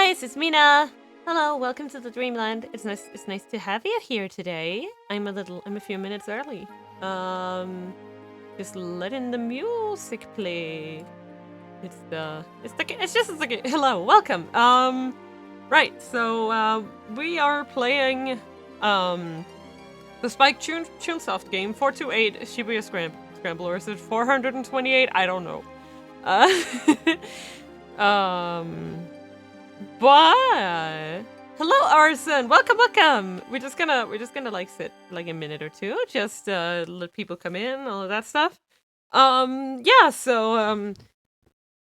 guys, it's Mina. Hello, welcome to the Dreamland. It's nice to have you here today. I'm a few minutes early. Just letting the music play. Hello, welcome. Right, so we are playing the Spike Chunsoft game 428 Shibuya Scramble, or is it 428? I don't know. But hello, Arson. Welcome. We're just gonna like sit like a minute or two, just let people come in, all of that stuff. Yeah. So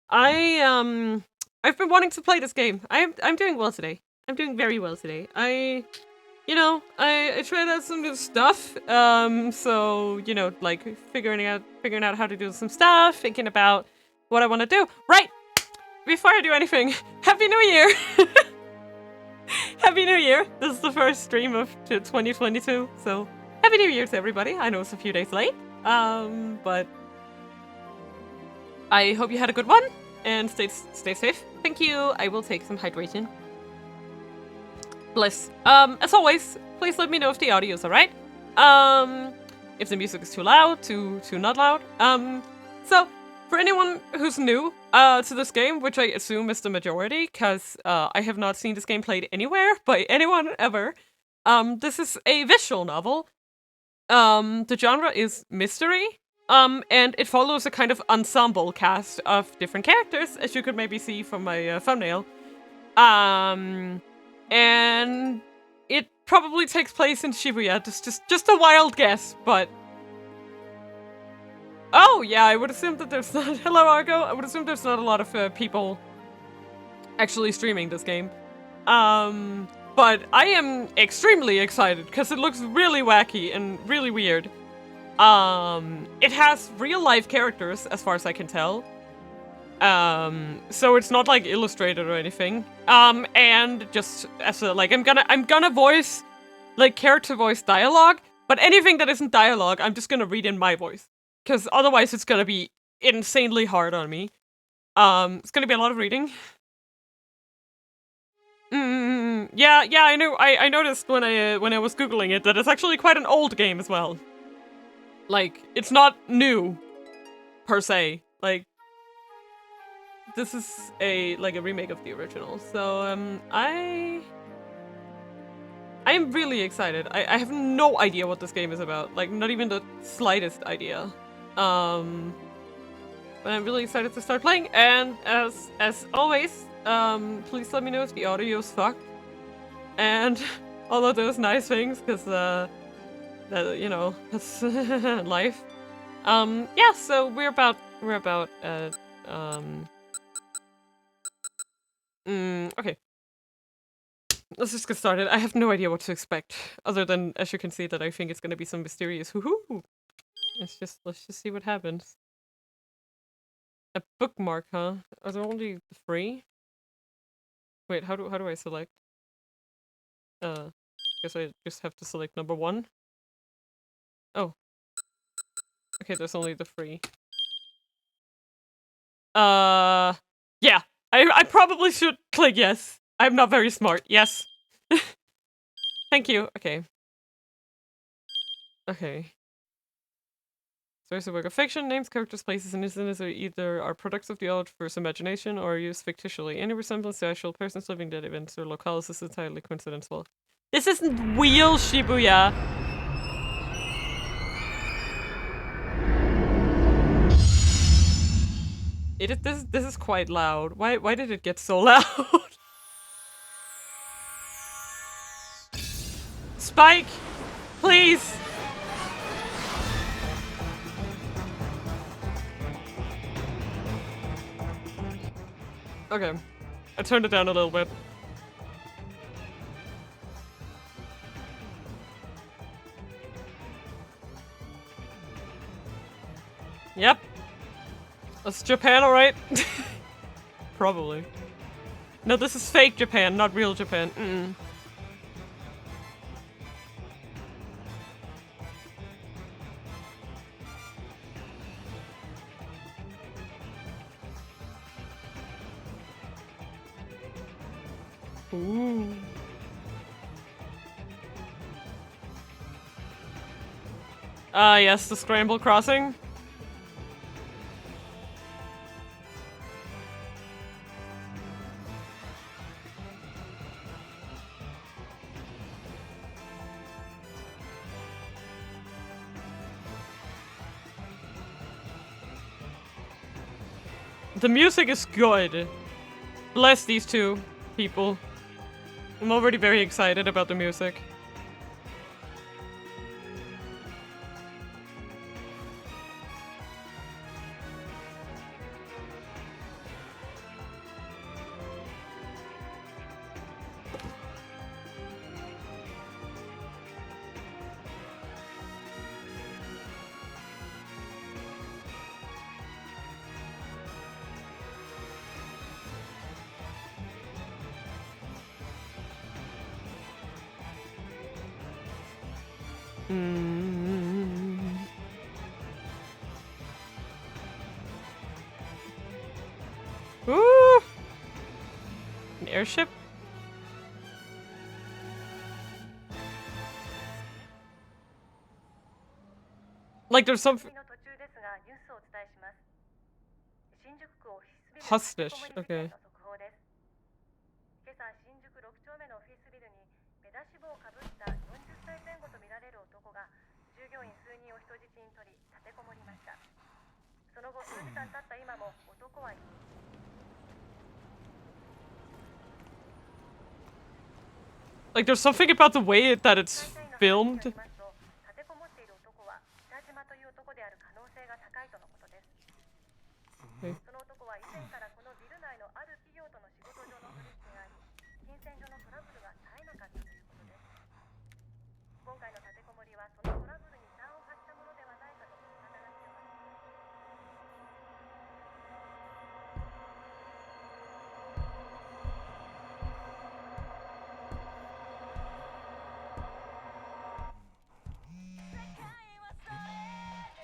I've been wanting to play this game. I'm doing well today. I'm doing very well today. I tried out some new stuff. So like figuring out how to do some stuff, thinking about what I want to do. Right. Before I do anything, Happy New Year! Happy New Year! This is the first stream of 2022, so Happy New Year to everybody. I know it's a few days late, but I hope you had a good one, and stay safe. Thank you. I will take some hydration. Bliss. As always, please let me know if the audio is alright. If the music is too loud, too not loud. So, for anyone who's new to this game, which I assume is the majority, because I have not seen this game played anywhere by anyone ever, this is a visual novel. The genre is mystery, and it follows a kind of ensemble cast of different characters, as you could maybe see from my thumbnail. And it probably takes place in Shibuya. Just a wild guess, but... Oh, yeah, I would assume that there's not... Hello, Argo. I would assume there's not a lot of people actually streaming this game. But I am extremely excited because it looks really wacky and really weird. It has real-life characters, as far as I can tell. So it's not like illustrated or anything. And just as a, like, I'm gonna voice, like, character voice dialogue, but anything that isn't dialogue, I'm just gonna read in my voice. Because otherwise it's gonna be insanely hard on me. It's gonna be a lot of reading. Yeah, I know. I noticed when I was googling it that it's actually quite an old game as well. Like, it's not new, per se. Like, this is a remake of the original. So I am really excited. I have no idea what this game is about. Like, not even the slightest idea. But I'm really excited to start playing, and as always, please let me know if the audio is fucked, and all of those nice things, because that, you know, that's life. Yeah, so we're about okay. Let's just get started. I have no idea what to expect, other than, as you can see, that I think it's gonna be some mysterious hoo-hoo. Let's just see what happens. A bookmark, huh? Are there only 3? Wait, how do I select? Guess I just have to select number 1. Oh. Okay, there's only the 3. Yeah. I probably should click yes. I'm not very smart. Yes. Thank you. Okay. Okay. There's a work of fiction. Names, characters, places, and incidents are either products of the author's imagination or are used fictitially. Any resemblance to actual persons, living, dead, events, or locales is entirely coincidental. This isn't real Shibuya! This is quite loud. Why did it get so loud? Spike! Please! Okay, I turned it down a little bit. Yep. That's Japan, alright? Probably. No, this is fake Japan, not real Japan. Ooh. Ah, yes, the scramble crossing. The music is good. Bless these two people. I'm already very excited about the music. Ooh! An airship? Like there's some hostage. Okay. Like there's something about the way that it's filmed. Okay.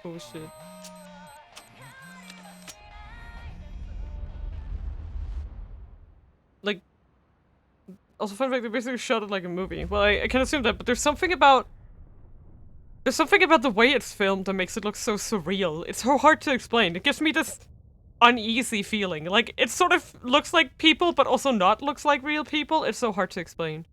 Oh shit. Like, also fun fact, they basically shot it like a movie. Well, I can assume that, but there's something about the way it's filmed that makes it look so surreal. It's so hard to explain. It gives me this uneasy feeling. Like, it sort of looks like people, but also not looks like real people. It's so hard to explain.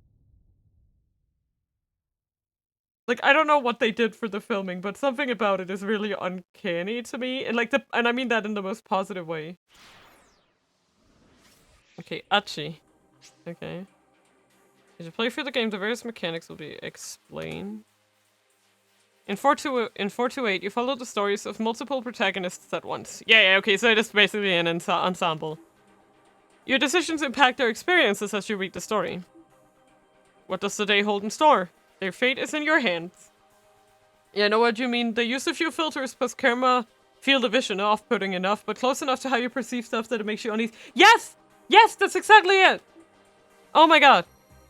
Like, I don't know what they did for the filming, but something about it is really uncanny to me. And like and I mean that in the most positive way. Okay, Achi. Okay. As you play through the game, the various mechanics will be explained. In 428, you follow the stories of multiple protagonists at once. Yeah, okay, so it is basically an ensemble. Your decisions impact their experiences as you read the story. What does the day hold in store? Their fate is in your hands. Yeah, I know what you mean. They use a few filters plus camera field of vision, off-putting enough, but close enough to how you perceive stuff that it makes you uneasy. Yes! Yes, that's exactly it! Oh my god.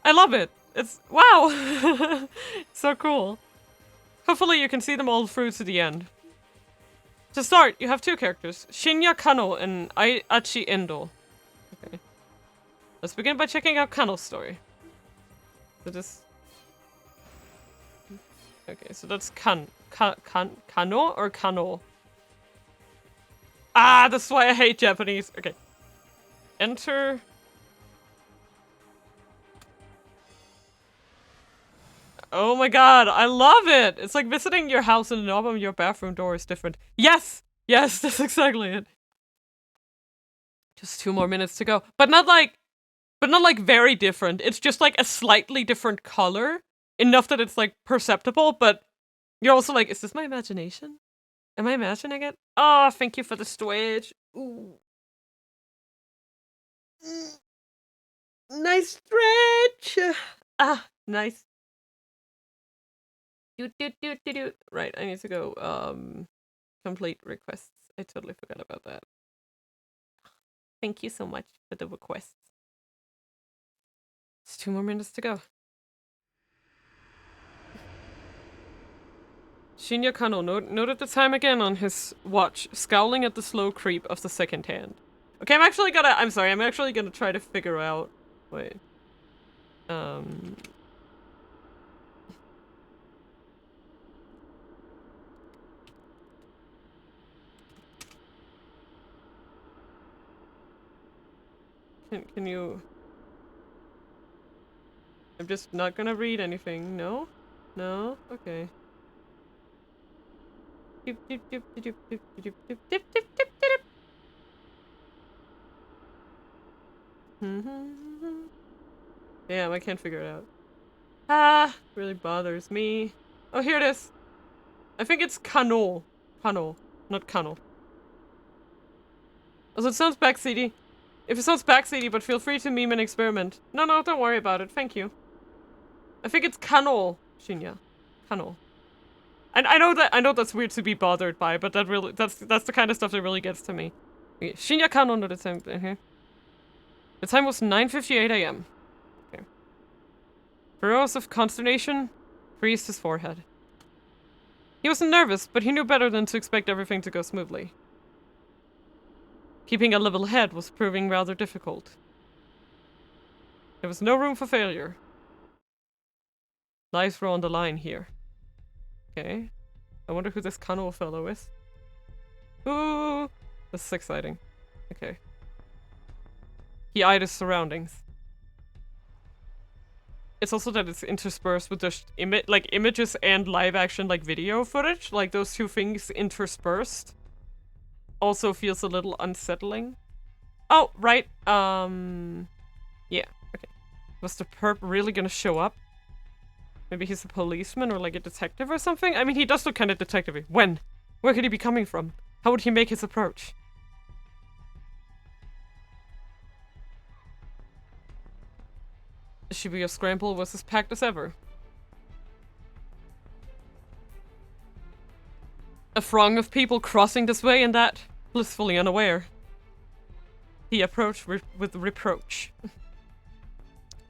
I love it. It's... wow! So cool. Hopefully you can see them all through to the end. To start, you have two characters, Shinya Kano and Achi Endo. Okay. Let's begin by checking out Kano's story. So this... okay, so that's Kano or Kano? Ah, that's why I hate Japanese. Okay. Enter... oh my god, I love it! It's like visiting your house and the knob on your bathroom door is different. Yes! Yes, that's exactly it. Just 2 more minutes to go. But not like very different. It's just like a slightly different color. Enough that it's like perceptible, but you're also like, is this my imagination? Am I imagining it? Oh, thank you for the stretch. Ooh. Nice stretch! Ah, nice. Do. Right, I need to go, complete requests. I totally forgot about that. Thank you so much for the requests. It's 2 more minutes to go. Shinya Kano noted the time again on his watch, scowling at the slow creep of the second hand. Okay, I'm actually gonna try to figure out... wait. Um... Can you... I'm just not gonna read anything. No? No? Okay. Damn, I can't figure it out. Ah, really bothers me. Oh, here it is. I think it's Kano. Kano, not Kano. Also, it sounds backseaty. If it sounds backseaty, but feel free to meme and experiment. No, no, don't worry about it. Thank you. I think it's Kano, Shinya. Kano. And I know that's weird to be bothered by, but that's the kind of stuff that really gets to me. Okay, Shinya Kano no the time here. The time was 9:58 a.m. Okay. Furrows of consternation creased his forehead. He wasn't nervous, but he knew better than to expect everything to go smoothly. Keeping a level head was proving rather difficult. There was no room for failure. Lives were on the line here. Okay. I wonder who this Kano fellow is. Ooh! This is exciting. Okay. He eyed his surroundings. It's also that it's interspersed with just images and live action video footage. Like those two things interspersed. Also feels a little unsettling. Oh, right. Yeah. Okay. Was the perp really gonna show up? Maybe he's a policeman or like a detective or something? I mean, he does look kind of detective-y. When? Where could he be coming from? How would he make his approach? Shibuya Scramble was as packed as ever. A throng of people crossing this way and that, blissfully unaware. He approached with reproach.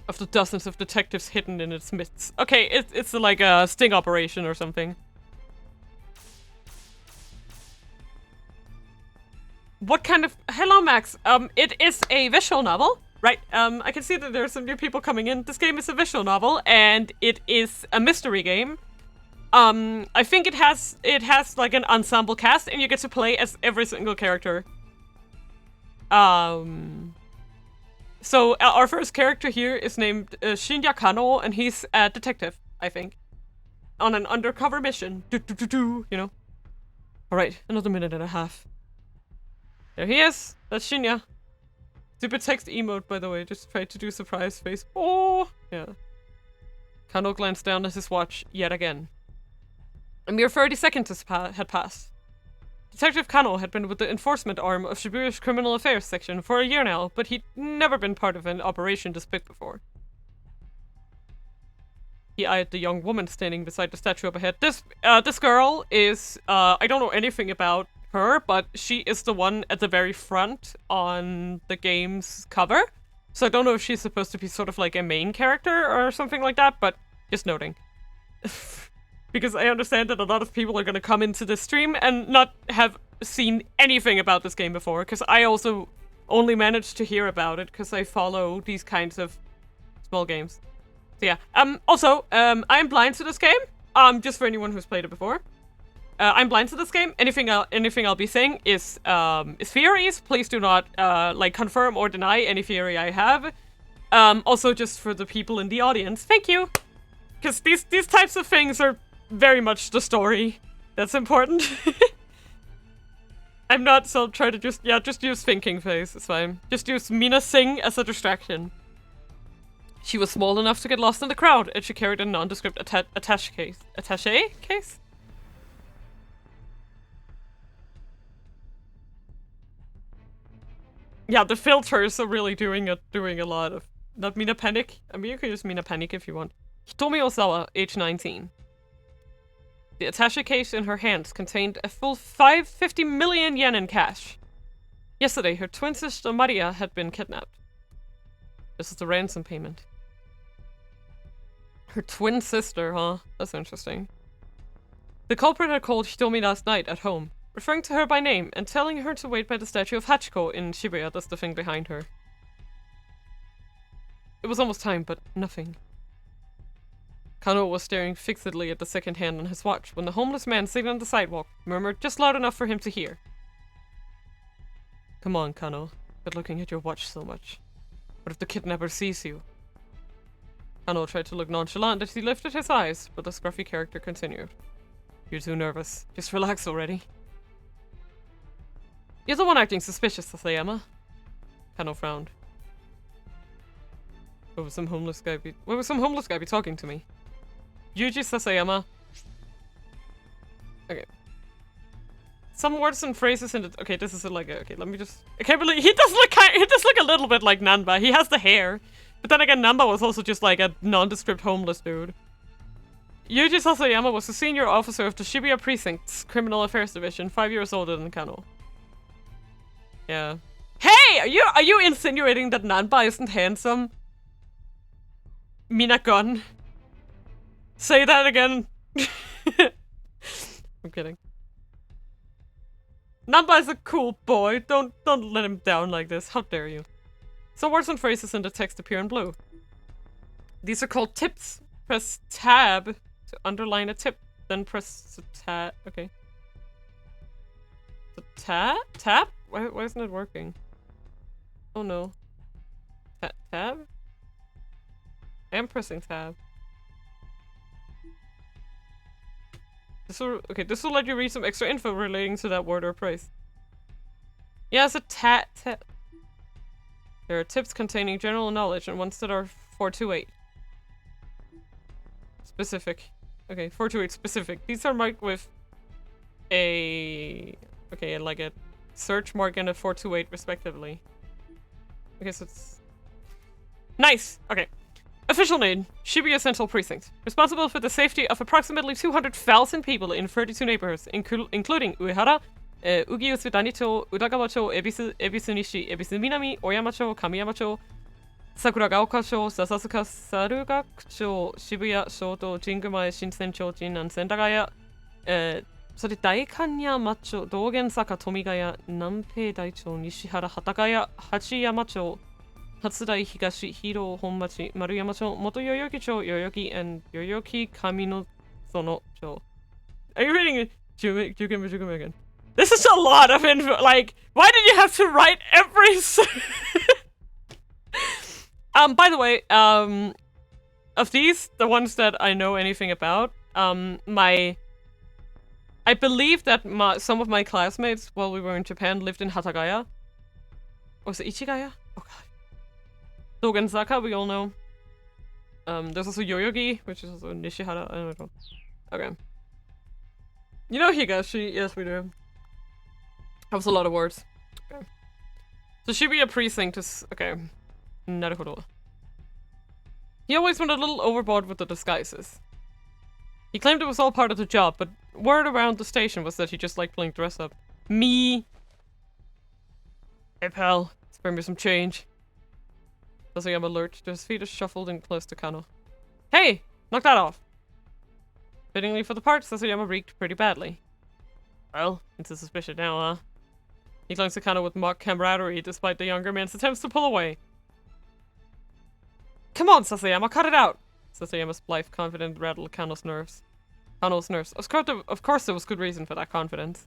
Of the dozens of detectives hidden in its midst. Okay, it's like a sting operation or something. What kind of... Hello, Max. It is a visual novel, right? I can see that there are some new people coming in. This game is a visual novel, and it is a mystery game. I think it has like an ensemble cast, and you get to play as every single character. So our first character here is named Shinya Kano, and he's a detective, I think. On an undercover mission. You know? Alright, another minute and a half. There he is! That's Shinya. Stupid text emote, by the way. Just tried to do surprise face. Oh! Yeah. Kano glanced down at his watch yet again. A mere 30 seconds had passed. Detective Kano had been with the enforcement arm of Shibuya's criminal affairs section for a year now, but he'd never been part of an operation this big before. He eyed the young woman standing beside the statue up ahead. This girl is, I don't know anything about her, but she is the one at the very front on the game's cover. So I don't know if she's supposed to be sort of like a main character or something like that, but just noting. Because I understand that a lot of people are going to come into this stream and not have seen anything about this game before, because I also only managed to hear about it because I follow these kinds of small games. So yeah. Also, I'm blind to this game. Just for anyone who's played it before. I'm blind to this game. Anything I'll be saying is theories. Please do not like confirm or deny any theory I have. Also, just for the people in the audience, thank you, because these types of things are very much the story that's important. I'm not, so try to just use thinking face, it's fine. Just use Mina sing as a distraction. She was small enough to get lost in the crowd, and she carried a nondescript attaché case? Yeah, the filters are really doing a lot of... Not Mina Panic. I mean, you can use Mina Panic if you want. Hitomi Osawa, age 19. The attaché case in her hands contained a full 550 million yen in cash. Yesterday, her twin sister Maria had been kidnapped. This is the ransom payment. Her twin sister, huh? That's interesting. The culprit had called Hitomi last night at home, referring to her by name and telling her to wait by the statue of Hachiko in Shibuya. That's the thing behind her. was almost time, but nothing. Kano was staring fixedly at the second hand on his watch when the homeless man sitting on the sidewalk murmured just loud enough for him to hear. Come on, Kano. Quit looking at your watch so much. What if the kidnapper sees you? Kano tried to look nonchalant as he lifted his eyes, but the scruffy character continued. You're too nervous. Just relax already. You're the one acting suspicious, Sasayama. Kano frowned. What would some homeless guy be talking to me? Yuji Sasayama. Okay. Some words and phrases in the— okay, this is like a— okay, let me just— I can't believe— he does look a little bit like Nanba. He has the hair. But then again, Nanba was also just like a nondescript homeless dude. Yuji Sasayama was the senior officer of the Shibuya Precinct's Criminal Affairs Division, 5 years older than Kano. Yeah. Hey! Are you insinuating that Nanba isn't handsome? Mina gun. Say that again. I'm kidding. Nanba is a cool boy. Don't let him down like this. How dare you? Some words and phrases in the text appear in blue. These are called tips. Press tab to underline a tip. Then press the tab. Okay. The tab? Why isn't it working? Oh no. Tab? I am pressing tab. This will let you read some extra info relating to that word or phrase. Yeah, it's a tab. There are tips containing general knowledge and ones that are 428. Specific. Okay, 428 specific. These are marked with a— okay, like a search mark and a 428 respectively. Okay, so it's— nice! Okay. Official name, Shibuya Central Precinct. Responsible for the safety of approximately 200,000 people in 32 neighborhoods, including Uehara, Ugiusu Danicho, Udagawa-cho, Ebisu Nishi, Ebisu Minami, Oyama-cho, Kamiyama-cho, Sakuragaoka-cho, Sasasuka Sarugaku-cho, Shibuya, Shoto, Jingumae, Shinsen-cho, Jinnan, Sendagaya, それ代官山町、道玄坂、富ヶ谷、南平台町、西原、幡ヶ谷、八山町、初台東、広尾本町、丸山町、元代々木町、代々木 and 代々木上野園町. Are you reading it? Jugame again. This is a lot of info. Like, why did you have to write every by the way, of these, the ones that I know anything about, I believe that some of my classmates while we were in Japan lived in Hatagaya. Was it Ichigaya? Oh god. Dogenzaka, we all know. There's also Yoyogi, which is also Nishihara. I don't know. Okay. You know Higashi? Yes, we do. That was a lot of words. Okay. So Shibuya Precinct is— okay. Naruhodo. He always went a little overboard with the disguises. He claimed it was all part of the job, but word around the station was that he just liked playing dress up. Me! Hey pal, spare me some change. Sasayama lurched to his feet as shuffled in close to Kano. Hey! Knock that off! Fittingly for the part, Sasayama reeked pretty badly. Well, it's a suspicion now, huh? He clung to Kano with mock camaraderie despite the younger man's attempts to pull away. Come on, Sasayama, cut it out! Sasayama's blithe confidence rattled Kano's nerves. Of course there was good reason for that confidence.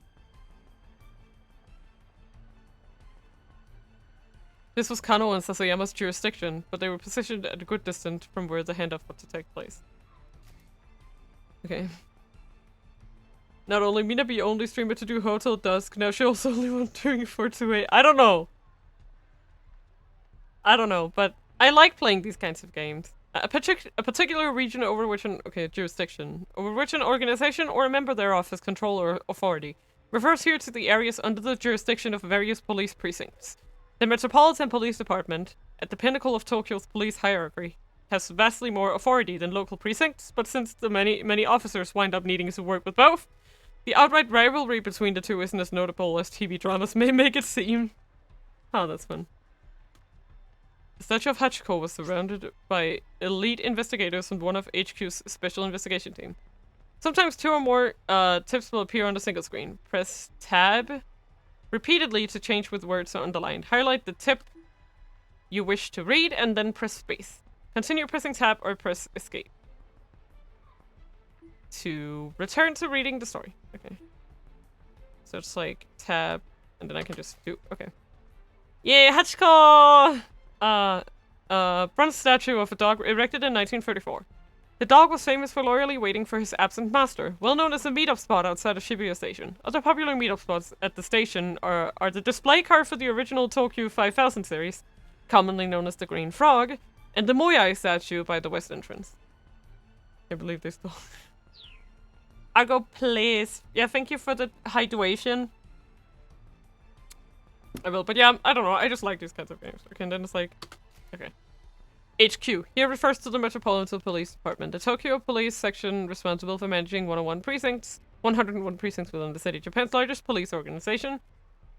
This was Kano and Sasayama's jurisdiction, but they were positioned at a good distance from where the handoff was to take place. Okay. Not only Mina be only streamer to do Hotel Dusk, now she also only one doing 428. I don't know, but I like playing these kinds of games. A particular region over which an— okay, jurisdiction, over which an organization or a member thereof has control or authority, refers here to the areas under the jurisdiction of various police precincts. The Metropolitan Police Department, at the pinnacle of Tokyo's police hierarchy, has vastly more authority than local precincts, but since the many officers wind up needing to work with both, the outright rivalry between the two isn't as notable as TV dramas may make it seem. Oh, that's fun. The statue of Hachiko was surrounded by elite investigators and one of HQ's special investigation team. Sometimes two or more tips will appear on the single screen. Press tab repeatedly to change with words underlined. Highlight the tip you wish to read and then press space. Continue pressing tab or press escape. To return to reading the story. Okay. So it's like tab, and then I can just do, okay. Yay, Hachiko! Bronze statue of a dog erected in 1934. The dog was famous for loyally waiting for his absent master, well known as a meetup spot outside of Shibuya Station. Other popular meetup spots at the station are the display car for the original Tokyo 5000 series, commonly known as the Green Frog, and the Moyai statue by the west entrance. Can't believe they still... Argo, please. Yeah, thank you for the hydration. I will, but yeah, I don't know. I just like these kinds of games. Okay, and then it's like... Okay. HQ. Here refers to the Metropolitan Police Department, the Tokyo Police section responsible for managing 101 precincts within the city, Japan's largest police organization.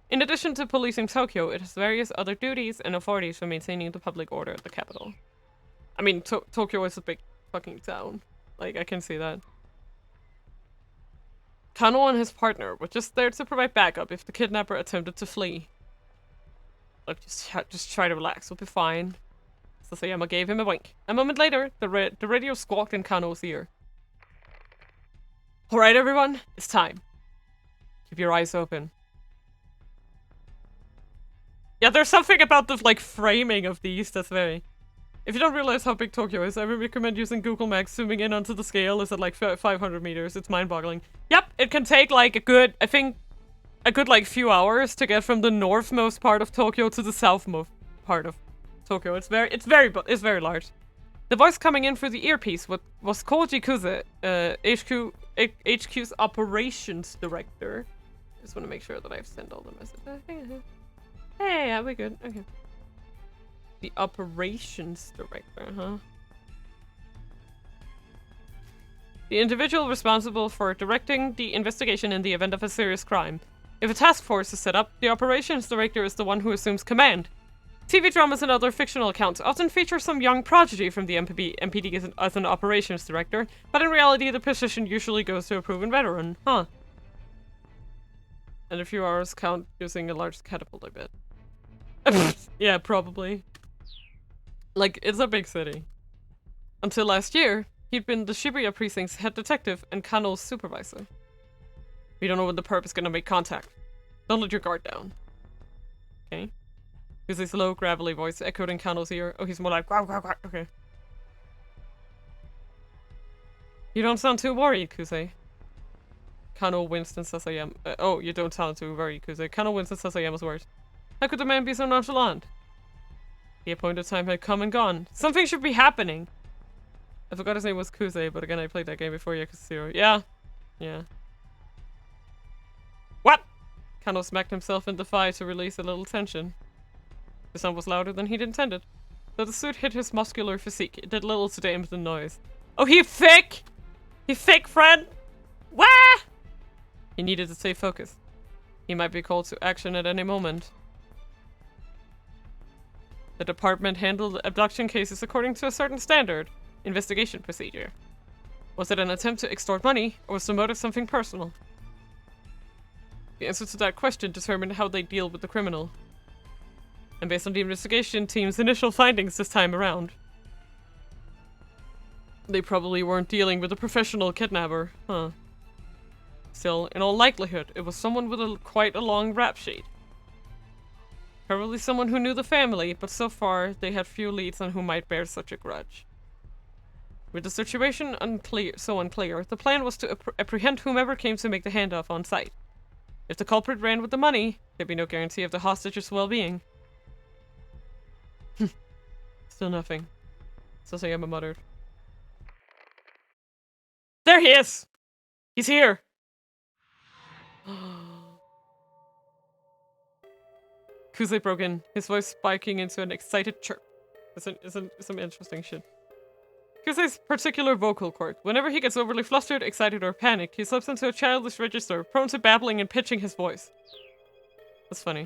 In addition to policing Tokyo, it has various other duties and authorities for maintaining the public order at the capital. I mean, Tokyo is a big fucking town. Like, I can see that. Kano and his partner were just there to provide backup if the kidnapper attempted to flee. Look, just try to relax, we'll be fine. Sasayama gave him a wink. A moment later, the radio squawked in Kano's ear. Alright everyone, it's time. Keep your eyes open. Yeah, there's something about the, like, framing of these that's very... If you don't realize how big Tokyo is, I would recommend using Google Maps. Zooming in onto the scale is at like 500 meters. It's mind-boggling. Yep, it can take like a good, I think, a good like few hours to get from the northmost part of Tokyo to the southmost part of Tokyo. It's very large. The voice coming in through the earpiece was Koji Kuze, HQ's operations director. Just want to make sure that I've sent all the messages. Hey, are we good? Okay. The operations director, huh? The individual responsible for directing the investigation in the event of a serious crime. If a task force is set up, the operations director is the one who assumes command. TV dramas and other fictional accounts often feature some young prodigy from the MPD as an operations director, but in reality the position usually goes to a proven veteran, huh? And a few hours count using a large catapult, I bet. Yeah, probably. Like, it's a big city. Until last year, he'd been the Shibuya precinct's head detective and Kano's supervisor. We don't know when the perp is gonna make contact. Don't let your guard down. Okay. Here's his low, gravelly voice echoed in Kano's ear. Oh, he's more like, quack, quack, quack. Okay. You don't sound too worried, Kuze. Kano winced in Sasayama. Oh, you don't sound too worried, Kuze. Kano winced in Sasayama's words. How could the man be so nonchalant? The appointed time had come and gone. Something should be happening. I forgot his name was Kuze, but again, I played that game before Yakuza. Yeah. Yeah. What? Kano smacked himself in the thigh to release a little tension. The sound was louder than he'd intended. Though the suit hit his muscular physique, it did little to dampen the noise. Oh, he thick! He thick, friend! Wah! He needed to stay focused. He might be called to action at any moment. The department handled abduction cases according to a certain standard investigation procedure. Was it an attempt to extort money, or was the motive something personal? The answer to that question determined how they deal with the criminal. And based on the investigation team's initial findings this time around, they probably weren't dealing with a professional kidnapper, huh? Still, in all likelihood, it was someone with quite a long rap sheet. Probably someone who knew the family, but so far they had few leads on who might bear such a grudge. With the situation unclear, the plan was to apprehend whomever came to make the handoff on site. If the culprit ran with the money, there'd be no guarantee of the hostage's well-being. Still nothing. Sasayama muttered. There he is! He's here! Kuze broke in, his voice spiking into an excited chirp. It's some interesting shit. Kuze's particular vocal cord. Whenever he gets overly flustered, excited, or panicked, he slips into a childish register, prone to babbling and pitching his voice. That's funny.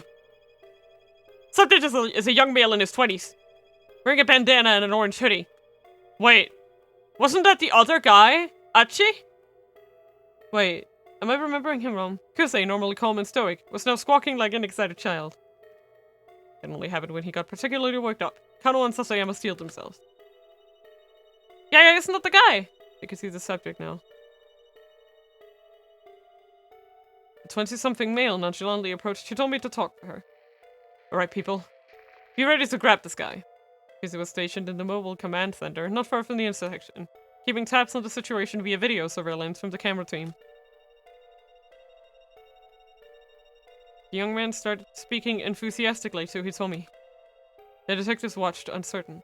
Subject is a young male in his 20s. Wearing a bandana and an orange hoodie. Wait, wasn't that the other guy? Achi? Wait, am I remembering him wrong? Kuze, normally calm and stoic, was now squawking like an excited child. It only happened when he got particularly worked up. Kano and Sasayama steeled themselves. Yeah, isn't that the guy? You can see the subject now. A 20-something male nonchalantly approached. She told me to talk to her. Alright, people. Be ready to grab this guy. He was stationed in the mobile command center, not far from the intersection, keeping tabs on the situation via video surveillance from the camera team. The young man started speaking enthusiastically, so he told me. The detectives watched, uncertain.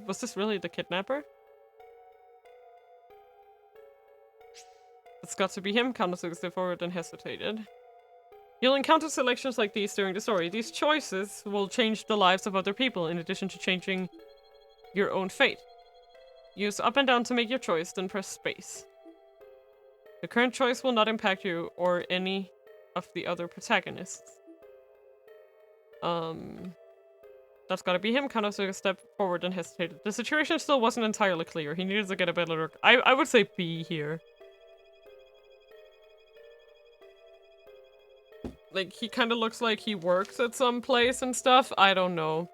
Was this really the kidnapper? It's got to be him. Kano took a step forward and hesitated. You'll encounter selections like these during the story. These choices will change the lives of other people, in addition to changing your own fate. Use up and down to make your choice, then press space. The current choice will not impact you or any of the other protagonists. That's gotta be him. Kano took a step forward and hesitated. The situation still wasn't entirely clear. He needed to get a better look. I would say B here. Like, he kind of looks like he works at some place and stuff. I don't know.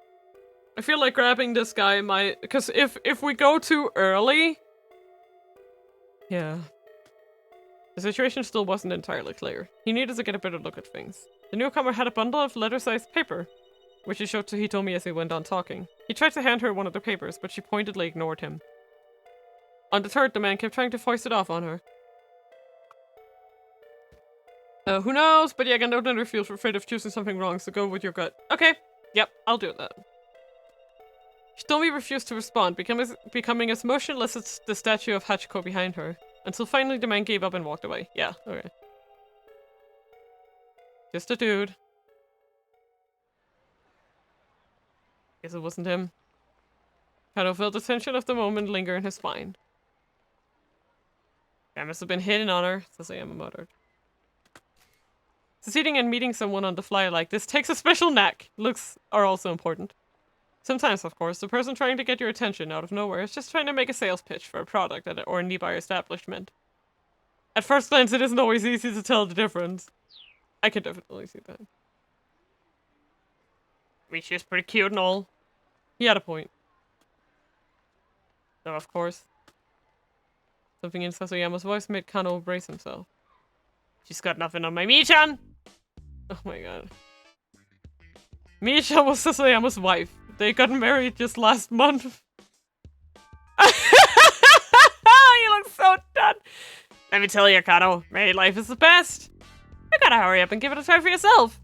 I feel like grabbing this guy might... Because if we go too early... Yeah. The situation still wasn't entirely clear. He needed to get a better look at things. The newcomer had a bundle of letter-sized paper, which he showed to Hitomi as he went on talking. He tried to hand her one of the papers, but she pointedly ignored him. Undeterred, the man kept trying to foist it off on her. Who knows? But yeah, again, don't ever feel afraid of choosing something wrong, so go with your gut. Okay, yep, I'll do that. Hitomi refused to respond, becoming as motionless as the statue of Hachiko behind her, until finally the man gave up and walked away. Yeah, okay. Just a dude. Guess it wasn't him. Kano felt the tension of the moment linger in his spine. I must have been hitting on her, says Seiya muttered. Succeeding and meeting someone on the fly like this takes a special knack. Looks are also important. Sometimes, of course, the person trying to get your attention out of nowhere is just trying to make a sales pitch for a product or a nearby establishment. At first glance, it isn't always easy to tell the difference. I can definitely see that. I mean, she was pretty cute and all. He had a point. Though, of course. Something in Sasayama's voice made Kano brace himself. She's got nothing on my Mii-chan! Oh my god. Mii-chan was Sasayama's wife. They got married just last month. You look so done. Let me tell you, Kano, married life is the best. You gotta hurry up and give it a try for yourself.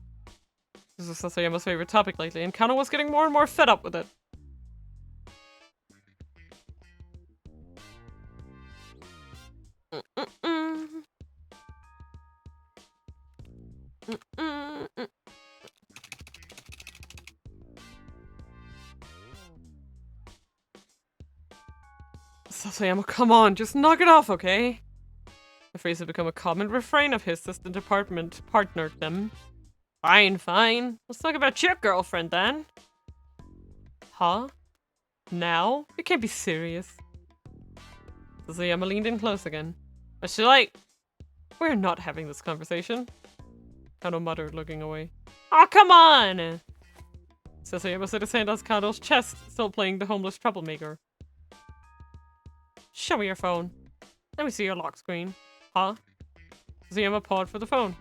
This was Sasayama's favorite topic lately, and Kano was getting more and more fed up with it. Sasayama, come on, just knock it off, okay? The phrase had become a common refrain of his since the department partnered them. Fine, fine. Let's talk about your girlfriend then. Huh? Now? You can't be serious. Sasayama leaned in close again. What's she like? We're not having this conversation. Kano muttered, looking away. Oh, come on! Sasayama set his hand on Kano's chest, still playing the homeless troublemaker. Show me your phone. Let me see your lock screen. Huh? Sasayama pawed for the phone.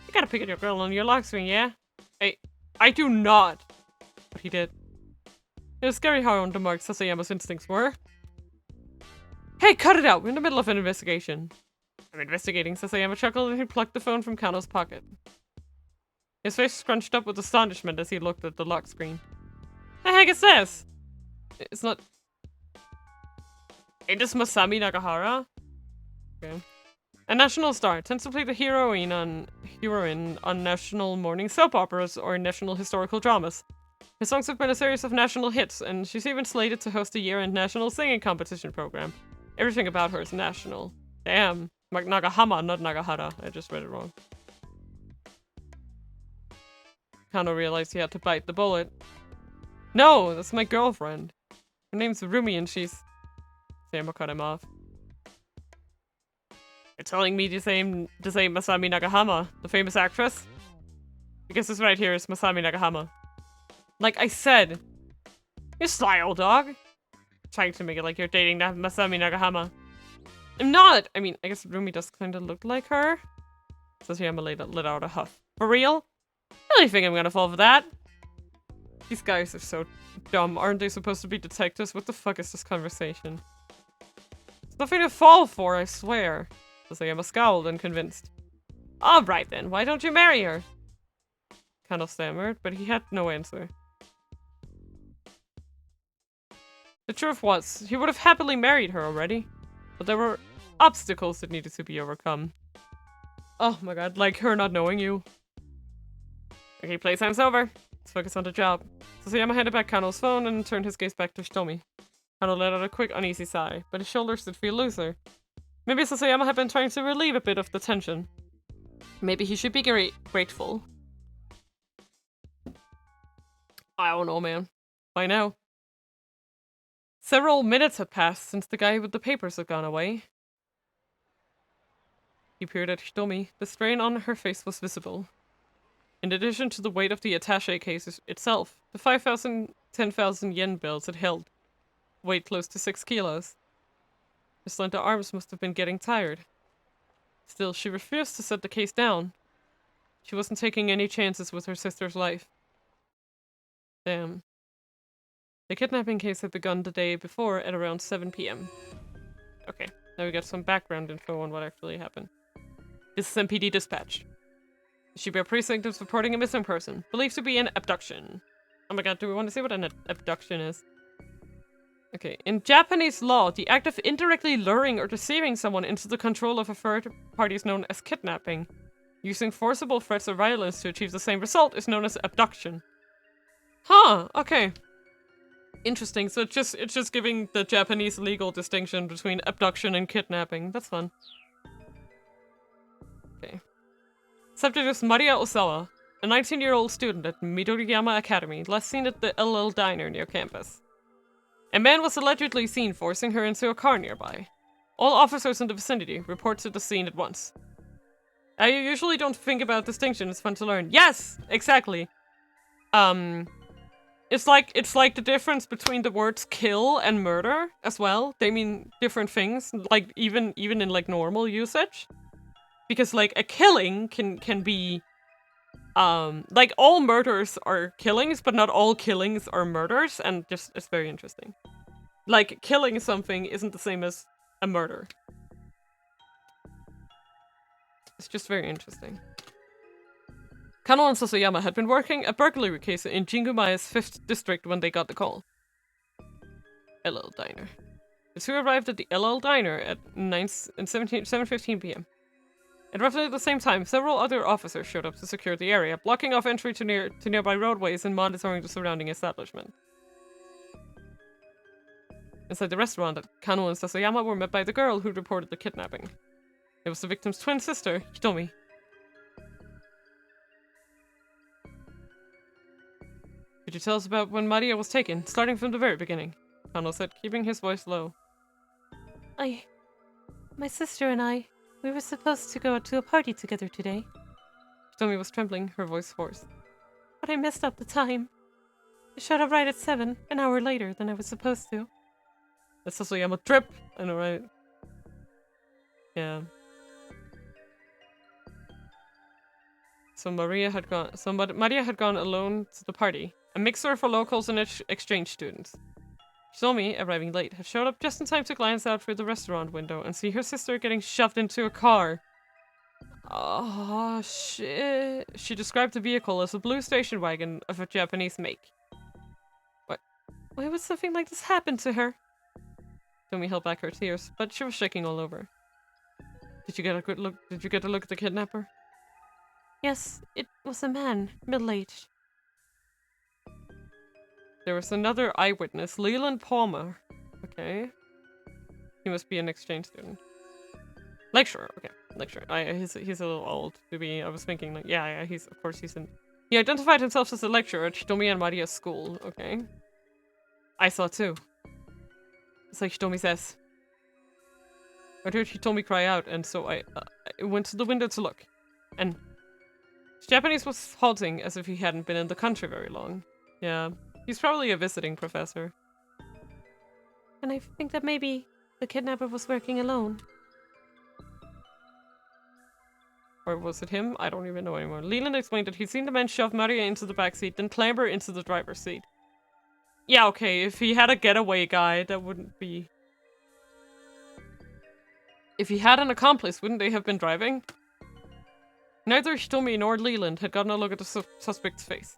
You gotta pick at your girl on your lock screen, yeah? I do not! But he did. It was scary how undermarked Sasayama's instincts were. Hey, cut it out! We're in the middle of an investigation. I'm investigating, Sasayama chuckled and he plucked the phone from Kano's pocket. His face scrunched up with astonishment as he looked at the lock screen. The heck is this? It's not... Ain't this Masami Nagahara? Okay. A national star, tends to play the heroine on national morning soap operas or national historical dramas. Her songs have been a series of national hits, and she's even slated to host a year-end national singing competition program. Everything about her is national. Damn. Nagahama, not Nagahara. I just read it wrong. Kano realized he had to bite the bullet. No, that's my girlfriend. Her name's Rumi and she's... Seiya cut him off. You're telling me this ain't Masami Nagahama, the famous actress? Because this right here is Masami Nagahama. Like I said, you sly old dog. trying to make it like you're dating that Masami Nagahama. I'm not! I mean, I guess Rumi does kind of look like her. Sasayama let out a huff. For real? Really think I'm gonna fall for that? These guys are so dumb. Aren't they supposed to be detectives? What the fuck is this conversation? It's nothing to fall for, I swear. Sasayama scowled, unconvinced. Alright then, why don't you marry her? Kano stammered, but he had no answer. The truth was, he would have happily married her already. But there were obstacles that needed to be overcome. Oh my god, like her not knowing you. Okay, playtime's over. Let's focus on the job. Sasayama handed back Kano's phone and turned his gaze back to Hitomi. Kano let out a quick, uneasy sigh, but his shoulders did feel looser. Maybe Sasayama had been trying to relieve a bit of the tension. Maybe he should be grateful. I don't know, man. By now. Several minutes had passed since the guy with the papers had gone away. He peered at Hitomi. The strain on her face was visible. In addition to the weight of the attaché case itself, the 5,000, 10,000 yen bills it held weighed close to 6 kilos. Her slender arms must have been getting tired. Still, she refused to set the case down. She wasn't taking any chances with her sister's life. Damn. The kidnapping case had begun the day before at around 7 p.m. Okay, now we got some background info on what actually happened. This is MPD dispatch. The Shibuya precinct is reporting a missing person, believed to be an abduction. Oh my god, do we want to see what an abduction is? Okay, in Japanese law, the act of indirectly luring or deceiving someone into the control of a third party is known as kidnapping. Using forcible threats or violence to achieve the same result is known as abduction. Huh, okay. Interesting, so it's just giving the Japanese legal distinction between abduction and kidnapping. That's fun. Okay. Subject is Maria Osawa, a 19-year-old student at Midoriyama Academy, last seen at the LL Diner near campus. A man was allegedly seen forcing her into a car nearby. All officers in the vicinity report to the scene at once. I usually don't think about distinction, it's fun to learn. Yes! Exactly. It's like the difference between the words kill and murder as well. They mean different things, like even in like normal usage. Because like a killing can be like all murders are killings, but not all killings are murders, and just it's very interesting. Like killing something isn't the same as a murder. It's just very interesting. Kano and Sasayama had been working a burglary case in Jingumaya's 5th district when they got the call. LL Diner. The two arrived at the LL Diner at 7:15 p.m. At roughly the same time, several other officers showed up to secure the area, blocking off entry to nearby roadways and monitoring the surrounding establishment. Inside the restaurant, Kano and Sasayama were met by the girl who reported the kidnapping. It was the victim's twin sister, Hitomi. Could you tell us about when Maria was taken, starting from the very beginning? Kano said, keeping his voice low. My sister and I, we were supposed to go to a party together today. Hitomi was trembling, her voice hoarse. But I messed up the time. I showed up right at 7, an hour later than I was supposed to. That's Sasayama trip, I know, right? Yeah. So Maria had gone alone to the party. A mixer for locals and exchange students. Hitomi, arriving late, had showed up just in time to glance out through the restaurant window and see her sister getting shoved into a car. Oh, shit. She described the vehicle as a blue station wagon of a Japanese make. What? Why would something like this happen to her? Hitomi held back her tears, but she was shaking all over. Did you get a good look? Did you get a look at the kidnapper? Yes, it was a man, middle-aged. There was another eyewitness, Leland Palmer. Okay. He must be an exchange student. Lecturer, okay. Lecturer. He's a little old to be, I was thinking like, yeah, he's in. He identified himself as a lecturer at Hitomi and Maria's school, okay. I saw too. It's like Hitomi says. I heard Hitomi cry out, and so I went to the window to look. And his Japanese was halting as if he hadn't been in the country very long. Yeah. He's probably a visiting professor. and I think that maybe the kidnapper was working alone. Or was it him? I don't even know anymore. Leland explained that he'd seen the man shove Maria into the backseat, then clamber into the driver's seat. Yeah, okay, if he had a getaway guy, that wouldn't be... If he had an accomplice, wouldn't they have been driving? Neither Hitomi nor Leland had gotten a look at the suspect's face.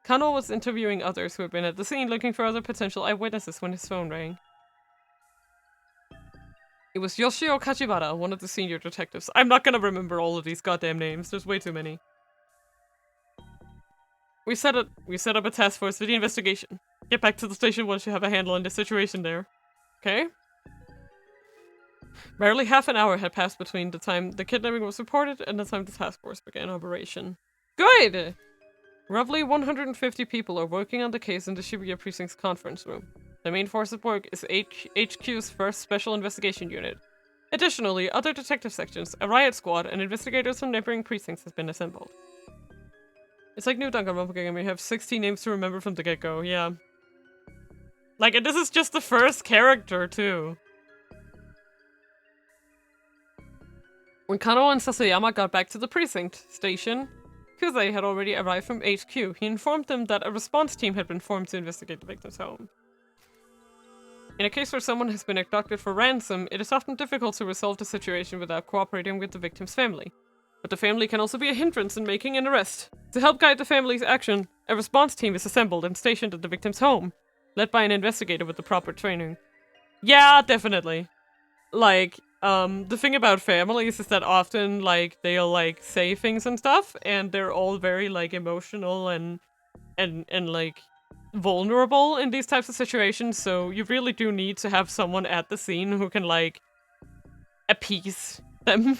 Kano was interviewing others who had been at the scene, looking for other potential eyewitnesses when his phone rang. It was Yoshio Kachibara, one of the senior detectives. I'm not gonna remember all of these goddamn names, there's way too many. We set up a task force for the investigation. Get back to the station once you have a handle on the situation there. Okay? Barely half an hour had passed between the time the kidnapping was reported and the time the task force began operation. Good! Roughly 150 people are working on the case in the Shibuya Precinct's conference room. The main force at work is HQ's first special investigation unit. Additionally, other detective sections, a riot squad, and investigators from neighboring precincts have been assembled. It's like New Danganronpa game, we have 16 names to remember from the get-go, yeah. Like, and this is just the first character, too. When Kano and Sasayama got back to the precinct station, Kuze had already arrived from HQ. He informed them that a response team had been formed to investigate the victim's home. In a case where someone has been abducted for ransom, it is often difficult to resolve the situation without cooperating with the victim's family. But the family can also be a hindrance in making an arrest. To help guide the family's action, a response team is assembled and stationed at the victim's home, led by an investigator with the proper training. Yeah, definitely. Like, the thing about families is that often, like, they'll, like, say things and stuff, and they're all very, like, emotional and like, vulnerable in these types of situations, so you really do need to have someone at the scene who can, like, appease them.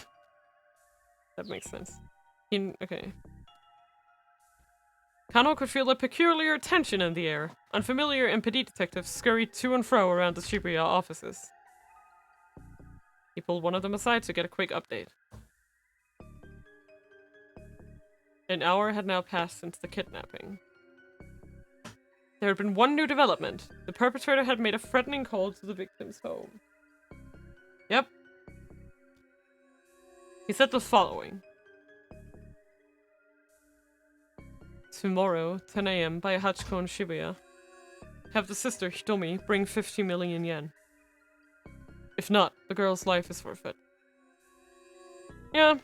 That makes sense. Okay. Kano could feel a peculiar tension in the air. Unfamiliar MPD detectives scurried to and fro around the Shibuya offices. He pulled one of them aside to get a quick update. An hour had now passed since the kidnapping. There had been one new development. The perpetrator had made a threatening call to the victim's home. Yep. He said the following. Tomorrow, 10 AM, by Hachiko in Shibuya. Have the sister, Hitomi, bring 50 million yen. If not, the girl's life is forfeit. Yeah.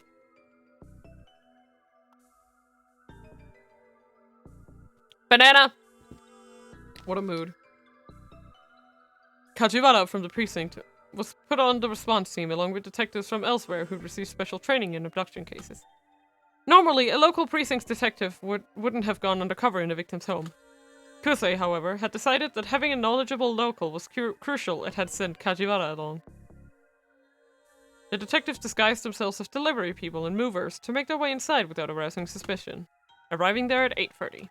Banana! What a mood. Kajibara from the precinct was put on the response team along with detectives from elsewhere who'd received special training in abduction cases. Normally, a local precinct's detective wouldn't have gone undercover in a victim's home. Kusei, however, had decided that having a knowledgeable local was crucial and had sent Kajibara along. The detectives disguised themselves as delivery people and movers to make their way inside without arousing suspicion, arriving there at 8:30.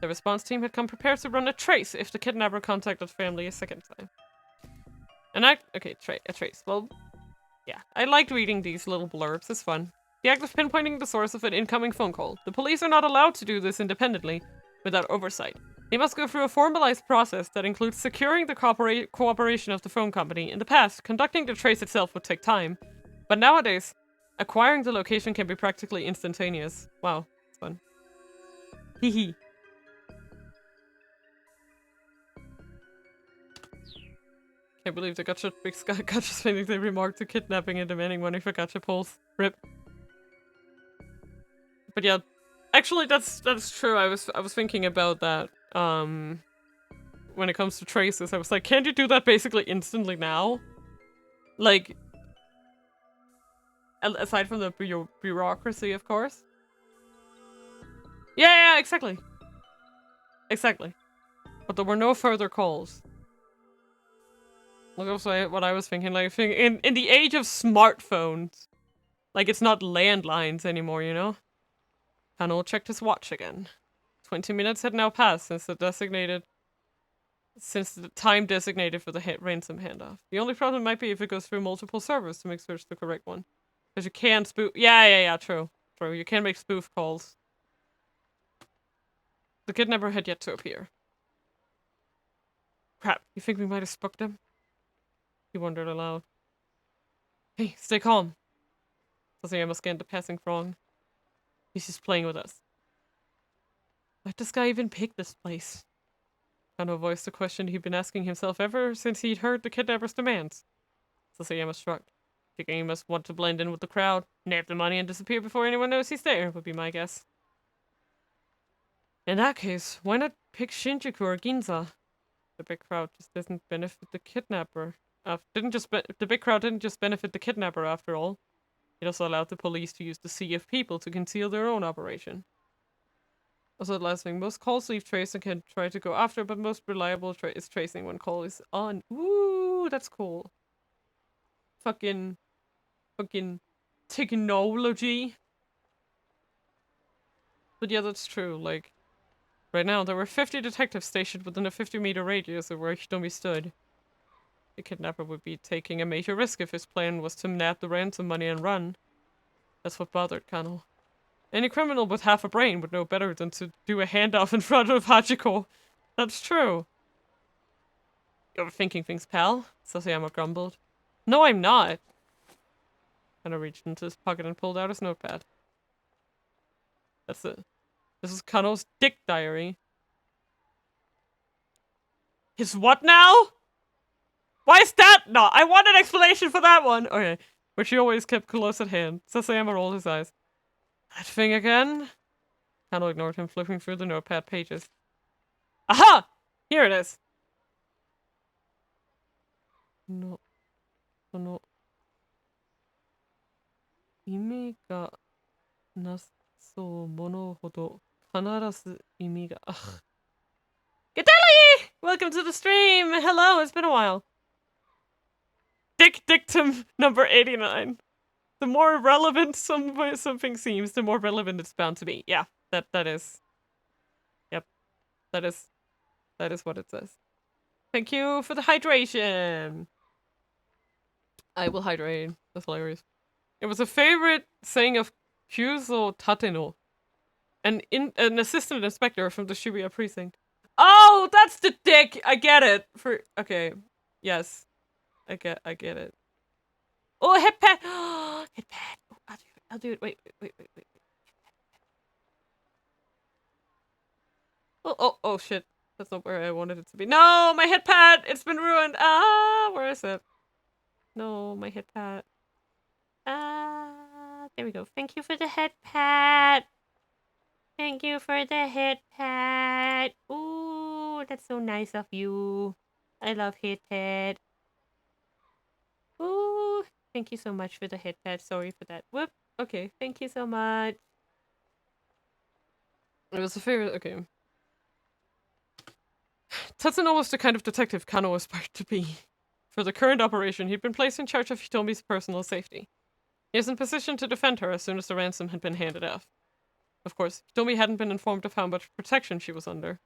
The response team had come prepared to run a trace if the kidnapper contacted family a second time. A trace. Well, yeah. I liked reading these little blurbs, it's fun. The act of pinpointing the source of an incoming phone call. The police are not allowed to do this independently, without oversight. They must go through a formalized process that includes securing the cooperation of the phone company. In the past, conducting the trace itself would take time, but nowadays, acquiring the location can be practically instantaneous. Wow, it's fun. Hehe. Can't believe the gacha spending the remark to kidnapping and demanding money for gacha pulls. Rip. But yeah, actually that's true. I was thinking about that. When it comes to traces, I was like, can't you do that basically instantly now? Like, aside from the bureaucracy, of course. Yeah, exactly. Exactly. But there were no further calls. Like also what I was thinking, like in the age of smartphones, like it's not landlines anymore, you know? Kano checked his watch again. 20 minutes had now passed since the time designated for the ransom handoff. The only problem might be if it goes through multiple servers to make sure it's the correct one. Because you can spoof. Yeah, true. You can make spoof calls. The kidnapper had yet to appear. Crap, you think we might have spooked him? He wondered aloud. Hey, stay calm. Sasayama scanned the passing throng. He's just playing with us. Why'd this guy even pick this place? Kano voiced a question he'd been asking himself ever since he'd heard the kidnapper's demands. Sasayama shrugged. Thinking he must want to blend in with the crowd, nab the money and disappear before anyone knows he's there, would be my guess. In that case, why not pick Shinjuku or Ginza? The big crowd just doesn't benefit the kidnapper. The big crowd didn't just benefit the kidnapper after all. It also allowed the police to use the sea of people to conceal their own operation. Also, the last thing, most calls leave trace and can try to go after, but most reliable is tracing when call is on. Ooh, that's cool. Fucking technology. But yeah, that's true. Like, right now, there were 50 detectives stationed within a 50-meter radius of where Hitomi stood. The kidnapper would be taking a major risk if his plan was to nab the ransom money and run. That's what bothered Kano. Any criminal with half a brain would know better than to do a handoff in front of Hachiko. That's true. You're overthinking things, pal, Sasayama grumbled. No, I'm not. Kano reached into his pocket and pulled out his notepad. That's it. This is Kano's dick diary. His what now? Why is that not? I want an explanation for that one. Okay. Which he always kept close at hand. Sasayama rolled his eyes. That thing again? Kano ignored him, flipping through the notepad pages. Aha! Here it is. No. No. 意味がなさそうものほど必ず意味が Ugh. Gadeli! Welcome to the stream! Hello, it's been a while. Dick dictum number 89. The more relevant something seems, the more relevant it's bound to be. Yeah, that is. Yep. That is what it says. Thank you for the hydration. I will hydrate. That's hilarious. It was a favorite saying of Kyuzo Tateno, an assistant inspector from the Shibuya precinct. Oh, that's the dick! I get it. Okay. Yes. I get it. Oh, headpad! Oh, headpad. Oh, I'll do it. Wait. Oh, shit. That's not where I wanted it to be. No, my headpad! It's been ruined! Ah, where is it? No, my headpad. There we go. Thank you for the headpad. Thank you for the headpad. Ooh, that's so nice of you. I love headpad. Ooh, thank you so much for the headpad. Sorry for that. Whoop. Okay, thank you so much. It was a favorite. Okay. Tatsuno was the kind of detective Kano aspired to be. For the current operation, he'd been placed in charge of Hitomi's personal safety. He was in position to defend her as soon as the ransom had been handed off. Of course, Hitomi hadn't been informed of how much protection she was under.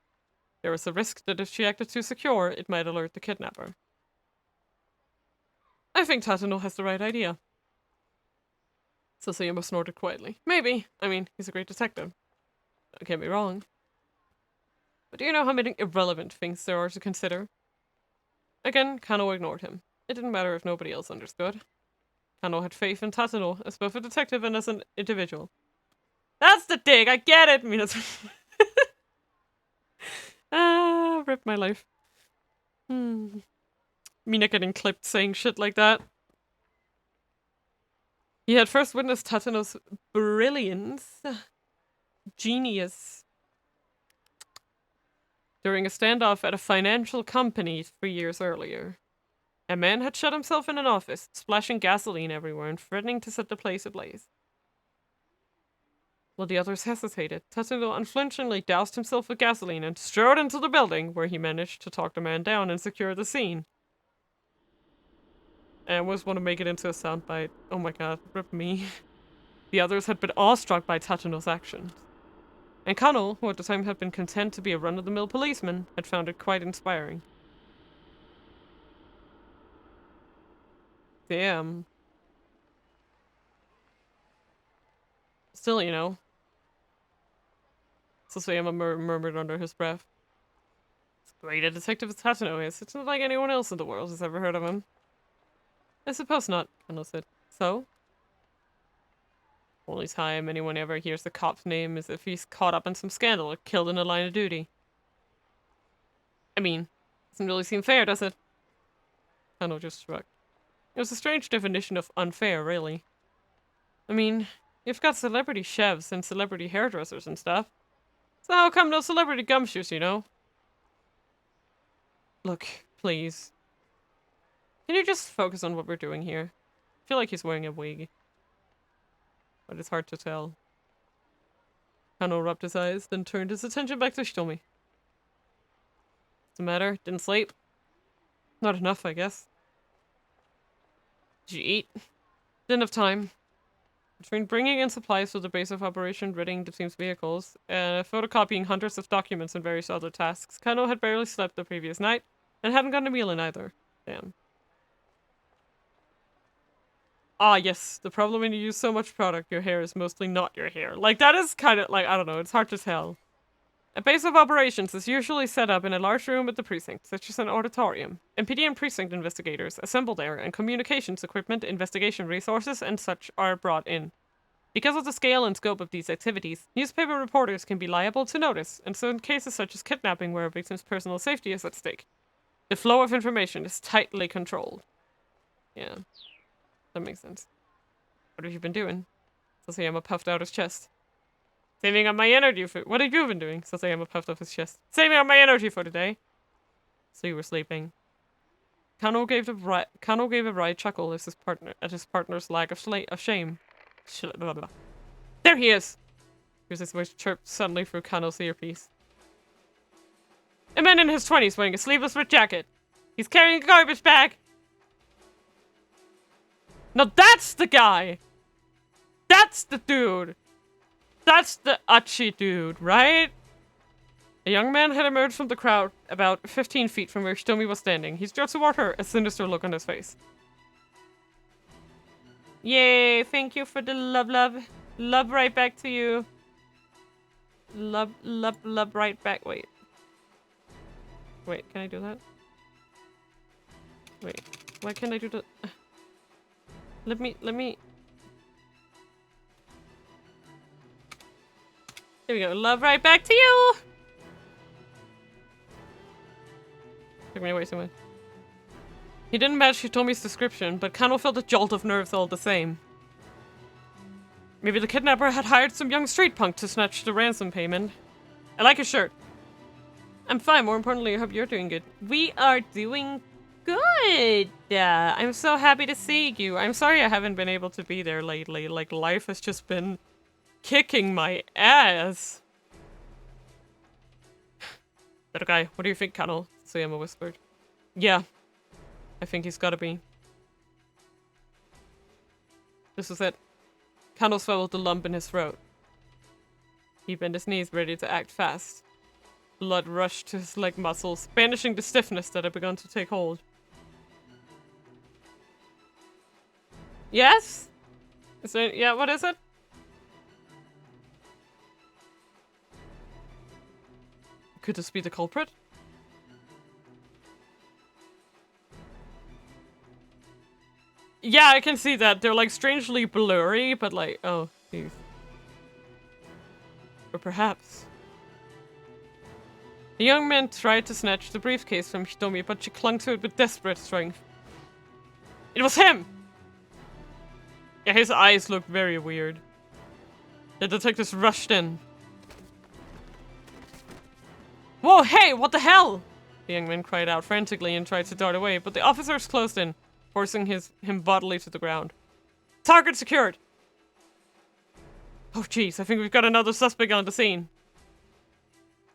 There was a risk that if she acted too secure, it might alert the kidnapper. I think Tatsuno has the right idea. Sasayama snorted quietly. Maybe. I mean, he's a great detective. Don't get me wrong. But do you know how many irrelevant things there are to consider? Again, Kano ignored him. It didn't matter if nobody else understood. Kano had faith in Tatsuno as both a detective and as an individual. That's the dig! I get it! Mina's rip my life. Mina getting clipped saying shit like that. He had first witnessed Tatsuno's brilliance, genius, during a standoff at a financial company 3 years earlier. A man had shut himself in an office, splashing gasoline everywhere and threatening to set the place ablaze. While the others hesitated, Tatsuno unflinchingly doused himself with gasoline and strode into the building, where he managed to talk the man down and secure the scene. I almost want to make it into a soundbite. Oh my god, rip me. The others had been awestruck by Tatsuno's actions. And Kano, who at the time had been content to be a run-of-the-mill policeman, had found it quite inspiring. Damn. Still, you know. Sasayama murmured under his breath. It's Great a detective as Tatano is. It's not like anyone else in the world has ever heard of him. I suppose not, Kano said. So? Only time anyone ever hears the cop's name is if he's caught up in some scandal or killed in a line of duty. I mean, doesn't really seem fair, does it? Kano just shrugged. It was a strange definition of unfair, really. I mean, you've got celebrity chefs and celebrity hairdressers and stuff. So how come no celebrity gumshoes, you know? Look, please. Can you just focus on what we're doing here? I feel like he's wearing a wig. But it's hard to tell. Kano rubbed his eyes, then turned his attention back to Hitomi. What's the matter? Didn't sleep? Not enough, I guess. Did you eat? Didn't have time. Between bringing in supplies to the base of operation, ridding the team's vehicles, photocopying hundreds of documents and various other tasks, Kano had barely slept the previous night, and hadn't gotten a meal in either. Damn. Ah, yes. The problem when you use so much product, your hair is mostly not your hair. Like, that is kind of, like, I don't know, it's hard to tell. A base of operations is usually set up in a large room at the precinct, such as an auditorium. MPD and precinct investigators assemble there, and communications equipment, investigation resources, and such are brought in. Because of the scale and scope of these activities, newspaper reporters can be liable to notice, and so in cases such as kidnapping where a victim's personal safety is at stake, the flow of information is tightly controlled. Yeah. That makes sense. What have you been doing? Sasayama puffed out his chest. Saving up my energy for— What have you been doing? Sasayama puffed up his chest. Saving up my energy for today. So you were sleeping. Kano gave a wry chuckle at his partner's lack of shame. There he is! Here's his voice chirped suddenly through Kano's earpiece. A man in his 20s wearing a sleeveless red jacket. He's carrying a garbage bag! Now that's the guy! That's the dude! That's the Achi dude, right? A young man had emerged from the crowd about 15 feet from where Hitomi was standing. He strode toward her, a sinister look on his face. Yay, thank you for the love, love. Love right back to you. Love, love, love right back. Wait. Wait, can I do that? Wait, why can't I do that? Let me... Here we go. Love right back to you! Took me away so much. He didn't match Hitomi's description, but Kano felt a jolt of nerves all the same. Maybe the kidnapper had hired some young street punk to snatch the ransom payment. I like his shirt. I'm fine. More importantly, I hope you're doing good. We are doing good. I'm so happy to see you. I'm sorry I haven't been able to be there lately. Like, life has just been kicking my ass. Little guy, what do you think, Kano? Seiya whispered. Yeah, I think he's gotta be. This was it. Kano swallowed the lump in his throat. He bent his knees, ready to act fast. Blood rushed to his leg muscles, banishing the stiffness that had begun to take hold. Yes? Is there— yeah, what is it? Could this be the culprit? Yeah, I can see that. They're like strangely blurry, but like, oh, geez. Or perhaps. The young man tried to snatch the briefcase from Hitomi, but she clung to it with desperate strength. It was him! Yeah, his eyes looked very weird. The detectives rushed in. Whoa, hey, what the hell? The young man cried out frantically and tried to dart away, but the officers closed in, forcing him bodily to the ground. Target secured! Oh jeez, I think we've got another suspect on the scene.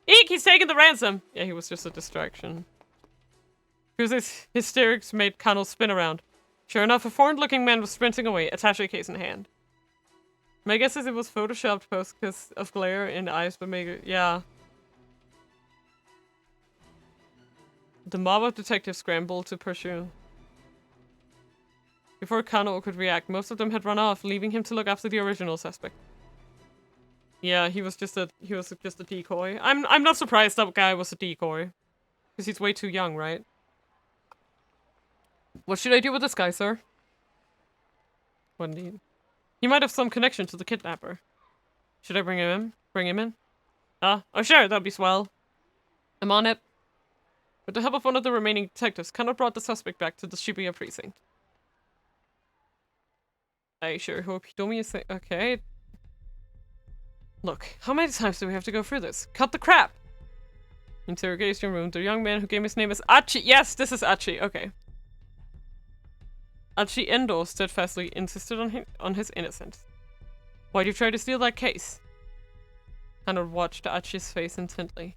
Eek, he's taking the ransom! Yeah, he was just a distraction. Kuze's hysterics made Kano spin around. Sure enough, a foreign-looking man was sprinting away, attaché case in hand. My guess is it was photoshopped post because of glare in the eyes, but maybe— yeah. The mob of detectives scrambled to pursue. Before Kano could react, most of them had run off, leaving him to look after the original suspect. Yeah, he was just a decoy. I'm not surprised that guy was a decoy. Because he's way too young, right? What should I do with this guy, sir? What indeed? He might have some connection to the kidnapper. Should I bring him in? Bring him in? Oh sure, that'd be swell. I'm on it. With the help of one of the remaining detectives, Kano brought the suspect back to the Shibuya precinct. I sure hope you told me you say okay. Look, how many times do we have to go through this? Cut the crap! Interrogation room. The young man who gave his name is Achi. Yes, this is Achi. Okay. Achi Endo steadfastly insisted on his innocence. Why'd you try to steal that case? Kano watched Achi's face intently.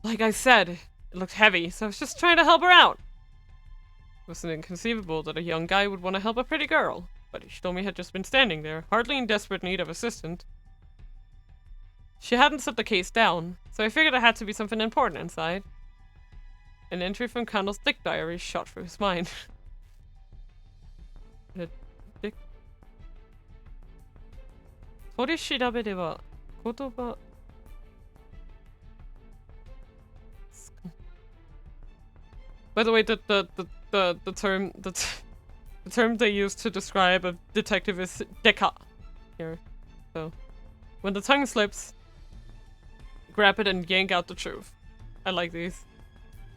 Like I said, it looked heavy, so I was just trying to help her out. It wasn't inconceivable that a young guy would want to help a pretty girl, but Hitomi had just been standing there, hardly in desperate need of assistance. She hadn't set the case down, so I figured it had to be something important inside. An entry from Kano's dick diary shot through his mind. A dick? 取り調べでは言葉 By the way, the term they use to describe a detective is deka here. So when the tongue slips, grab it and yank out the truth. I like these.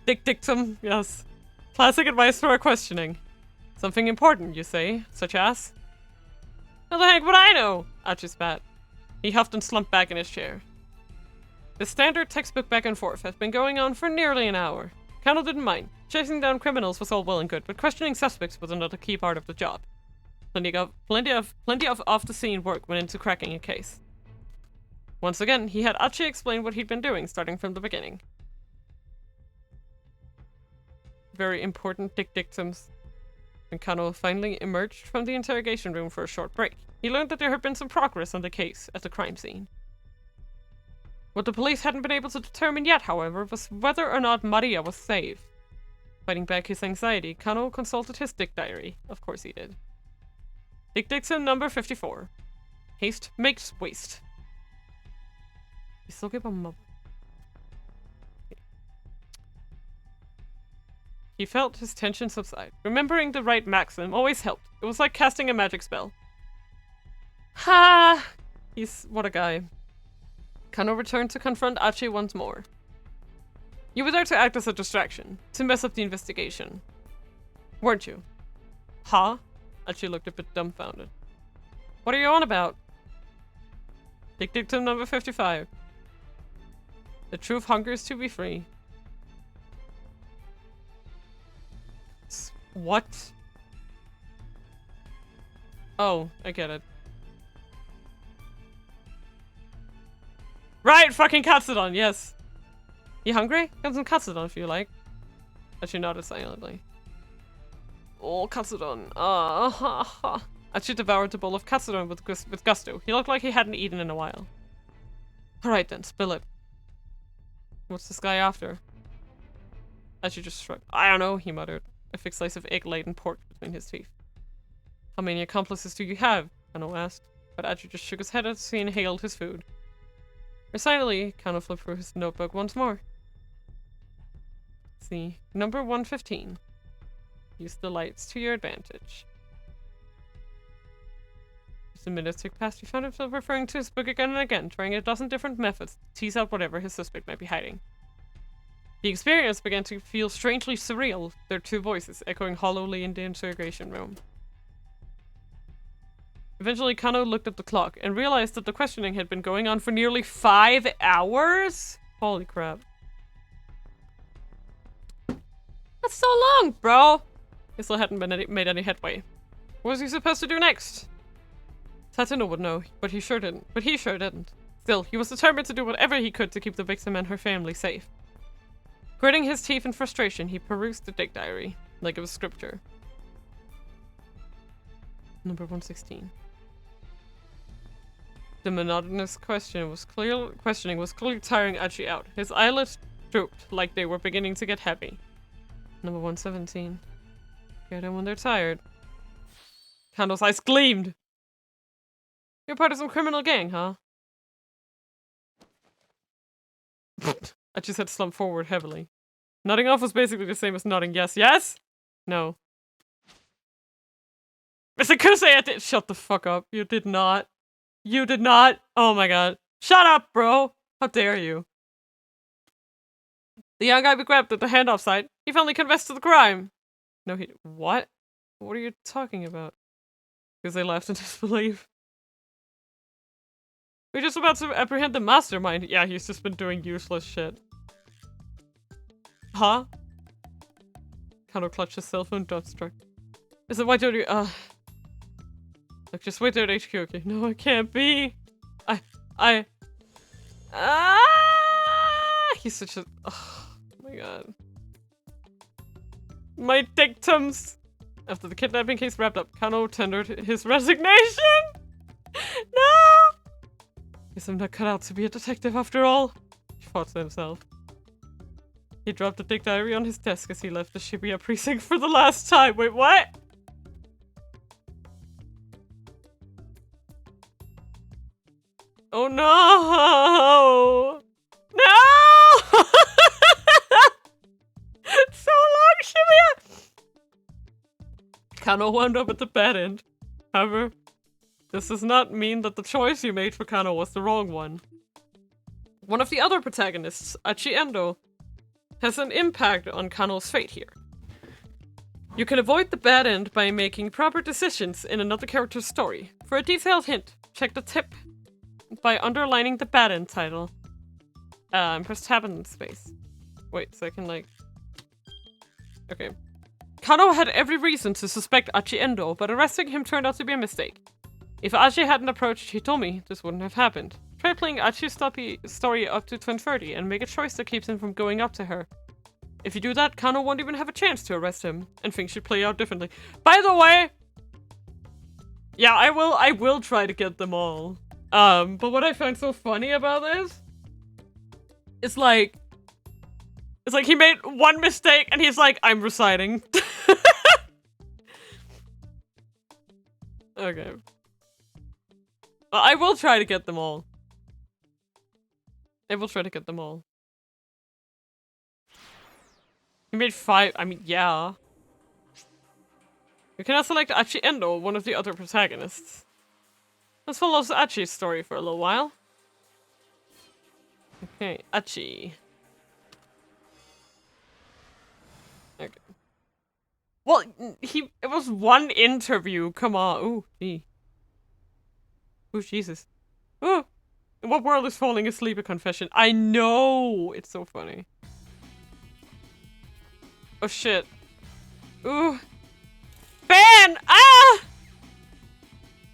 Dick dictum, yes. Classic advice for a questioning. Something important, you say, such as? How the heck would I know? Achi spat. He huffed and slumped back in his chair. The standard textbook back and forth had been going on for nearly an hour. Kano didn't mind. Chasing down criminals was all well and good, but questioning suspects was another key part of the job. Plenty of off-the-scene work went into cracking a case. Once again, he had Achi explain what he'd been doing, starting from the beginning. Very important dick dictums. When Kano finally emerged from the interrogation room for a short break, he learned that there had been some progress on the case at the crime scene. What the police hadn't been able to determine yet, however, was whether or not Maria was safe. Fighting back his anxiety, Kano consulted his dick diary. Of course he did. Dick dictum number 54. Haste makes waste. He felt his tension subside. Remembering the right maxim always helped. It was like casting a magic spell. Ha! What a guy. Kano returned to confront Achi once more. You were there to act as a distraction, to mess up the investigation. Weren't you? Huh? Achi looked a bit dumbfounded. What are you on about? Dick dictum number 55. The truth hungers to be free. What? Oh, I get it. Right, fucking katsudon, yes. You hungry? Got some katsudon if you like. Achi nodded silently. Oh, katsudon. Achi devoured the bowl of katsudon with gusto. He looked like he hadn't eaten in a while. Alright then, spill it. What's this guy after? Achi just shrugged. I don't know, he muttered, a thick slice of egg-laden pork between his teeth. How many accomplices do you have? Kano asked, but Achi just shook his head as he inhaled his food. Resignedly, Kano flipped through his notebook once more. Let's see. Number 115. Use the lights to your advantage. As the minutes ticked past, he found himself referring to his book again and again, trying a dozen different methods to tease out whatever his suspect might be hiding. The experience began to feel strangely surreal, their two voices echoing hollowly in the interrogation room. Eventually, Kano looked at the clock and realized that the questioning had been going on for nearly 5 hours? Holy crap. That's so long, bro! He still hadn't made any headway. What was he supposed to do next? Tatsuno would know, but he sure didn't. Still, he was determined to do whatever he could to keep the victim and her family safe. Gritting his teeth in frustration, he perused the dick diary, like it was scripture. Number 116. The monotonous questioning was clearly tiring Achi out. His eyelids drooped like they were beginning to get heavy. Number 117. Get them when they're tired. Kano's eyes gleamed. You're part of some criminal gang, huh? Achi's head slumped forward heavily. Nodding off was basically the same as nodding yes. Yes? No. Mr. Kusei, I did- Shut the fuck up. You did not. You did not. Oh my god. Shut up, bro. How dare you? The young guy we grabbed at the handoff site. He finally confessed to the crime. No, he- What? What are you talking about? Because they laughed in disbelief. We're just about to apprehend the mastermind. Yeah, he's just been doing useless shit. Huh? Kano clutched his cell phone, dumbstruck. Is it why don't you- Look, just wait there at HQ, okay? No, it can't be. He's such a- Oh my god. My dictums! After the kidnapping case wrapped up, Kano tendered his resignation! No! Guess I'm not cut out to be a detective after all. He thought to himself. He dropped the thick diary on his desk as he left the Shibuya precinct for the last time. Wait, what? Oh no! No! So long, Shibuya! Kano wound up at the bad end. However, this does not mean that the choice you made for Kano was the wrong one. One of the other protagonists, Achi Endo, has an impact on Kano's fate here. You can avoid the bad end by making proper decisions in another character's story. For a detailed hint, check the tip by underlining the bad end title. Press tab in space. Wait, so I can like... Okay. Kano had every reason to suspect Achi Endo, but arresting him turned out to be a mistake. If Achi hadn't approached Hitomi, this wouldn't have happened. Try playing Achi's story up to 1030 and make a choice that keeps him from going up to her. If you do that, Kano won't even have a chance to arrest him, and things should play out differently. By the way... Yeah, I will try to get them all. But what I find so funny about this is like he made one mistake and he's like, I'm reciting. Okay. Well, I will try to get them all. I will try to get them all. He made 5, I mean, yeah. You can now select Achi Endo, one of the other protagonists. Let's follow Achi's story for a little while. Okay, Achi. Okay. Well, it was one interview, come on. Ooh, gee. Ooh, Jesus. Ooh. In what world is falling asleep a confession? I know! It's so funny. Oh shit. Ooh. Ban! Ah!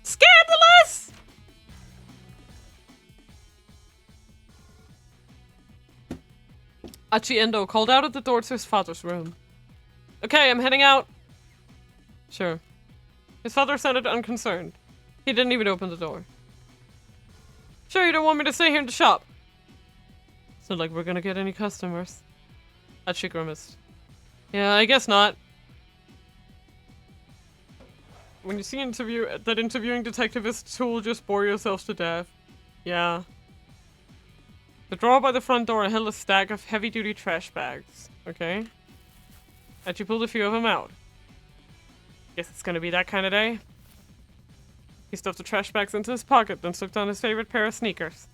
Scandalous! Achi Endo called out at the door to his father's room. Okay, I'm heading out. Sure. His father sounded unconcerned. He didn't even open the door. Sure, you don't want me to stay here in the shop? It's not like we're gonna get any customers. Achi grimaced. Yeah, I guess not. When you see that interviewing detective is a tool, just bore yourselves to death. Yeah. The drawer by the front door held a stack of heavy-duty trash bags. Okay. Achi pulled a few of them out. Guess it's gonna be that kind of day. He stuffed the trash bags into his pocket, then slipped on his favorite pair of sneakers.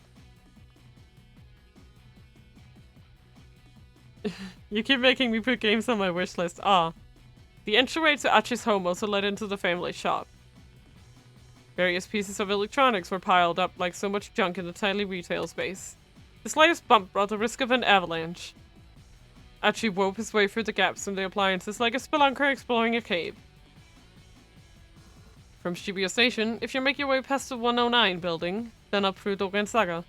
You keep making me put games on my wish list. Ah. The entryway to Achi's home also led into the family shop. Various pieces of electronics were piled up like so much junk in the tiny retail space. The slightest bump brought the risk of an avalanche. Achi wove his way through the gaps in the appliances like a spelunker exploring a cave. From Shibuya Station, if you make your way past the 109 building, then up through Dogen Saga.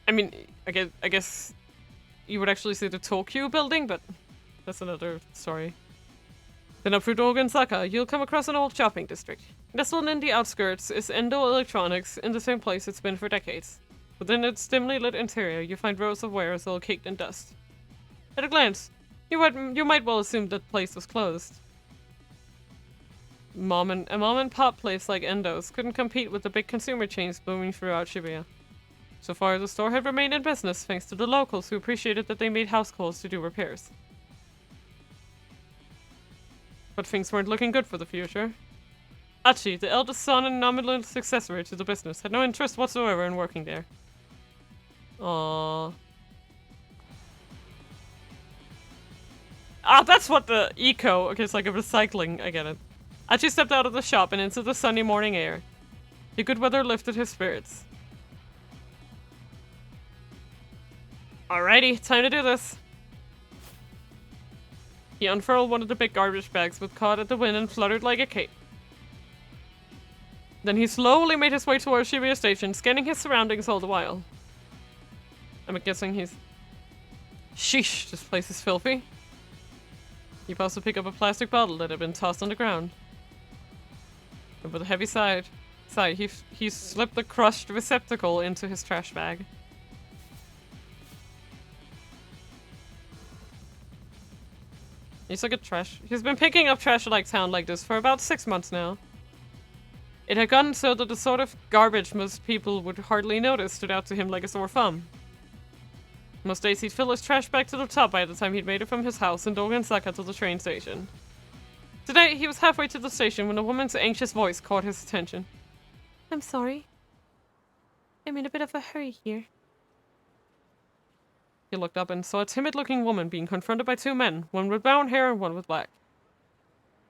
I mean, I guess you would actually say the Tokyo building, but that's another story. Then up through Dogen Saga, you'll come across an old shopping district. Nestled in the outskirts is Endo Electronics, in the same place it's been for decades. Within its dimly lit interior, you find rows of wares all caked in dust. At a glance, you might well assume that the place was closed. A mom and pop place like Endo's couldn't compete with the big consumer chains booming throughout Shibuya. So far, the store had remained in business thanks to the locals who appreciated that they made house calls to do repairs. But things weren't looking good for the future. Achi, the eldest son and nominal successor to the business, had no interest whatsoever in working there. Aww. Ah, that's what the eco... Okay, it's like a recycling. I get it. Achi stepped out of the shop and into the sunny morning air. The good weather lifted his spirits. Alrighty, time to do this. He unfurled one of the big garbage bags with caught at the wind and fluttered like a cape. Then he slowly made his way towards Shibuya Station, scanning his surroundings all the while. I'm guessing he's... Sheesh, this place is filthy. He paused to pick up a plastic bottle that had been tossed on the ground. And with a heavy sigh, he slipped the crushed receptacle into his trash bag. He's like a trash. He's been picking up trash like town like this for about 6 months now. It had gotten so that the sort of garbage most people would hardly notice stood out to him like a sore thumb. Most days he'd fill his trash bag to the top by the time he'd made it from his house in Dogensaka to the train station. Today, he was halfway to the station when a woman's anxious voice caught his attention. I'm sorry. I'm in a bit of a hurry here. He looked up and saw a timid-looking woman being confronted by 2 men, one with brown hair and one with black.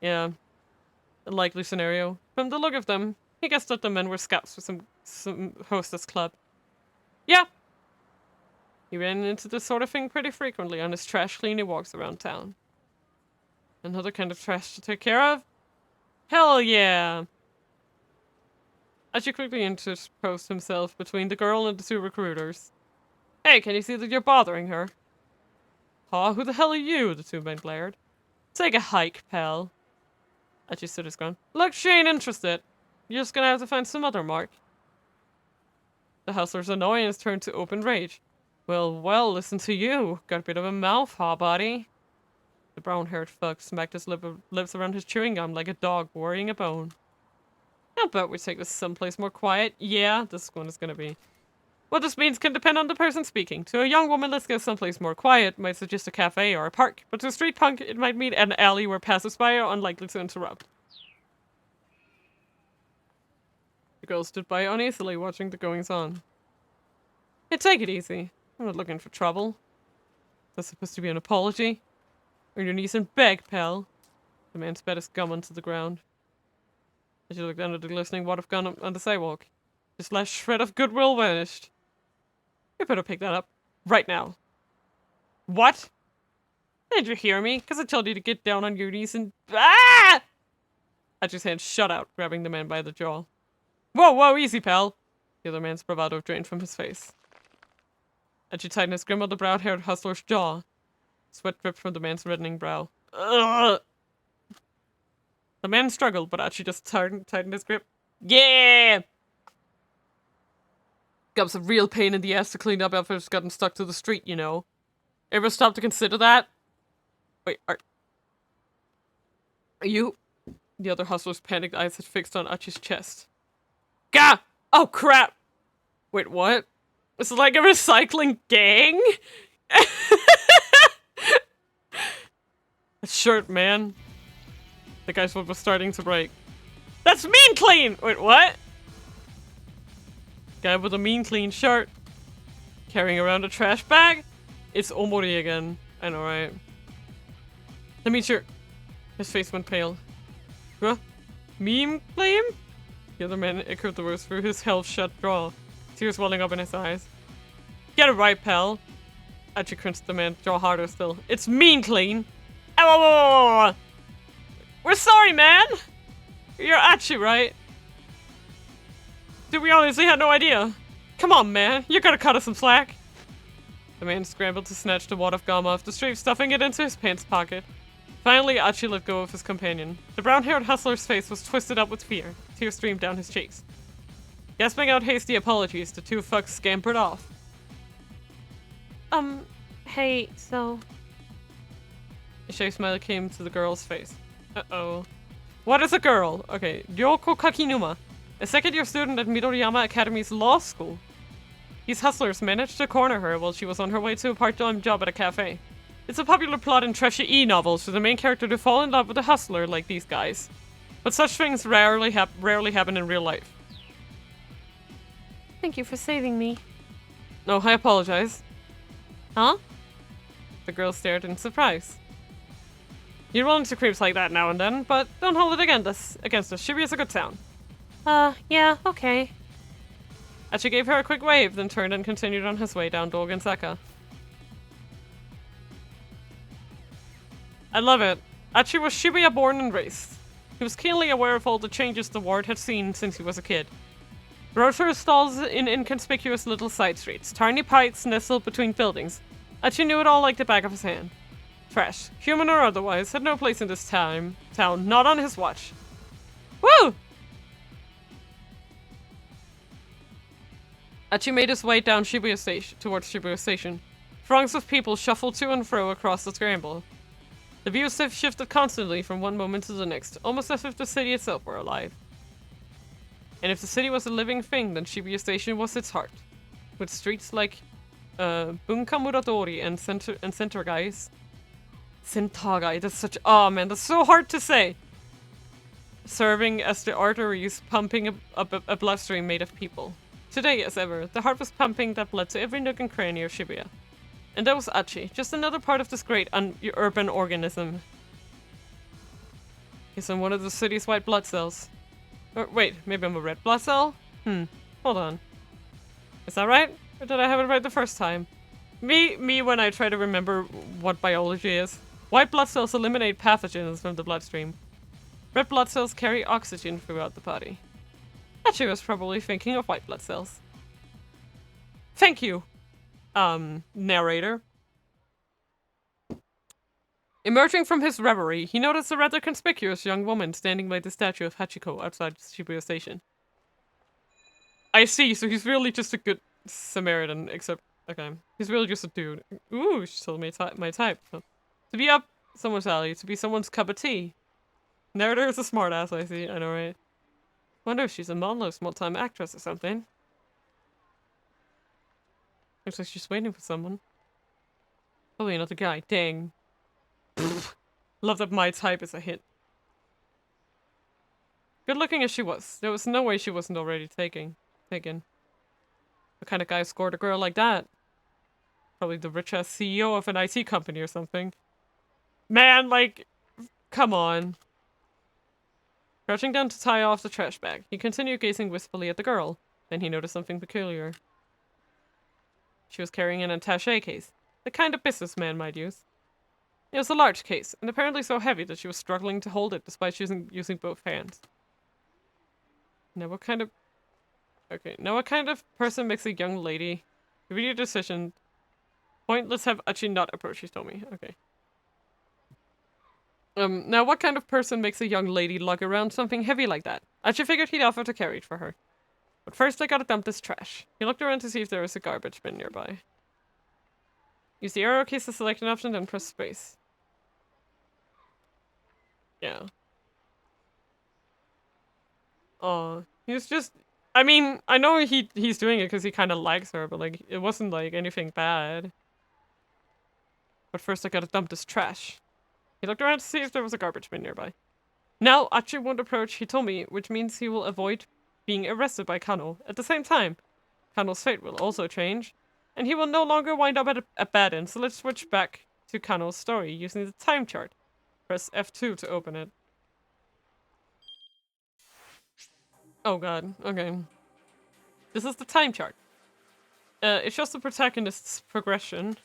Yeah, a likely scenario. From the look of them, he guessed that the men were scouts for some hostess club. Yeah. He ran into this sort of thing pretty frequently on his trash cleaning walks around town. Another kind of trash to take care of? Hell yeah! Achi quickly interposed himself between the girl and the 2 recruiters. Hey, can you see that you're bothering her? Huh? Who the hell are you? The 2 men glared. Take a hike, pal. Achi stood his ground. Look, she ain't interested. You're just gonna have to find some other mark. The hustler's annoyance turned to open rage. Well, listen to you. Got a bit of a mouth, huh, buddy? The brown-haired fuck smacked his lips around his chewing gum like a dog worrying a bone. How about we take this someplace more quiet? Yeah, this one is gonna be. What this means can depend on the person speaking. To a young woman, let's go someplace more quiet might suggest a cafe or a park, but to a street punk, it might mean an alley where passers-by are unlikely to interrupt. The girl stood by uneasily, watching the goings-on. Hey, take it easy. I'm not looking for trouble. That's supposed to be an apology? On your knees and beg, pal. The man spat his gum onto the ground. As you looked under the glistening wad of gum on the sidewalk, his last shred of goodwill vanished. You better pick that up. Right now. What? Did you hear me? Because I told you to get down on your knees and... Ah! Achi's hand shot out, grabbing the man by the jaw. Whoa, easy, pal. The other man's bravado drained from his face. Achi tightened his grip on the brown-haired hustler's jaw. Sweat dripped from the man's reddening brow. Ugh! The man struggled, but Achi just tightened his grip. Yeah! Got some real pain in the ass to clean up after it's gotten stuck to the street, you know. Ever stop to consider that? Wait, are you? The other hustler's panicked eyes had fixed on Achi's chest. Gah! Oh, crap! Wait, what? This is like a recycling gang? A shirt, man. The guy's foot was starting to break. That's mean clean! Wait, what? Guy with a mean clean shirt. Carrying around a trash bag? It's Omori again. I know, right? Let me check. His face went pale. Huh? Meme claim? The other man echoed the words through his half-shut jaw, tears welling up in his eyes. Get it right, pal. Achi cringed the man's jaw harder still. It's mean clean. Ow! We're sorry, man! You're Achi, right? Dude, we honestly had no idea. Come on, man. You gotta cut us some slack. The man scrambled to snatch the wad of gum off the street, stuffing it into his pants pocket. Finally, Achi let go of his companion. The brown-haired hustler's face was twisted up with fear. Tears streamed down his cheeks. Gasping out hasty apologies, the 2 fucks scampered off. Hey, so... A shy smile came to the girl's face. Uh-oh. What is a girl? Okay, Ryoko Kakinuma, a second-year student at Midoriyama Academy's law school. These hustlers managed to corner her while she was on her way to a part-time job at a cafe. It's a popular plot in trashy e-novels for the main character to fall in love with a hustler like these guys. But such things rarely happen in real life. Thank you for saving me. No, I apologize. Huh? The girl stared in surprise. You run into creeps like that now and then, but don't hold it against us. Shibuya's a good town. Yeah, okay. Achi gave her a quick wave, then turned and continued on his way down Dolgenseka. I love it. Achi was Shibuya born and raised. He was keenly aware of all the changes the ward had seen since he was a kid. Grocery stalls in inconspicuous little side streets, tiny pipes nestled between buildings. Achi knew it all like the back of his hand. Trash, human or otherwise, had no place in this town, not on his watch. Woo! Achi made his way down Shibuya Station, towards Shibuya Station. Throngs of people shuffled to and fro across the scramble. The views have shifted constantly from one moment to the next, almost as if the city itself were alive. And if the city was a living thing, then Shibuya Station was its heart. With streets like Bunkamuradori and Sentagai, that's such, oh man, that's so hard to say! Serving as the arteries pumping a bloodstream made of people. Today, as ever, the heart was pumping that blood to every nook and cranny of Shibuya. And that was Achi, just another part of this great urban organism. Guess I'm one of the city's white blood cells. Or wait, maybe I'm a red blood cell? Hold on. Is that right? Or did I have it right the first time? Me when I try to remember what biology is. White blood cells eliminate pathogens from the bloodstream. Red blood cells carry oxygen throughout the body. Achi was probably thinking of white blood cells. Thank you, narrator. Emerging from his reverie, he noticed a rather conspicuous young woman standing by the statue of Hachiko outside Shibuya Station. I see, so he's really just a good Samaritan, except, okay, he's really just a dude. Ooh, she's totally my type. So, to be up someone's alley, to be someone's cup of tea. Narrator is a smartass, I see, I know, right? Wonder if she's a model or small-time actress or something. Looks like she's waiting for someone. Probably another guy, dang. Love that my type is a hit. Good looking as she was, there was no way she wasn't already taken. What kind of guy scored a girl like that? Probably the rich-ass CEO of an IT company or something. Man, like, come on. Crouching down to tie off the trash bag, he continued gazing wistfully at the girl. Then he noticed something peculiar. She was carrying an attaché case, the kind a businessman might use. It was a large case, and apparently so heavy that she was struggling to hold it despite using both hands. Now what kind of... Okay, now what kind of person makes a young lady... Read your decision. Point, let's have Achi not approach, she told me. Okay. Now what kind of person makes a young lady lug around something heavy like that? Achi figured he'd offer to carry it for her. But first I gotta dump this trash. He looked around to see if there was a garbage bin nearby. Use the arrow keys to select an option, then press space. Yeah. Oh, he's just... I mean, I know he's doing it because he kind of likes her, but like, it wasn't like anything bad. But first I gotta dump this trash. He looked around to see if there was a garbage bin nearby. Now, Achi won't approach, he told me, which means he will avoid being arrested by Kano. At the same time, Kano's fate will also change, and he will no longer wind up at a bad end, so let's switch back to Kano's story using the time chart. Press F2 to open it. Oh god, okay. This is the time chart. It shows the protagonist's progression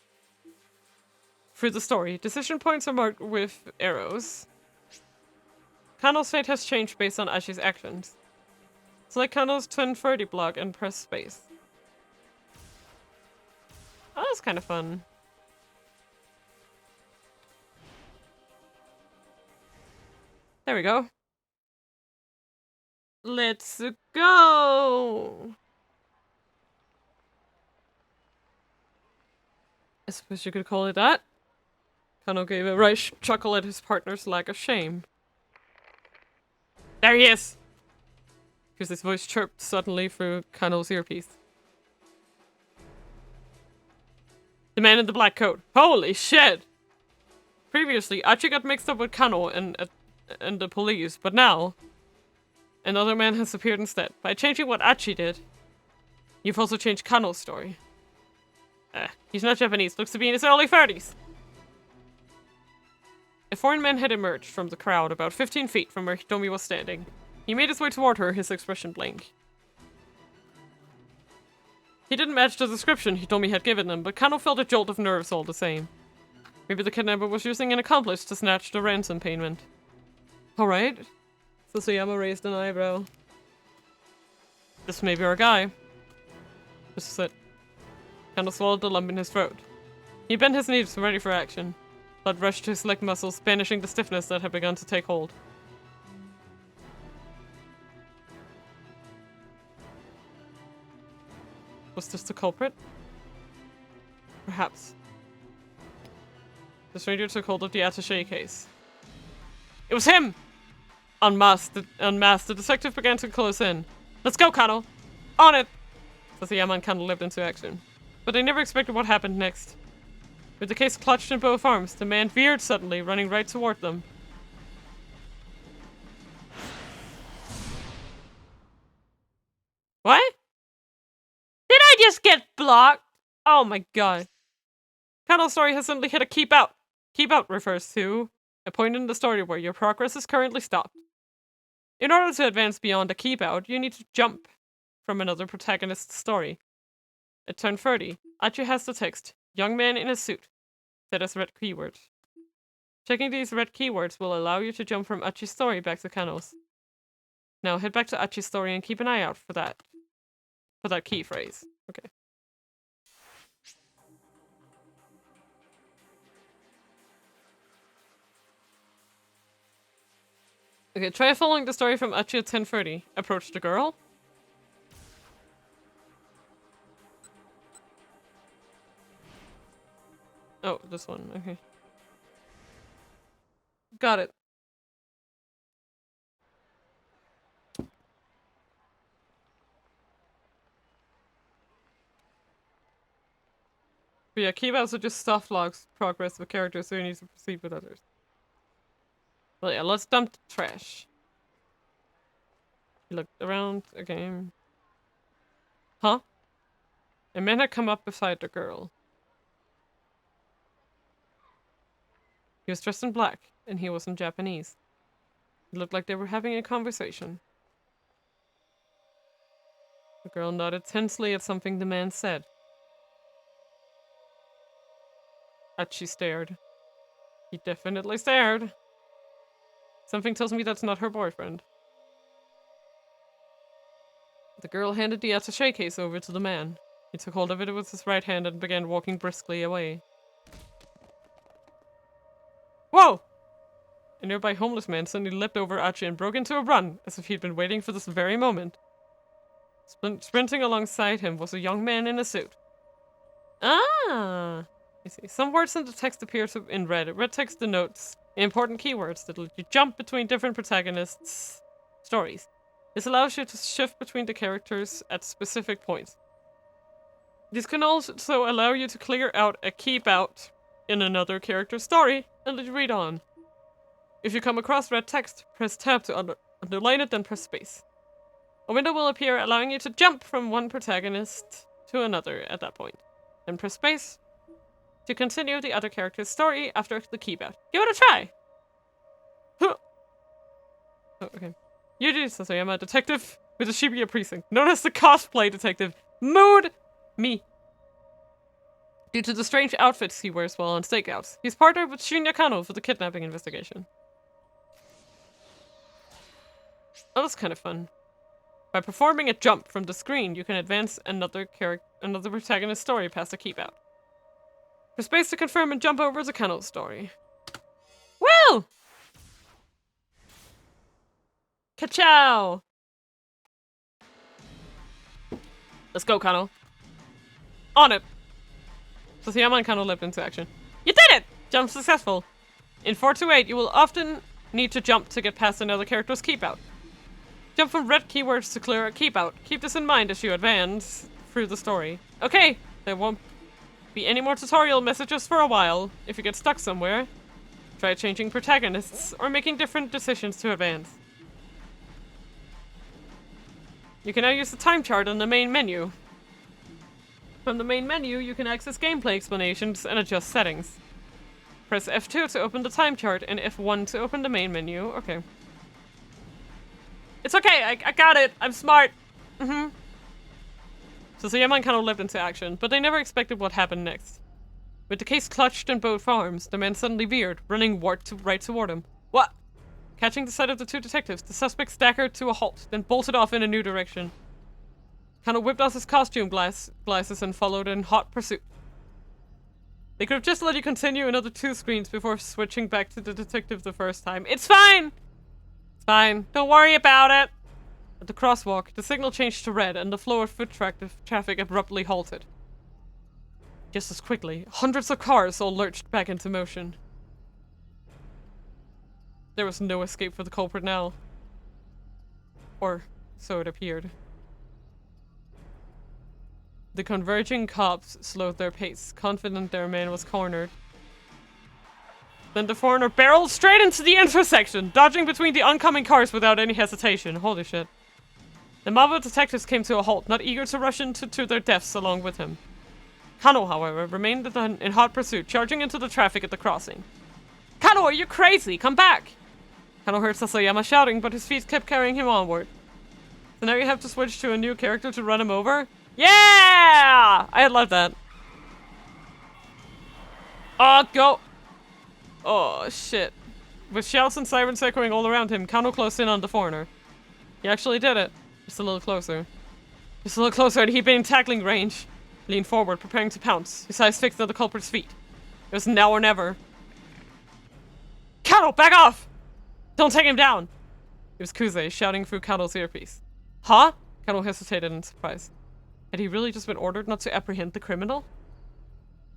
through the story. Decision points are marked with arrows. Kano's fate has changed based on Achi's actions. Select Kano's 1030 block and press space. Oh, that's kind of fun. There we go. Let's go! I suppose you could call it that. Kano gave a wry chuckle at his partner's lack of shame. There he is! Because his voice chirped suddenly through Kano's earpiece. The man in the black coat. Holy shit! Previously, Achi got mixed up with Kano and the police, but now another man has appeared instead. By changing what Achi did, you've also changed Kano's story. He's not Japanese, looks to be in his early 30s. A foreign man had emerged from the crowd about 15 feet from where Hitomi was standing. He made his way toward her, his expression blank. He didn't match the description Hitomi had given him, but Kano felt a jolt of nerves all the same. Maybe the kidnapper was using an accomplice to snatch the ransom payment. Alright. Susuyama raised an eyebrow. This may be our guy. This is it. Kano swallowed the lump in his throat. He bent his knees, ready for action. Blood rushed to his leg muscles, banishing the stiffness that had begun to take hold. Was this the culprit? Perhaps. The stranger took hold of the attaché case. It was him! Unmasked, the detective began to close in. Let's go, Kano! On it! Sasayama and Kano leapt into action. But they never expected what happened next. With the case clutched in both arms, the man veered suddenly, running right toward them. What? Did I just get blocked? Oh my god. Kano's story has suddenly hit a keep out. Keep out refers to a point in the story where your progress is currently stopped. In order to advance beyond a keep out, you need to jump from another protagonist's story. At turn 30, Achi has the text, young man in a suit, set as red keywords. Checking these red keywords will allow you to jump from Achi's story back to Kano's. Now head back to Achi's story and keep an eye out for that key phrase. Okay. Okay, try following the story from Achi at 10:30. Approach the girl. Oh, this one. Okay. Got it. But yeah, keep outs are just soft logs progress with characters, so you need to proceed with others. Well, yeah, let's dump the trash. He looked around again. Huh? A man had come up beside the girl. He was dressed in black, and he wasn't Japanese. It looked like they were having a conversation. The girl nodded tensely at something the man said. Achi stared. He definitely stared. Something tells me that's not her boyfriend. The girl handed the attaché case over to the man. He took hold of it with his right hand and began walking briskly away. Whoa! A nearby homeless man suddenly leapt over Achi and broke into a run, as if he'd been waiting for this very moment. Sprinting alongside him was a young man in a suit. Ah! I see. Some words in the text appear in red. Red text denotes important keywords that let you jump between different protagonists' stories. This allows you to shift between the characters at specific points. This can also allow you to clear out a keep out in another character's story and let you read on. If you come across red text, press tab to underline it, then press space. A window will appear allowing you to jump from one protagonist to another at that point. Then press space to continue the other character's story after the keep out. Give it a try! Huh. Oh, okay. Yuji Sasayama, a detective with the Shibuya precinct, known as the cosplay detective. Mood me. Due to the strange outfits he wears while on stakeouts, he's partnered with Shinya Kano for the kidnapping investigation. Oh, that's kind of fun. By performing a jump from the screen, you can advance another protagonist's story past a keep out. Press space to confirm and jump over to Kano's story. Woo! Ka-chow! Let's go, Kano. On it! Sasayama and Kano leapt into action. You did it! Jump successful. In 428, you will often need to jump to get past another character's keep out. Jump from red keywords to clear a keep out. Keep this in mind as you advance through the story. Okay, there won't be any more tutorial messages for a while. If you get stuck somewhere, try changing protagonists or making different decisions to advance. You can now use the time chart on the main menu. From the main menu, you can access gameplay explanations and adjust settings. Press F2 to open the time chart and F1 to open the main menu. Okay. It's okay, I got it. I'm smart. So Seiya kind of leapt into action, but they never expected what happened next. With the case clutched in both arms, the man suddenly veered, running right toward him. What? Catching the sight of the two detectives, the suspect staggered to a halt, then bolted off in a new direction. Kano whipped out his costume glasses and followed in hot pursuit. They could have just let you continue another 2 screens before switching back to the detective the first time. It's fine! It's fine. Don't worry about it! At the crosswalk, the signal changed to red and the flow of foot traffic abruptly halted. Just as quickly, hundreds of cars all lurched back into motion. There was no escape for the culprit now. Or so it appeared. The converging cops slowed their pace, confident their man was cornered. Then the foreigner barreled straight into the intersection, dodging between the oncoming cars without any hesitation. Holy shit. The mob of detectives came to a halt, not eager to rush into their deaths along with him. Kano, however, remained in hot pursuit, charging into the traffic at the crossing. Kano, are you crazy? Come back! Kano heard Sasayama shouting, but his feet kept carrying him onward. So now you have to switch to a new character to run him over? Yeah! I love that. Oh, go! Oh, shit. With shouts and sirens echoing all around him, Kano closed in on the foreigner. He actually did it. Just a little closer. Just a little closer and he'd been in tackling range. Leaned forward, preparing to pounce, his eyes fixed on the culprit's feet. It was now or never. Kano, back off! Don't take him down! It was Kuze, shouting through Kano's earpiece. Huh? Kano hesitated in surprise. Had he really just been ordered not to apprehend the criminal?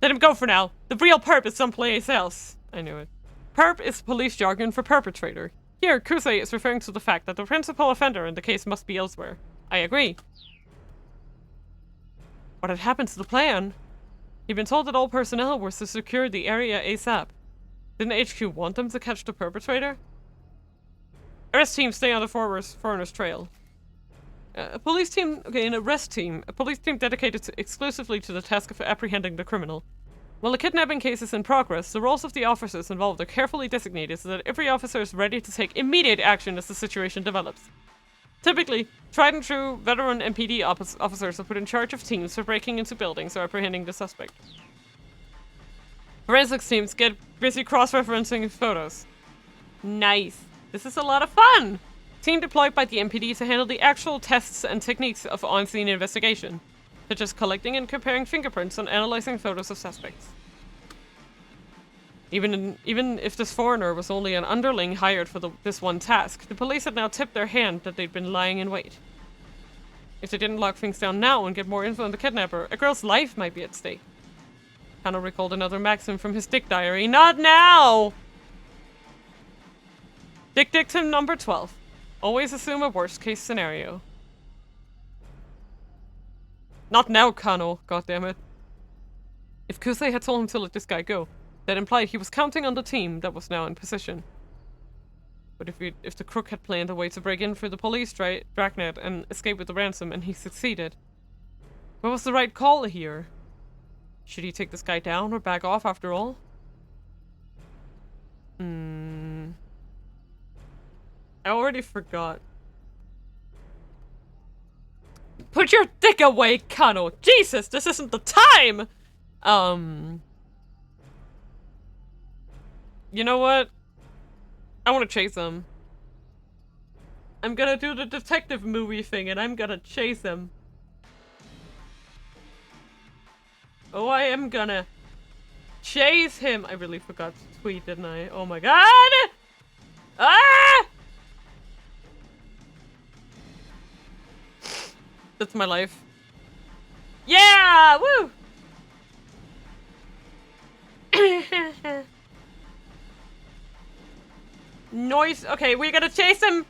Let him go for now. The real perp is someplace else. I knew it. Perp is police jargon for perpetrator. Here, Kuze is referring to the fact that the principal offender in the case must be elsewhere. I agree. What had happened to the plan? He'd been told that all personnel were to secure the area ASAP. Didn't HQ want them to catch the perpetrator? Arrest team stay on the foreigner's trail. A police team dedicated exclusively to the task of apprehending the criminal. While the kidnapping case is in progress, the roles of the officers involved are carefully designated so that every officer is ready to take immediate action as the situation develops. Typically, tried and true veteran MPD officers are put in charge of teams for breaking into buildings or apprehending the suspect. Forensics teams get busy cross-referencing photos. Nice. This is a lot of fun! Team deployed by the MPD to handle the actual tests and techniques of on-scene investigation, such as collecting and comparing fingerprints and analyzing photos of suspects. Even if this foreigner was only an underling hired for this one task, the police had now tipped their hand that they'd been lying in wait. If they didn't lock things down now and get more info on the kidnapper, a girl's life might be at stake. Kano recalled another maxim from his dick diary. Not now! Dictum number 12. Always assume a worst-case scenario. Not now, Kano, goddammit. If Kusei had told him to let this guy go, that implied he was counting on the team that was now in position. But if the crook had planned a way to break in through the police dragnet and escape with the ransom, and he succeeded, what was the right call here? Should he take this guy down or back off after all? I already forgot. Put your dick away, Kano! Jesus, this isn't the time! You know what? I want to chase him. I'm gonna do the detective movie thing and I'm gonna chase him. Oh, I am gonna chase him. I really forgot to tweet, didn't I? Oh my god! Ah! That's my life. Yeah! Woo! Noise. Okay, we're gonna chase him.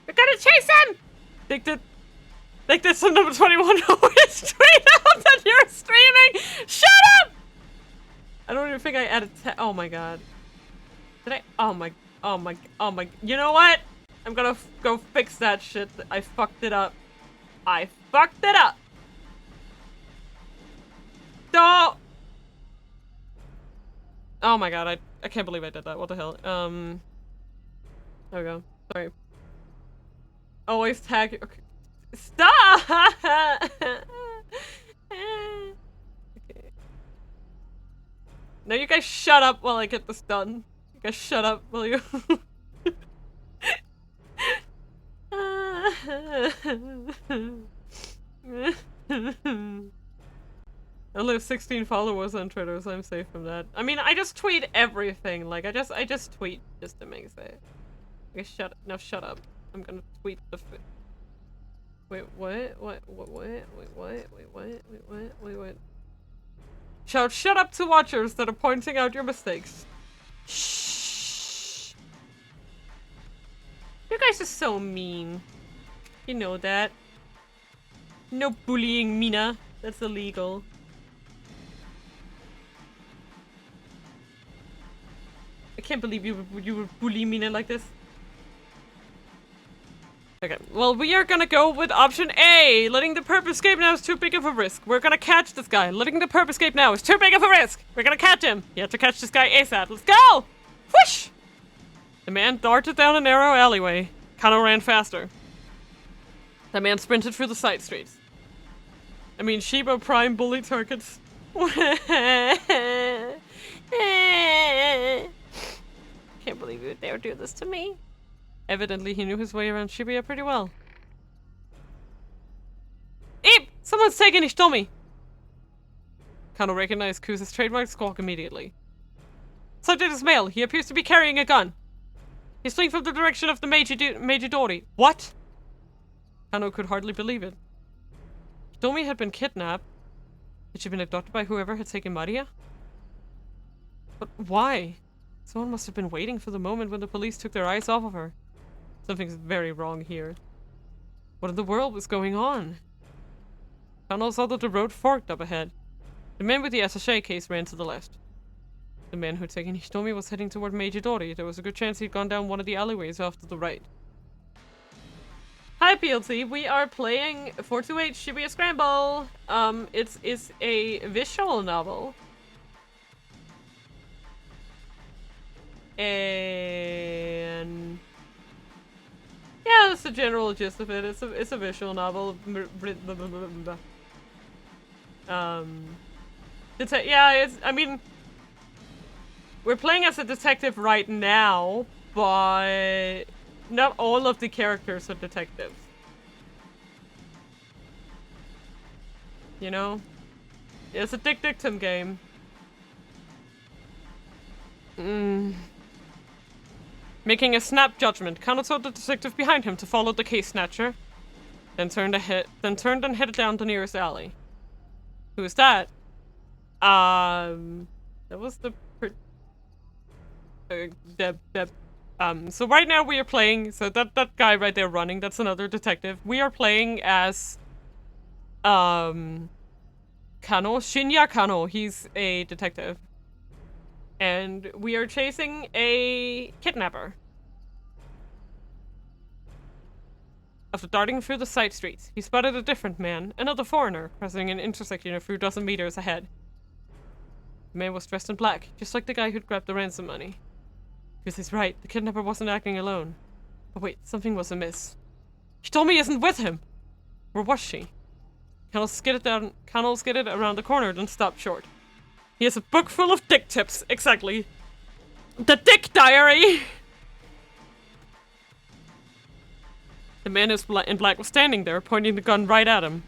We're gonna chase him! Think this is number 21 always tweet out that you're streaming! Shut up! I don't even think I added oh my god. Did I? Oh my. You know what? I'm gonna go fix that shit. I fucked it up. I fucked it up. No! Oh my god, I can't believe I did that. What the hell? There we go. Sorry. Always tag. Okay. Stop! Okay. Now you guys shut up while I get this done. You guys shut up, will you? I only have 16 followers on Twitter, so I'm safe from that. I mean, I just tweet everything. Like, I just tweet just to make it. Okay, shut up. I'm gonna tweet the Wait, what? Wait. Shut up to watchers that are pointing out your mistakes. Shh. You guys are so mean. You know that. No bullying, Mina. That's illegal. I can't believe you would bully Mina like this. Okay, well, we are gonna go with option A. Letting the perp escape now is too big of a risk. We're gonna catch this guy. Letting the perp escape now is too big of a risk. We're gonna catch him. You have to catch this guy ASAP. Let's go! Whoosh! The man darted down a narrow alleyway. Kano ran faster. The man sprinted through the side streets. I mean, Shiba prime bully targets. Can't believe you would dare do this to me. Evidently, he knew his way around Shibuya pretty well. Eep! Someone's taking his dummy! Kano recognized Kuza's trademark squawk immediately. Subject is male. He appears to be carrying a gun. He's fleeing from the direction of the Majidori. What? Kano could hardly believe it. Hitomi had been kidnapped. Had she been abducted by whoever had taken Maria? But why? Someone must have been waiting for the moment when the police took their eyes off of her. Something's very wrong here. What in the world was going on? Kano saw that the road forked up ahead. The man with the SHA case ran to the left. The man who had taken Hitomi was heading toward Majidori. There was a good chance he'd gone down one of the alleyways off to the right. Hi PLT, we are playing 428 Shibuya Scramble. It's a visual novel. And yeah, that's the general gist of it. It's a visual novel. I mean, we're playing as a detective right now, but not all of the characters are detectives. You know? It's a dick-dictum game. Making a snap judgment, Kano told the detective behind him to follow the case snatcher, then turned and headed down the nearest alley. Who is that? That was the so right now we are playing, so that guy right there running, that's another detective. We are playing as Kano, Shinya Kano. He's a detective. And we are chasing a kidnapper. After darting through the side streets, he spotted a different man, another foreigner, crossing an intersection a few dozen meters ahead. The man was dressed in black, just like the guy who'd grabbed the ransom money. Because he's right, the kidnapper wasn't acting alone. But wait, something was amiss. Hitomi isn't with him! Where was she? Kano skidded around the corner, then stopped short. He has a book full of dick tips, exactly. The Dick Diary! The man in black was standing there, pointing the gun right at him.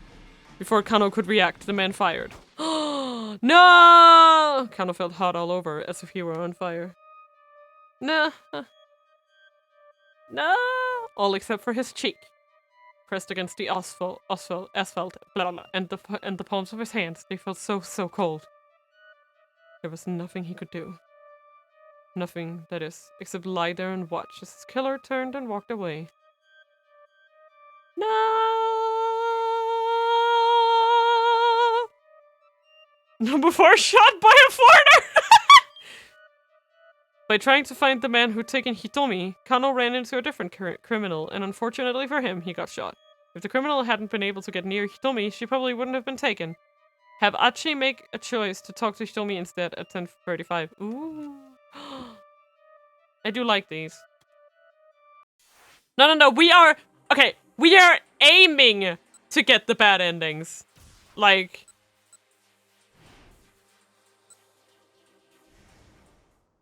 Before Kano could react, the man fired. No! Kano felt hot all over, as if he were on fire. No. No! All except for his cheek. Pressed against the asphalt, blah, blah, and the palms of his hands, they felt so cold. There was nothing he could do. Nothing, that is, except lie there and watch as his killer turned and walked away. No! Number 4 shot by a foreigner! By trying to find the man who'd taken Hitomi, Kano ran into a different criminal, and unfortunately for him, he got shot. If the criminal hadn't been able to get near Hitomi, she probably wouldn't have been taken. Have Achi make a choice to talk to Hitomi instead at 10:35. Ooh. I do like these. No, we are... Okay, we are aiming to get the bad endings. Like...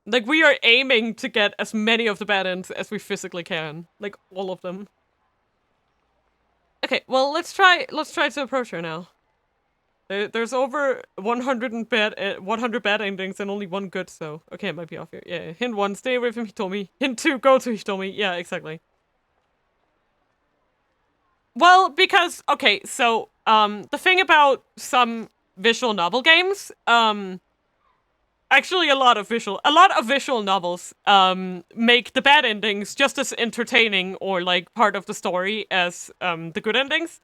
Like, we are aiming to get as many of the bad ends as we physically can. Like, all of them. Okay, well, let's try to approach her now. There's over 100 bad endings and only one good, so... Okay, it might be off here. Yeah, hint 1, stay away from Hitomi. Hint 2, go to Hitomi. Yeah, exactly. Well, because... Okay, so, the thing about some visual novel games, actually, a lot of visual novels make the bad endings just as entertaining or like part of the story as the good endings.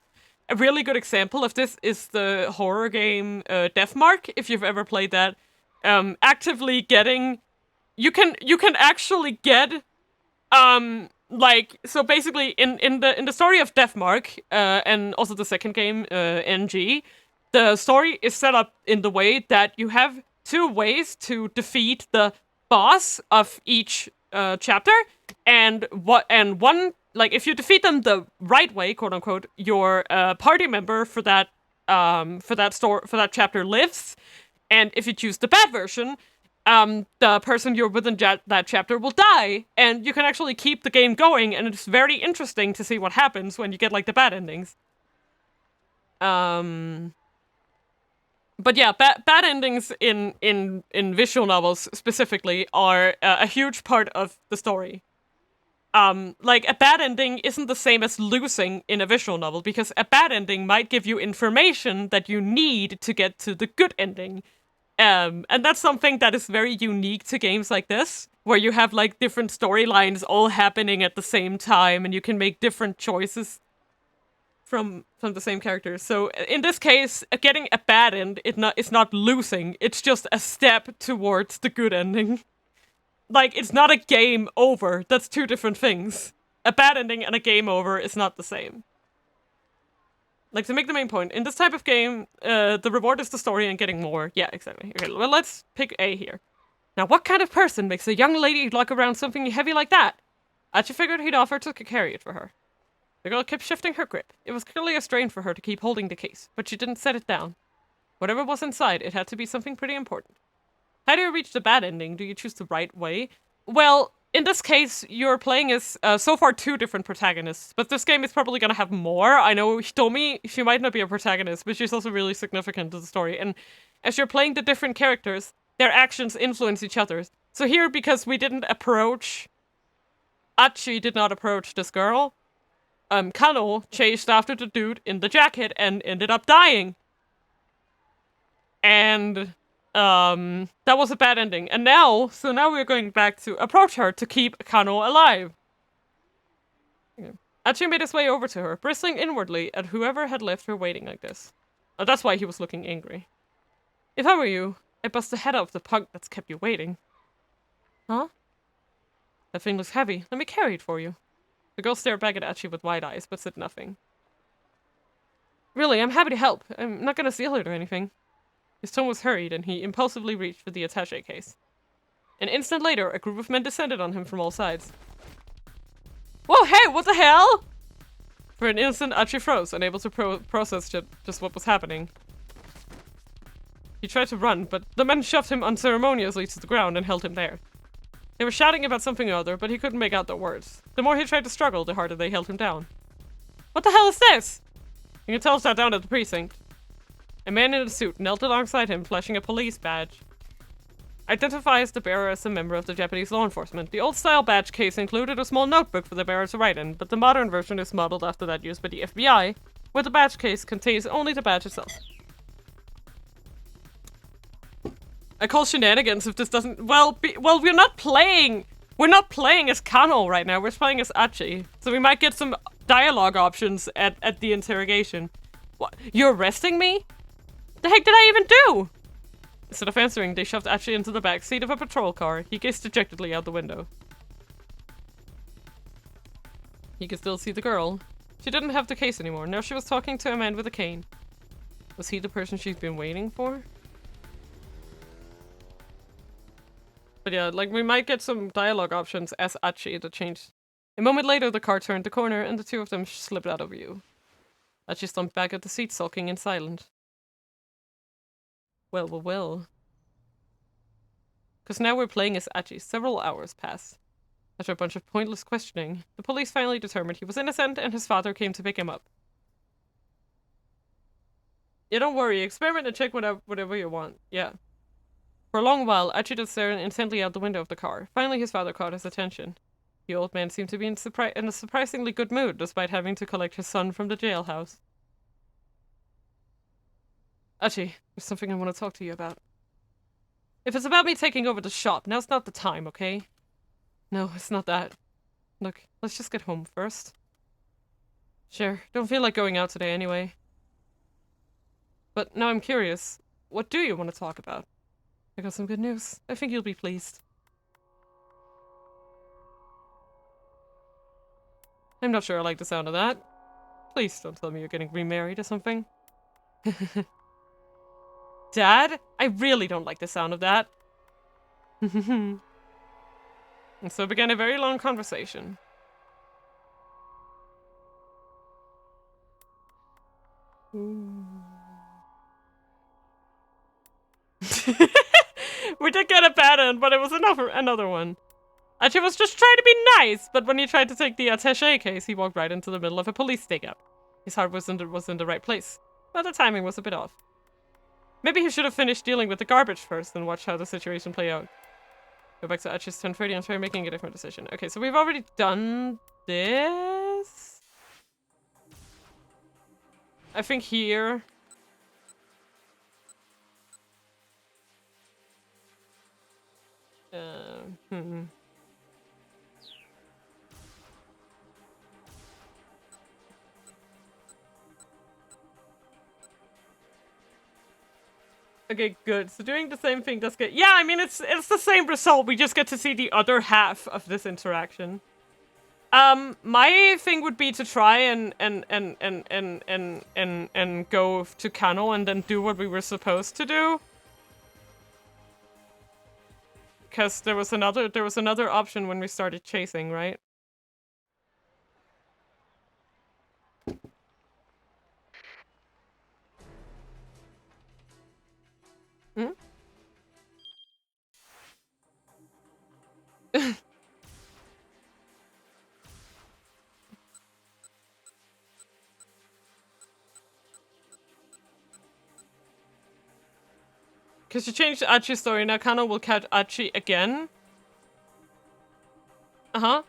A really good example of this is the horror game Deathmark. If you've ever played that, actively getting, you can actually get like, so basically in the story of Deathmark and also the second game NG, the story is set up in the way that you have 2 ways to defeat the boss of each chapter, and one, like, if you defeat them the right way, quote unquote, your party member for that chapter lives, and if you choose the bad version, the person you're with in that chapter will die, and you can actually keep the game going, and it's very interesting to see what happens when you get like the bad endings. But yeah, bad endings in visual novels specifically are a huge part of the story. Like, a bad ending isn't the same as losing in a visual novel, because a bad ending might give you information that you need to get to the good ending. And that's something that is very unique to games like this, where you have, like, different storylines all happening at the same time, and you can make different choices from the same characters. So in this case, getting a bad end, it's not losing, it's just a step towards the good ending. Like, it's not a game over, that's 2 different things. A bad ending and a game over is not the same. Like, to make the main point, in this type of game, the reward is the story and getting more. Yeah, exactly. Okay, well, let's pick A here. Now, what kind of person makes a young lady lug around something heavy like that? Achi figured he'd offer to carry it for her. The girl kept shifting her grip. It was clearly a strain for her to keep holding the case, but she didn't set it down. Whatever was inside, it had to be something pretty important. How do you reach the bad ending? Do you choose the right way? Well, in this case, you're playing as, so far 2 different protagonists, but this game is probably gonna have more. I know Hitomi, she might not be a protagonist, but she's also really significant to the story, and as you're playing the different characters, their actions influence each other. So here, because we didn't approach... Achi did not approach this girl, Kano chased after the dude in the jacket and ended up dying. And, that was a bad ending. And now we're going back to approach her to keep Kano alive. Okay. Achi made his way over to her, bristling inwardly at whoever had left her waiting like this. Oh, that's why he was looking angry. If I were you, I'd bust the head off the punk that's kept you waiting. Huh? That thing looks heavy. Let me carry it for you. The girl stared back at Achi with wide eyes, but said nothing. Really, I'm happy to help. I'm not gonna steal it or anything. His tone was hurried, and he impulsively reached for the attaché case. An instant later, a group of men descended on him from all sides. Whoa, hey, what the hell? For an instant, Achi froze, unable to process just what was happening. He tried to run, but the men shoved him unceremoniously to the ground and held him there. They were shouting about something or other, but he couldn't make out their words. The more he tried to struggle, the harder they held him down. What the hell is this? You can tell sat down at the precinct. A man in a suit knelt alongside him, flashing a police badge. Identify as the bearer as a member of the Japanese law enforcement. The old-style badge case included a small notebook for the bearer to write in, but the modern version is modeled after that used by the FBI, where the badge case contains only the badge itself. I call shenanigans if this doesn't... Well, we're not playing as Kano right now, we're playing as Achi. So we might get some dialogue options at the interrogation. What? You're arresting me? The heck did I even do? Instead of answering, they shoved Achi into the back seat of a patrol car. He gazed dejectedly out the window. He could still see the girl. She didn't have the case anymore. Now she was talking to a man with a cane. Was he the person she's been waiting for? But yeah, like, we might get some dialogue options as Achi that changed. A moment later, the car turned the corner and the two of them slipped out of view. Achi slumped back at the seat, sulking and silent. Well, well, well. Because now we're playing as Achi. Several hours passed. After a bunch of pointless questioning, the police finally determined he was innocent and his father came to pick him up. Yeah, don't worry. Experiment and check whatever you want. Yeah. For a long while, Achi just stared intently out the window of the car. Finally, his father caught his attention. The old man seemed to be in a surprisingly good mood, despite having to collect his son from the jailhouse. Achi, there's something I want to talk to you about. If it's about me taking over the shop, now's not the time, okay? No, it's not that. Look, let's just get home first. Sure, don't feel like going out today anyway. But now I'm curious, what do you want to talk about? I got some good news. I think you'll be pleased. I'm not sure I like the sound of that. Please don't tell me you're getting remarried or something. Dad? I really don't like the sound of that. And so began a very long conversation. We did get a bad end, but it was another one. Achi was just trying to be nice, but when he tried to take the attaché case, he walked right into the middle of a police stakeout. His heart was in the right place, but the timing was a bit off. Maybe he should have finished dealing with the garbage first and watched how the situation play out. Go back to Achi's 10:30 and try making a different decision. Okay, so we've already done this. I think here. Okay, good. So doing the same thing does get... Yeah, I mean, it's the same result. We just get to see the other half of this interaction. My thing would be to try and go to Kano and then do what we were supposed to do. Because there was another option when we started chasing, right? Hmm? Because you changed Achi's story, now Kano will catch Achi again. Uh-huh.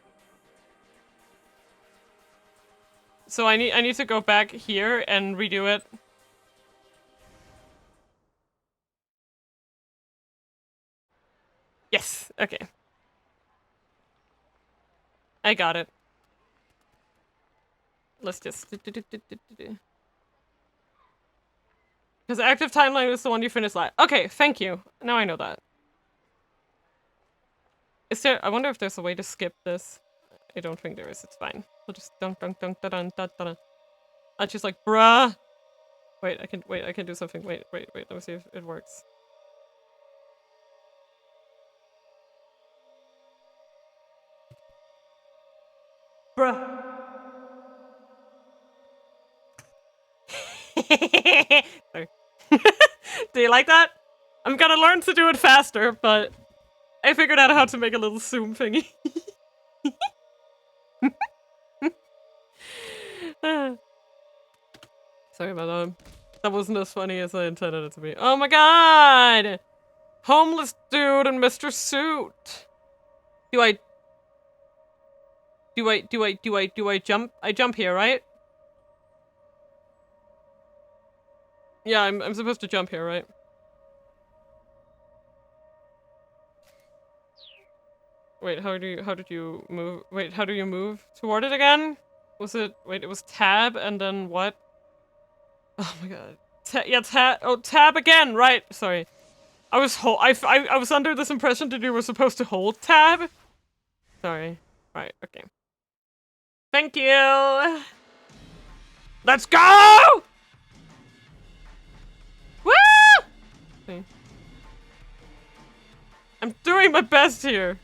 So I need to go back here and redo it. Yes, okay. I got it. Let's just... Because active timeline is the one you finished last. Okay, thank you. Now I know that. Is there... I wonder if there's a way to skip this. I don't think there is. It's fine. We'll just dunk dunk dunk da dun da da. I'm just like, bruh. Wait, I can do something. Wait. Let me see if it works. Bruh. Sorry. Do you like that? I'm gonna learn to do it faster, but I figured out how to make a little zoom thingy. Sorry about that. That wasn't as funny as I intended it to be. Oh my god! Homeless dude and Mr. Suit. Do I jump? I jump here, right? Yeah, I'm supposed to jump here, right? Wait, how did you move? Wait, how do you move toward it again? Was it, wait, it was tab and then what? Oh my god. Yeah, tab, oh, tab again, right, sorry. I was under this impression that you were supposed to hold tab. Sorry. Right, okay. Thank you! Let's go! Woo! Okay. I'm doing my best here.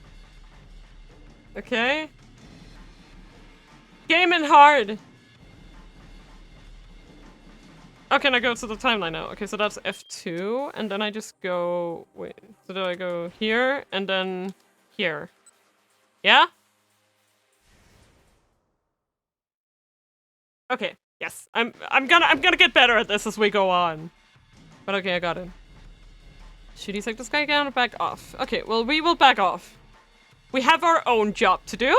Okay. Gaming hard! Okay, and I go to the timeline now. Okay, so that's F2, and then I just go... Wait, so do I go here, and then here? Yeah? Okay, yes. I'm gonna get better at this as we go on. But okay, I got it. Should he take this guy down or back off? Okay, well, we will back off. We have our own job to do.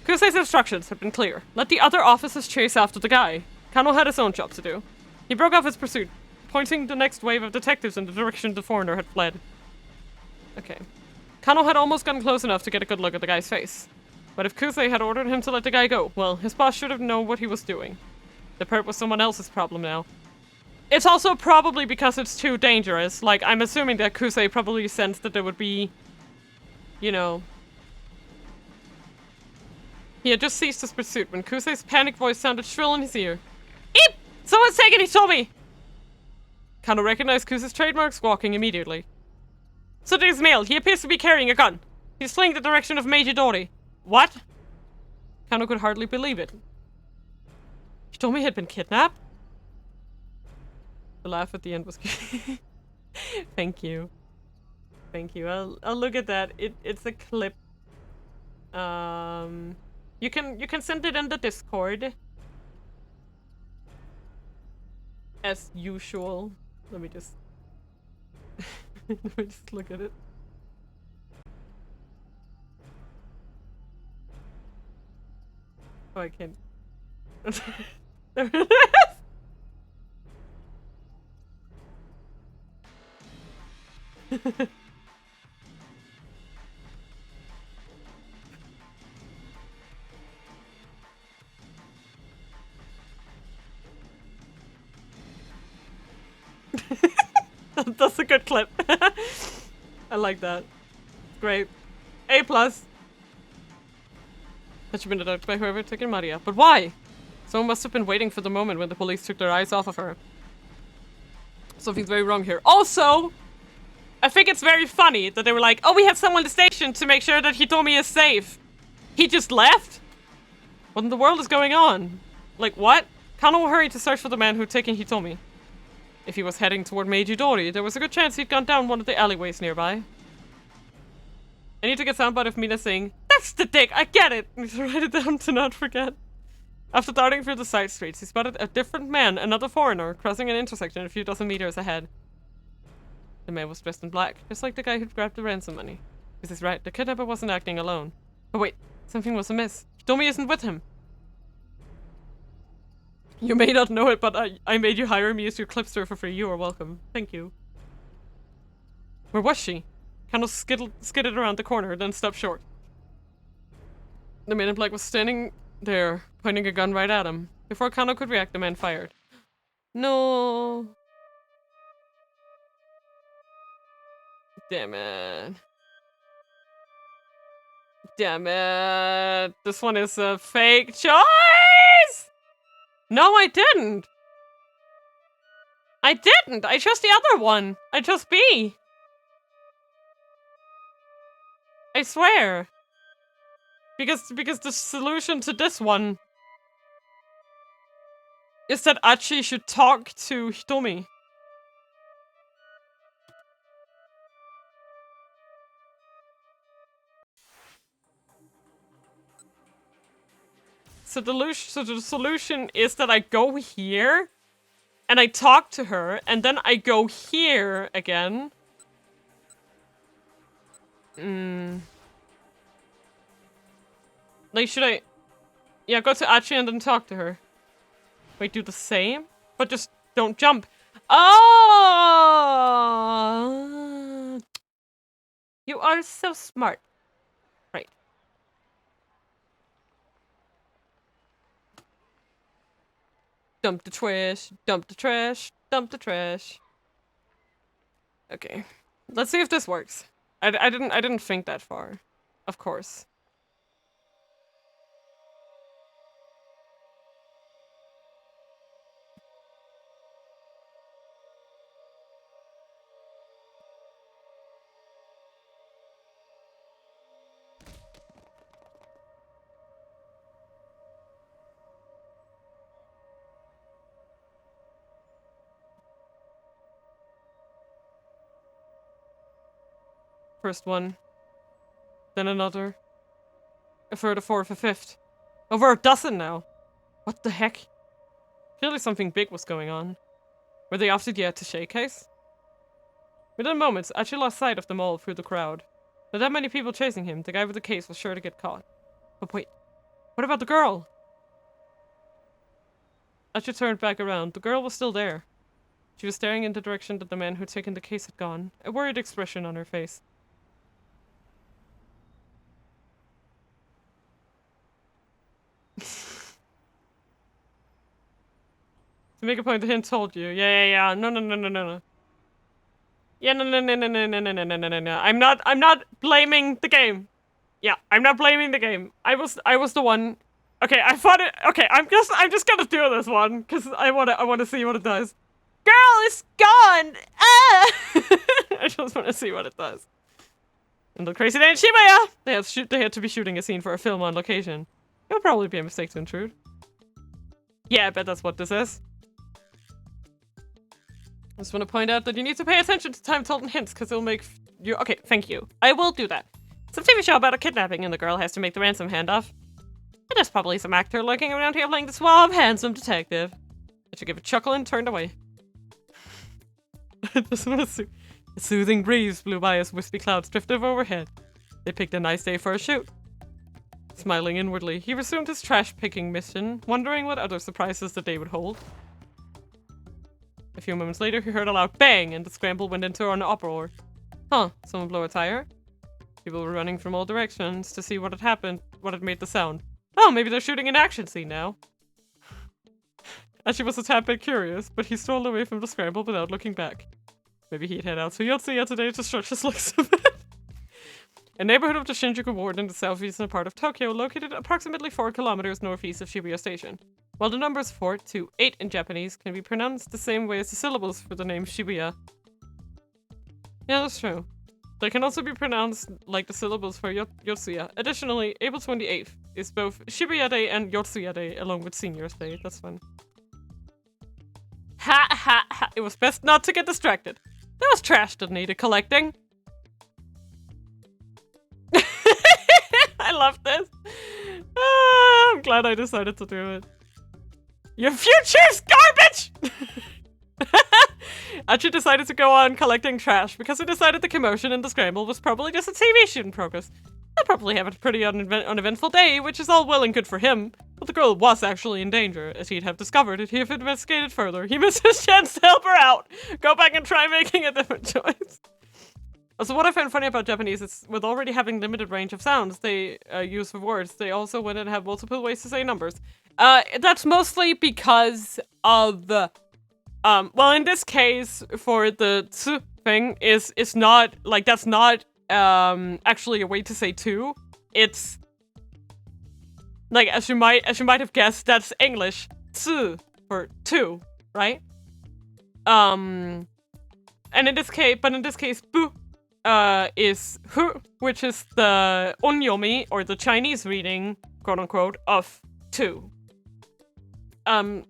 Kusei's instructions have been clear. Let the other officers chase after the guy. Kano had his own job to do. He broke off his pursuit, pointing the next wave of detectives in the direction the foreigner had fled. Okay. Kano had almost gotten close enough to get a good look at the guy's face. But if Kusei had ordered him to let the guy go, well, his boss should have known what he was doing. The perp was someone else's problem now. It's also probably because it's too dangerous. Like, I'm assuming that Kusei probably sensed that there would be, you know... He had just ceased his pursuit when Kusei's panicked voice sounded shrill in his ear. Eep! Someone's taken Hitomi! Kano recognized Kusei's trademark squawking immediately. So there's male. He appears to be carrying a gun. He's fleeing the direction of Meijidori. What? Kano could hardly believe it. Hitomi had been kidnapped? The laugh at the end was Thank you. Thank you. I'll look at that. It's a clip. You can send it in the Discord. As usual. Let me just let me just look at it. Oh, I can't. There it is! That's a good clip. I like that. Great. A+. Had she been abducted by whoever took in Maria. But why? Someone must have been waiting for the moment when the police took their eyes off of her. Something's very wrong here. Also, I think it's very funny that they were like, oh, we have someone at the station to make sure that Hitomi is safe. He just left? What in the world is going on? Like, what? Kano hurried to search for the man who'd taken Hitomi. If he was heading toward Meijidori, there was a good chance he'd gone down one of the alleyways nearby. I need to get soundbite of Mina saying, "That's the dick, I get it!" I need to write it down to not forget. After darting through the side streets, he spotted a different man, another foreigner, crossing an intersection a few dozen meters ahead. The man was dressed in black, just like the guy who'd grabbed the ransom money. This is right, the kidnapper wasn't acting alone. But wait, something was amiss. Hitomi isn't with him. You may not know it, but I made you hire me as your clipster for free. You are welcome. Thank you. Where was she? Kano skidded around the corner, then stopped short. The man in black was standing there, pointing a gun right at him. Before Kano could react, the man fired. No. Damn it. Damn it. This one is a fake choice! No, I didn't. I didn't. I chose the other one. I chose B. I swear. Because the solution to this one is that Achi should talk to Hitomi. So the solution is that I go here and I talk to her and then I go here again. Like, should I... Yeah, go to Achi and then talk to her. Wait, do the same? But just don't jump. Oh! You are so smart. Right. Dump the trash, dump the trash, dump the trash. Okay. Let's see if this works. I didn't think that far. Of course. First one. Then another. A third, a fourth, a fifth. Over a dozen now. What the heck? Clearly something big was going on. Were they off to the attaché case? Within moments, Achi lost sight of them all through the crowd. With that many people chasing him, the guy with the case was sure to get caught. But wait, what about the girl? Achi turned back around. The girl was still there. She was staring in the direction that the man who'd taken the case had gone, a worried expression on her face. To make a point, the hint told you. Yeah. No. Yeah, no. I'm not blaming the game. Yeah, I'm not blaming the game. I was the one. Okay, I thought it. Okay, I'm just gonna do this one because I wanna see what it does. Girl is gone. Ah! I just wanna see what it does. And the crazy day in Shibuya. They had to be shooting a scene for a film on location. It would probably be a mistake to intrude. Yeah, I bet that's what this is. I just want to point out that you need to pay attention to time-told hints, because it'll make you- Okay, thank you. I will do that. It's a TV show about a kidnapping, and the girl has to make the ransom handoff. And there's probably some actor lurking around here playing the suave, handsome detective. I should give a chuckle and turned away. I just want to a soothing breeze blew by as wispy clouds drifted overhead. They picked a nice day for a shoot. Smiling inwardly, he resumed his trash-picking mission, wondering what other surprises the day would hold. A few moments later, he heard a loud bang, and the scramble went into an uproar. Huh, someone blew a tire? People were running from all directions to see what had happened, what had made the sound. Oh, maybe they're shooting an action scene now. Ashi was a tad bit curious, but he strolled away from the scramble without looking back. Maybe he'd head out to Yotsuya today to stretch his legs a bit. A neighborhood of the Shinjuku ward in the southeastern part of Tokyo, located approximately 4 kilometers northeast of Shibuya Station. While the numbers 4 to 8 in Japanese can be pronounced the same way as the syllables for the name Shibuya. Yeah, that's true. They can also be pronounced like the syllables for Yotsuya. Additionally, April 28th is both Shibuya Day and Yotsuya Day, along with Seniors Day. That's fun. Ha! It was best not to get distracted. There was trash that needed collecting. I love this. I'm glad I decided to do it. Your future's garbage! Achi decided to go on collecting trash because he decided the commotion in the scramble was probably just a TV shoot in progress. They'll probably have a pretty uneventful day, which is all well and good for him, but the girl was actually in danger, as he'd have discovered if he had investigated further. He missed his chance to help her out. Go back and try making a different choice. Also, what I find funny about Japanese is, with already having limited range of sounds they use for words, they also went and have multiple ways to say numbers. That's mostly because of, well, in this case, for the tsu thing, it's not, like, that's not, actually a way to say two. It's, like, as you might have guessed, that's English. Tsu for two, right? And in this case, bu is hu, which is the onyomi, or the Chinese reading, quote unquote, of two.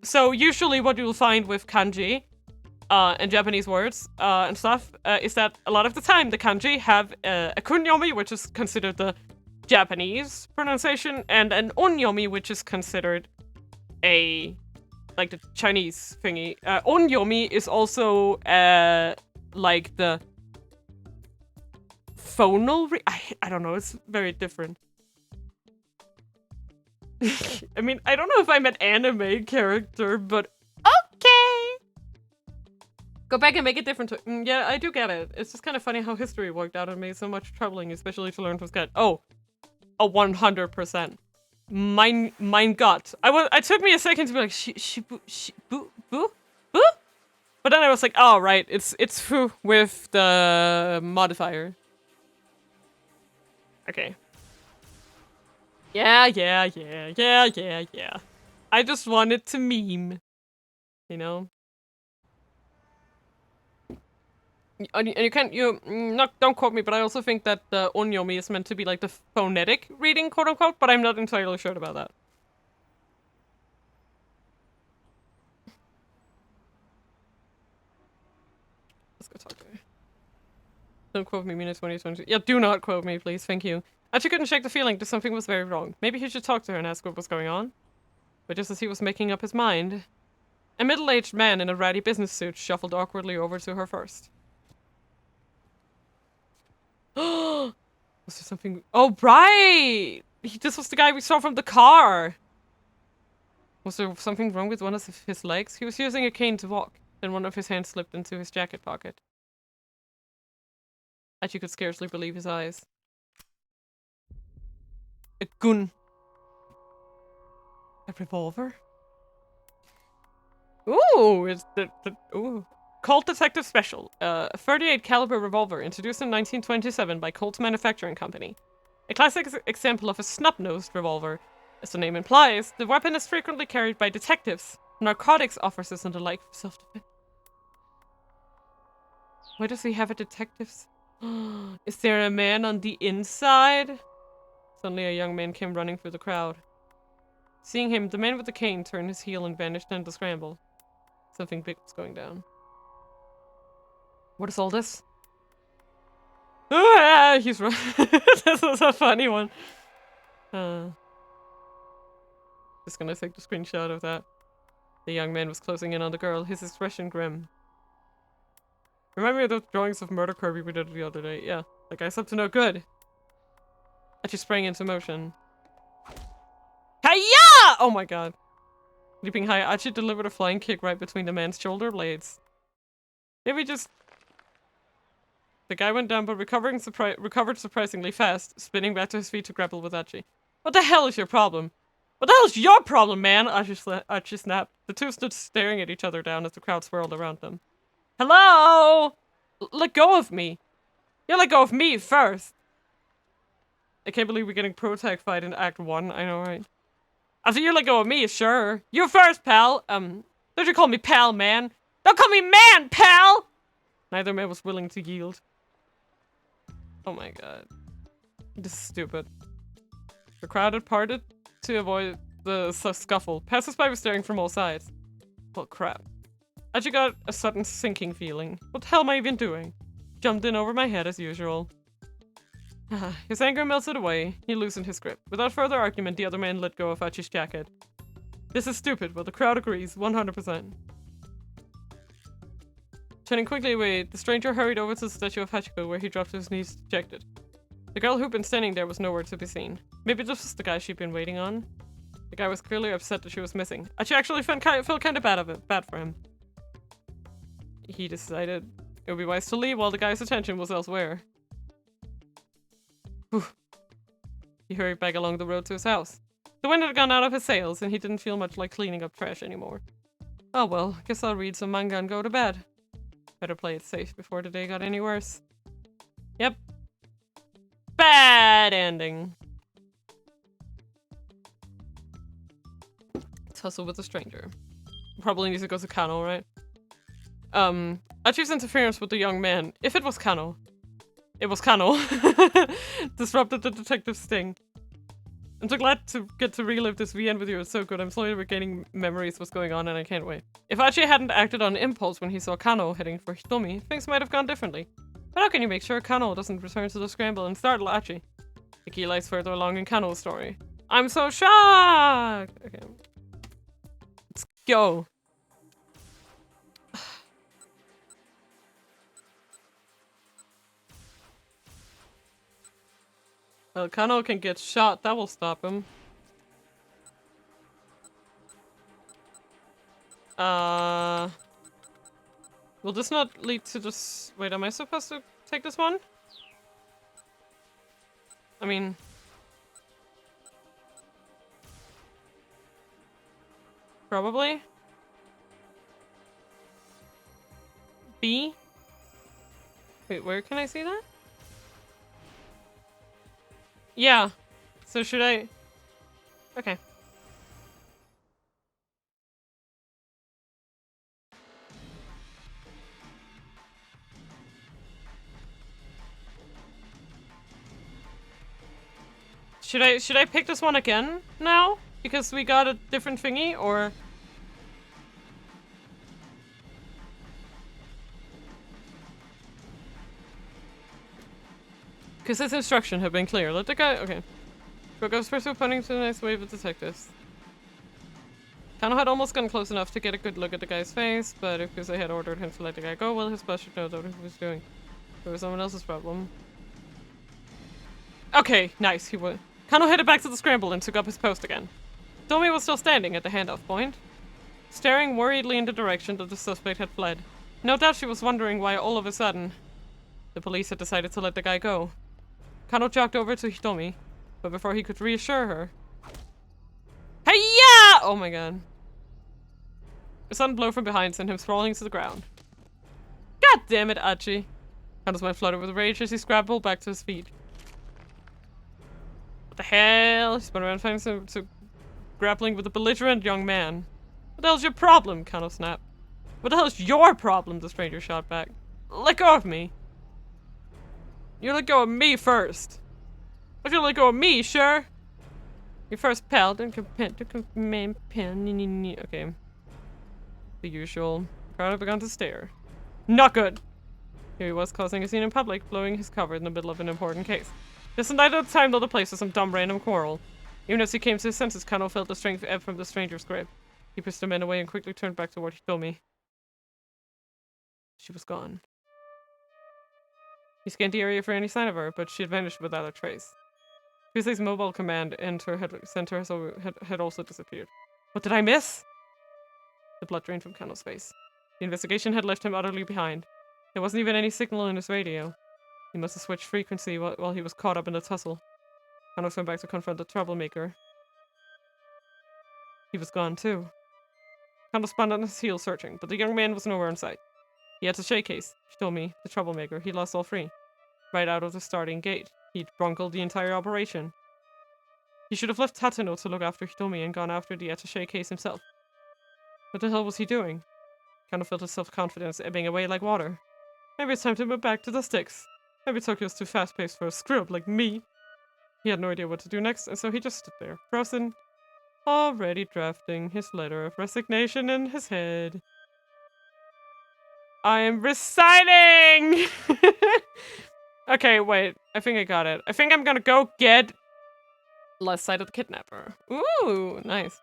So usually what you'll find with kanji, and Japanese words, and stuff, is that a lot of the time the kanji have a kunyomi, which is considered the Japanese pronunciation, and an onyomi, which is considered like the Chinese thingy. Onyomi is also, like the phonal I don't know, it's very different. I mean, I don't know if I'm an anime character, but okay! Go back and make it different. Yeah, I do get it. It's just kind of funny how history worked out and made so much troubling, especially to learn from scratch. Oh, 100%. Mein Gott. It took me a second to be like, boo? But then I was like, oh, right, it's Fu with the modifier. Okay. Yeah. I just wanted to meme. You know? And you can't, don't quote me, but I also think that the onyomi is meant to be like the phonetic reading, quote unquote, but I'm not entirely sure about that. Let's go talk to her. Don't quote me, Mina 2022. Yeah, do not quote me, please, thank you. She couldn't shake the feeling that something was very wrong. Maybe he should talk to her and ask what was going on. But just as he was making up his mind, a middle-aged man in a ratty business suit shuffled awkwardly over to her first. Was there something? Oh, right! This was the guy we saw from the car! Was there something wrong with one of his legs? He was using a cane to walk. Then one of his hands slipped into his jacket pocket. Achi could scarcely believe his eyes. A gun. A revolver? Ooh, it's ooh. Colt Detective Special. A 38 caliber revolver introduced in 1927 by Colt Manufacturing Company. A classic example of a snub-nosed revolver. As the name implies, the weapon is frequently carried by detectives, narcotics officers, and the like for self-defense. Why does he have a detective's? Is there a man on the inside? Suddenly a young man came running through the crowd. Seeing him, the man with the cane turned his heel and vanished into the scramble. Something big was going down. What is all this? Ah, he's right. This was a funny one. Just gonna take the screenshot of that. The young man was closing in on the girl, his expression grim. Remind me of those drawings of Murder Kirby we did the other day. Yeah, that guy's up to no good. And she sprang into motion. Hiya! Oh my god. Leaping high, Achi delivered a flying kick right between the man's shoulder blades. Maybe just... The guy went down, but recovered surprisingly fast, spinning back to his feet to grapple with Achi. What the hell is your problem? What the hell is your problem, man? Achi snapped. The two stood staring at each other down as the crowd swirled around them. Hello? Let go of me. You let go of me first. I can't believe we're getting pro-tag fight in Act 1. I know, right? After you let go of me, sure. You first, pal. Don't you call me pal, man. Don't call me man, pal! Neither man was willing to yield. Oh my god. This is stupid. The crowd had parted to avoid the scuffle. Passers-by were staring from all sides. Well, crap. I just got a sudden sinking feeling. What the hell am I even doing? Jumped in over my head as usual. His anger melted away. He loosened his grip. Without further argument, the other man let go of Achi's jacket. This is stupid, but the crowd agrees, 100%. Turning quickly away, the stranger hurried over to the statue of Hachiko, where he dropped to his knees, dejected. The girl who'd been standing there was nowhere to be seen. Maybe this was the guy she'd been waiting on. The guy was clearly upset that she was missing. Achi actually felt kind of bad for him. He decided it would be wise to leave while the guy's attention was elsewhere. Whew. He hurried back along the road to his house. The wind had gone out of his sails, and he didn't feel much like cleaning up trash anymore. Oh well, guess I'll read some manga and go to bed. Better play it safe before the day got any worse. Yep. Bad ending. Tussle with a stranger. Probably needs to go to Kano, right? Achi's interference with the young man, if it was Kano, disrupted the detective's sting. I'm so glad to get to relive this VN with you. It's so good. I'm slowly regaining memories of what's going on and I can't wait. If Achi hadn't acted on impulse when he saw Kano heading for Hitomi, things might have gone differently. But how can you make sure Kano doesn't return to the scramble and startle Achi? The key lies further along in Kano's story. I'm so shocked! Okay. Let's go. Well, Kano can get shot. That will stop him. Will this not lead to just... Wait, am I supposed to take this one? I mean... Probably? B. Wait, where can I see that? Yeah. So should I... Okay. Should I pick this one again now? Because we got a different thingy, or... Because his instruction had been clear. Let the guy... Okay. Brokov's pursuit pointing to a nice wave of detectives. Kano had almost gotten close enough to get a good look at the guy's face, but if Kusei had ordered him to let the guy go, well, his boss should know what he was doing. It was someone else's problem. Okay, nice, he would. Kano headed back to the scramble and took up his post again. Tomi was still standing at the handoff point, staring worriedly in the direction that the suspect had fled. No doubt she was wondering why all of a sudden the police had decided to let the guy go. Kano jogged over to Hitomi, but before he could reassure her... Hey-ya! Oh my god. A sudden blow from behind sent him sprawling to the ground. God damn it, Achi. Kano's mind flooded with rage as he scrambled back to his feet. What the hell? He spun around finding to grappling with a belligerent young man. What the hell's your problem? Kano snapped. What the hell's your problem? The stranger shot back. Let go of me. You let go of me first. If you let go of me, sure. Your first pal, then compare to command pen. Okay. The usual. Crowd had begun to stare. Not good. Here he was causing a scene in public, blowing his cover in the middle of an important case. Just neither the time nor the place for some dumb random quarrel. Even as he came to his senses, Kano felt the strength ebb from the stranger's grip. He pushed the man away and quickly turned back toward Hitomi. She was gone. He scanned the area for any sign of her, but she had vanished without a trace. Kusei's mobile command enter had also disappeared. What did I miss? The blood drained from Kano's face. The investigation had left him utterly behind. There wasn't even any signal in his radio. He must have switched frequency while he was caught up in the tussle. Kano went back to confront the troublemaker. He was gone too. Kano spun on his heel searching, but the young man was nowhere in sight. He had a shake case, Hitomi, the troublemaker. He lost all three. Right out of the starting gate. He'd bungled the entire operation. He should have left Tateno to look after Hitomi and gone after the attaché case himself. What the hell was he doing? Kano felt his self-confidence ebbing away like water. Maybe it's time to move back to the sticks. Maybe Tokyo's too fast-paced for a screw-up like me. He had no idea what to do next, and so he just stood there, frozen, already drafting his letter of resignation in his head. I am reciting! Okay, wait. I think I got it. I think I'm gonna go get left side of the kidnapper. Ooh, nice.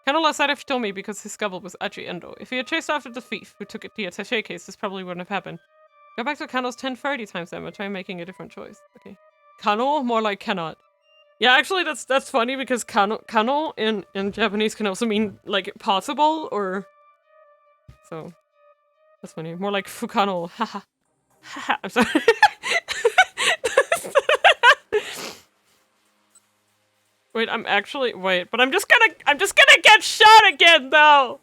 Kano lost sight of Hitomi because his scuffle was Achi Endo. If he had chased after the thief who took the attaché case, this probably wouldn't have happened. Go back to Kano's 1030 times them and try making a different choice. Okay. Kano? More like cannot. Yeah, actually that's funny because Kano in Japanese can also mean like possible or so that's funny. More like Fukano. Haha. Haha. I'm sorry. Wait, but I'm just gonna get shot again though.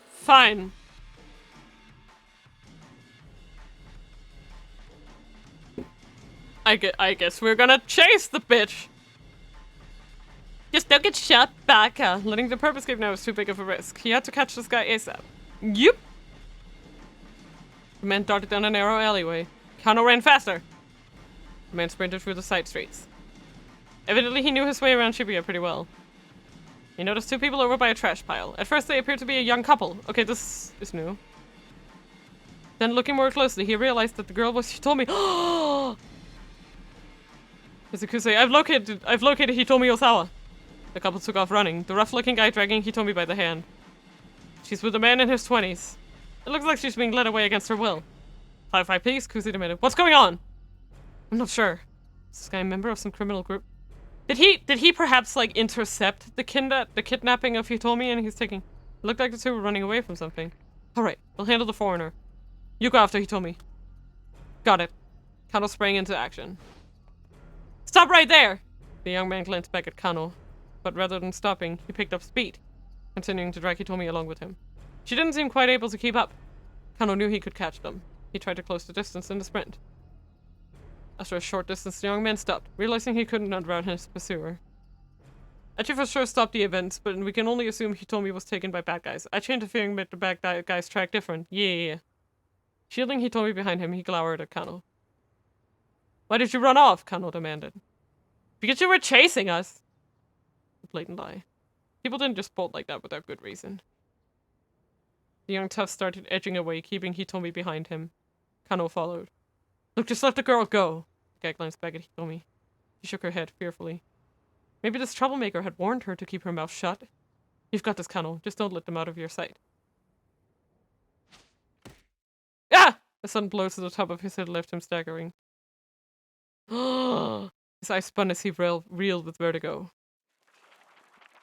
Fine. I guess we're gonna chase the bitch. Just don't get shot back. Letting the purpose escape now was too big of a risk. He had to catch this guy ASAP. Yep. The man darted down a narrow alleyway. Kano ran faster. The man sprinted through the side streets. Evidently he knew his way around Shibuya pretty well. He noticed two people over by a trash pile. At first they appeared to be a young couple. Okay, this is new. Then looking more closely, he realized that the girl was Hitomi. Kusei, I've located Hitomi Osawa. The couple took off running, the rough-looking guy dragging Hitomi by the hand. She's with a man in his 20s. It looks like she's being led away against her will. 5-5 please, Kusei demanded. What's going on? I'm not sure. Is this guy a member of some criminal group? Did he perhaps like intercept the kidnapping of Hitomi and he's taking... It looked like the two were running away from something. Alright, we'll handle the foreigner. You go after Hitomi. Got it. Kano sprang into action. Stop right there! The young man glanced back at Kano, but rather than stopping, he picked up speed. continuing to drag Hitomi along with him. She didn't seem quite able to keep up. Kano knew he could catch them. He tried to close the distance in the sprint. After a short distance, the young man stopped, realizing he couldn't outrun his pursuer. Achi for sure stopped the events, but we can only assume Hitomi was taken by bad guys. Achi interfering made the bad guys track different. Yeah. Shielding Hitomi behind him, he glowered at Kano. Why did you run off? Kano demanded. Because you were chasing us. A blatant lie. People didn't just bolt like that without good reason. The young tough started edging away, keeping Hitomi behind him. Kano followed. Look, just let the girl go. The guy glanced back at Hitomi. She shook her head fearfully. Maybe this troublemaker had warned her to keep her mouth shut. You've got this, Kano. Just don't let them out of your sight. Ah! A sudden blow to the top of his head left him staggering. His eyes spun as he reeled with vertigo.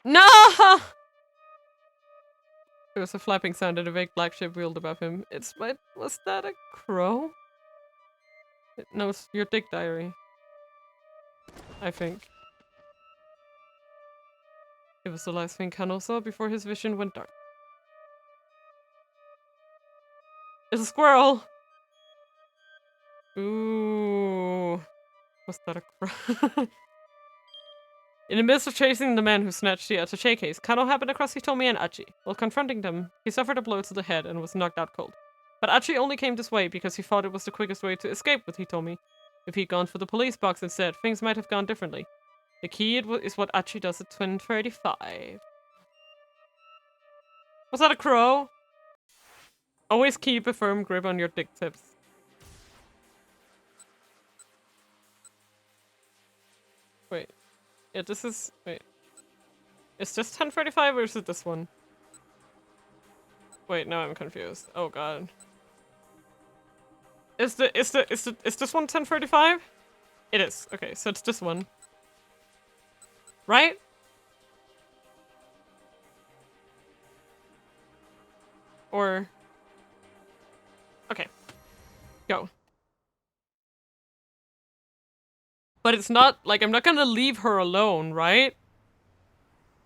No! There was a flapping sound and a vague black shape wheeled above him. Was that a crow? No, it's your dick diary. I think. It was the last thing Kano saw before his vision went dark. It's a squirrel! Ooh. Was that a crow? In the midst of chasing the man who snatched the attaché case, Kano happened across Hitomi and Achi. While confronting them, he suffered a blow to the head and was knocked out cold. But Achi only came this way because he thought it was the quickest way to escape with Hitomi. If he'd gone for the police box instead, things might have gone differently. The key is what Achi does at 10:35. Was that a crow? Always keep a firm grip on your dick tips. Wait. Yeah, this is... Wait. Is this 10:35 or is it this one? Wait, now I'm confused. Oh god. Is this one 10:35? It is. Okay, so it's this one. Right? Or... Okay. Go. But it's not, like, I'm not gonna leave her alone, right?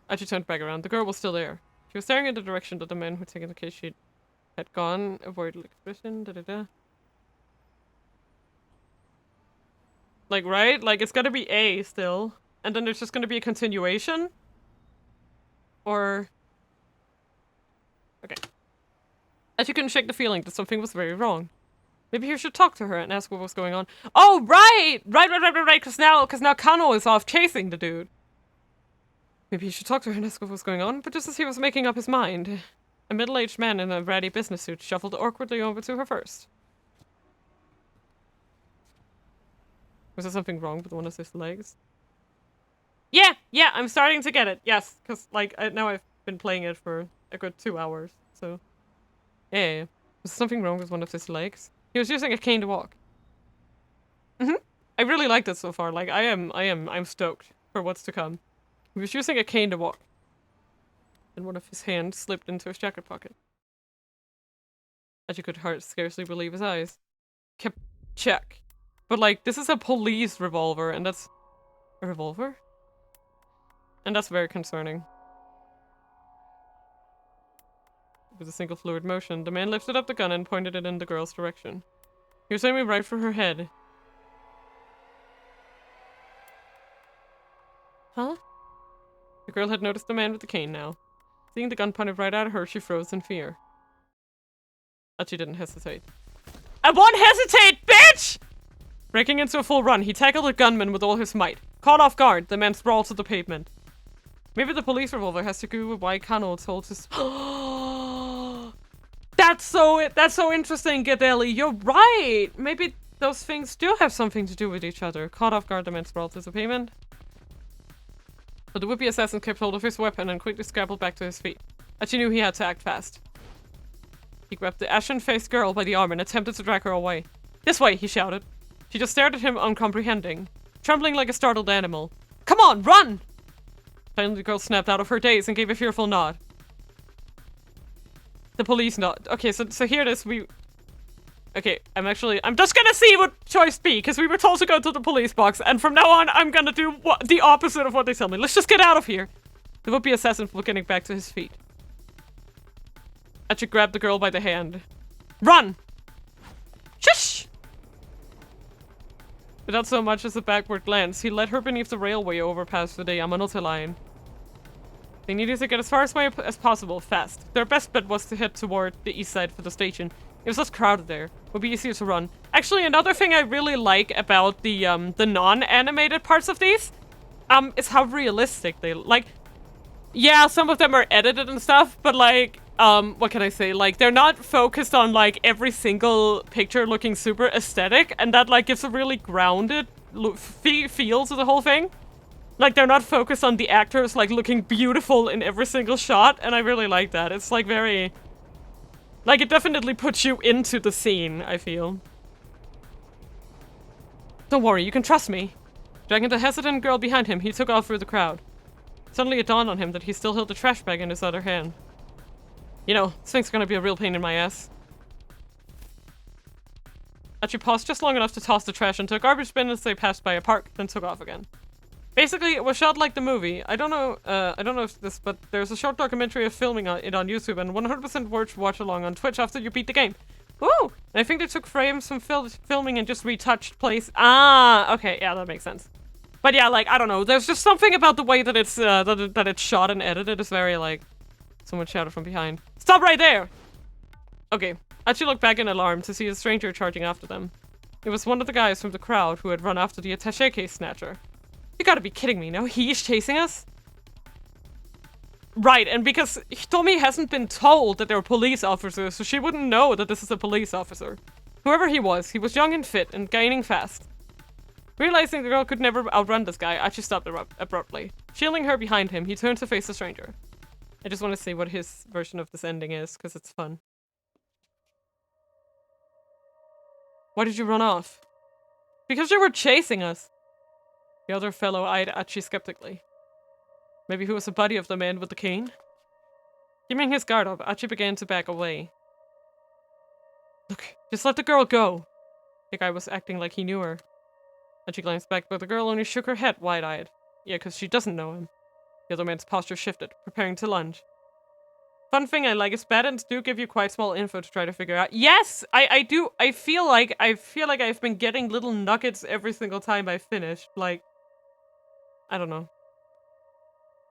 Achi turned back around. The girl was still there. She was staring in the direction that the man who had taken the case sheet had gone. Avoided expression, da-da-da. Like, right? Like, it's gotta be A still. And then there's just gonna be a continuation? Or... Okay. Achi couldn't shake the feeling that something was very wrong. Maybe he should talk to her and ask what was going on. Oh, right! Right, cause now Kano is off chasing the dude. Maybe he should talk to her and ask what was going on, but just as he was making up his mind, a middle-aged man in a ratty business suit shuffled awkwardly over to her first. Was there something wrong with one of his legs? Yeah, I'm starting to get it, yes, cause, like, now I've been playing it for a good 2 hours, so... Yeah. Was there something wrong with one of his legs? He was using a cane to walk. I really liked it so far. Like, I'm stoked for what's to come. He was using a cane to walk. And one of his hands slipped into his jacket pocket. Achi could scarcely believe his eyes. Check. But, like, this is a police revolver, and that's... A revolver? And that's very concerning. With a single fluid motion, the man lifted up the gun and pointed it in the girl's direction. He was aiming right for her head. Huh? The girl had noticed the man with the cane now. Seeing the gun pointed right at her, she froze in fear. Achi didn't hesitate. I won't hesitate, bitch! Breaking into a full run, he tackled the gunman with all his might. Caught off guard, the man sprawled to the pavement. Maybe the police revolver has to do with why Kano told his... That's so interesting, Gadeli. You're right. Maybe those things do have something to do with each other. Caught off guard, the man sprawled to the pavement. But the would-be assassin kept hold of his weapon and quickly scrambled back to his feet. Achi knew he had to act fast. He grabbed the ashen-faced girl by the arm and attempted to drag her away. This way, he shouted. She just stared at him uncomprehending, trembling like a startled animal. Come on, run! Finally, the girl snapped out of her daze and gave a fearful nod. The police nod. Okay, so here it is. Okay, I'm just gonna see what choice B, because we were told to go to the police box, and from now on, I'm gonna do the opposite of what they tell me. Let's just get out of here. The would-be assassin was getting back to his feet. Achi grabbed the girl by the hand. Run! Shush! Without so much as a backward glance, he led her beneath the railway overpass to the Yamanote line. They needed to get as far away as possible, fast. Their best bet was to head toward the east side for the station. It was less crowded there. It would be easier to run. Actually, another thing I really like about the non-animated parts of these, is how realistic they like. Yeah, some of them are edited and stuff, but like, what can I say? Like, they're not focused on like every single picture looking super aesthetic, and that like gives a really grounded feel to the whole thing. Like, they're not focused on the actors like looking beautiful in every single shot, and I really like that. It's like very, like, it definitely puts you into the scene, I feel. Don't worry, you can trust me. Dragging the hesitant girl behind him, he took off through the crowd. Suddenly it dawned on him that he still held the trash bag in his other hand. You know, this thing's gonna be a real pain in my ass. Achi paused just long enough to toss the trash into a garbage bin as they passed by a park, then took off again. Basically, it was shot like the movie. I don't know if this, but there's a short documentary of filming it on YouTube, and 100% worth watch along on Twitch after you beat the game. Woo! And I think they took frames from filming and just retouched place. Ah, okay, yeah, that makes sense. But yeah, like, I don't know. There's just something about the way that it's that it's shot and edited is very like. Someone shouted from behind. Stop right there! Okay, Achi looked back in alarm to see a stranger charging after them. It was one of the guys from the crowd who had run after the attaché case snatcher. You gotta be kidding me, no? He's chasing us? Right, and because Hitomi hasn't been told that they're police officers, so she wouldn't know that this is a police officer. Whoever he was young and fit and gaining fast. Realizing the girl could never outrun this guy, Achi stopped abruptly. Shielding her behind him, he turned to face the stranger. I just want to see what his version of this ending is, because it's fun. Why did you run off? Because you were chasing us. The other fellow eyed Achi skeptically. Maybe he was a buddy of the man with the cane? Keeping his guard up, Achi began to back away. Look, just let the girl go. The guy was acting like he knew her. Achi glanced back, but the girl only shook her head wide-eyed. Yeah, because she doesn't know him. The other man's posture shifted, preparing to lunge. Fun thing I like is bad ends do give you quite small info to try to figure out. Yes, I do. I feel like I've been getting little nuggets every single time I finish. Like, I don't know.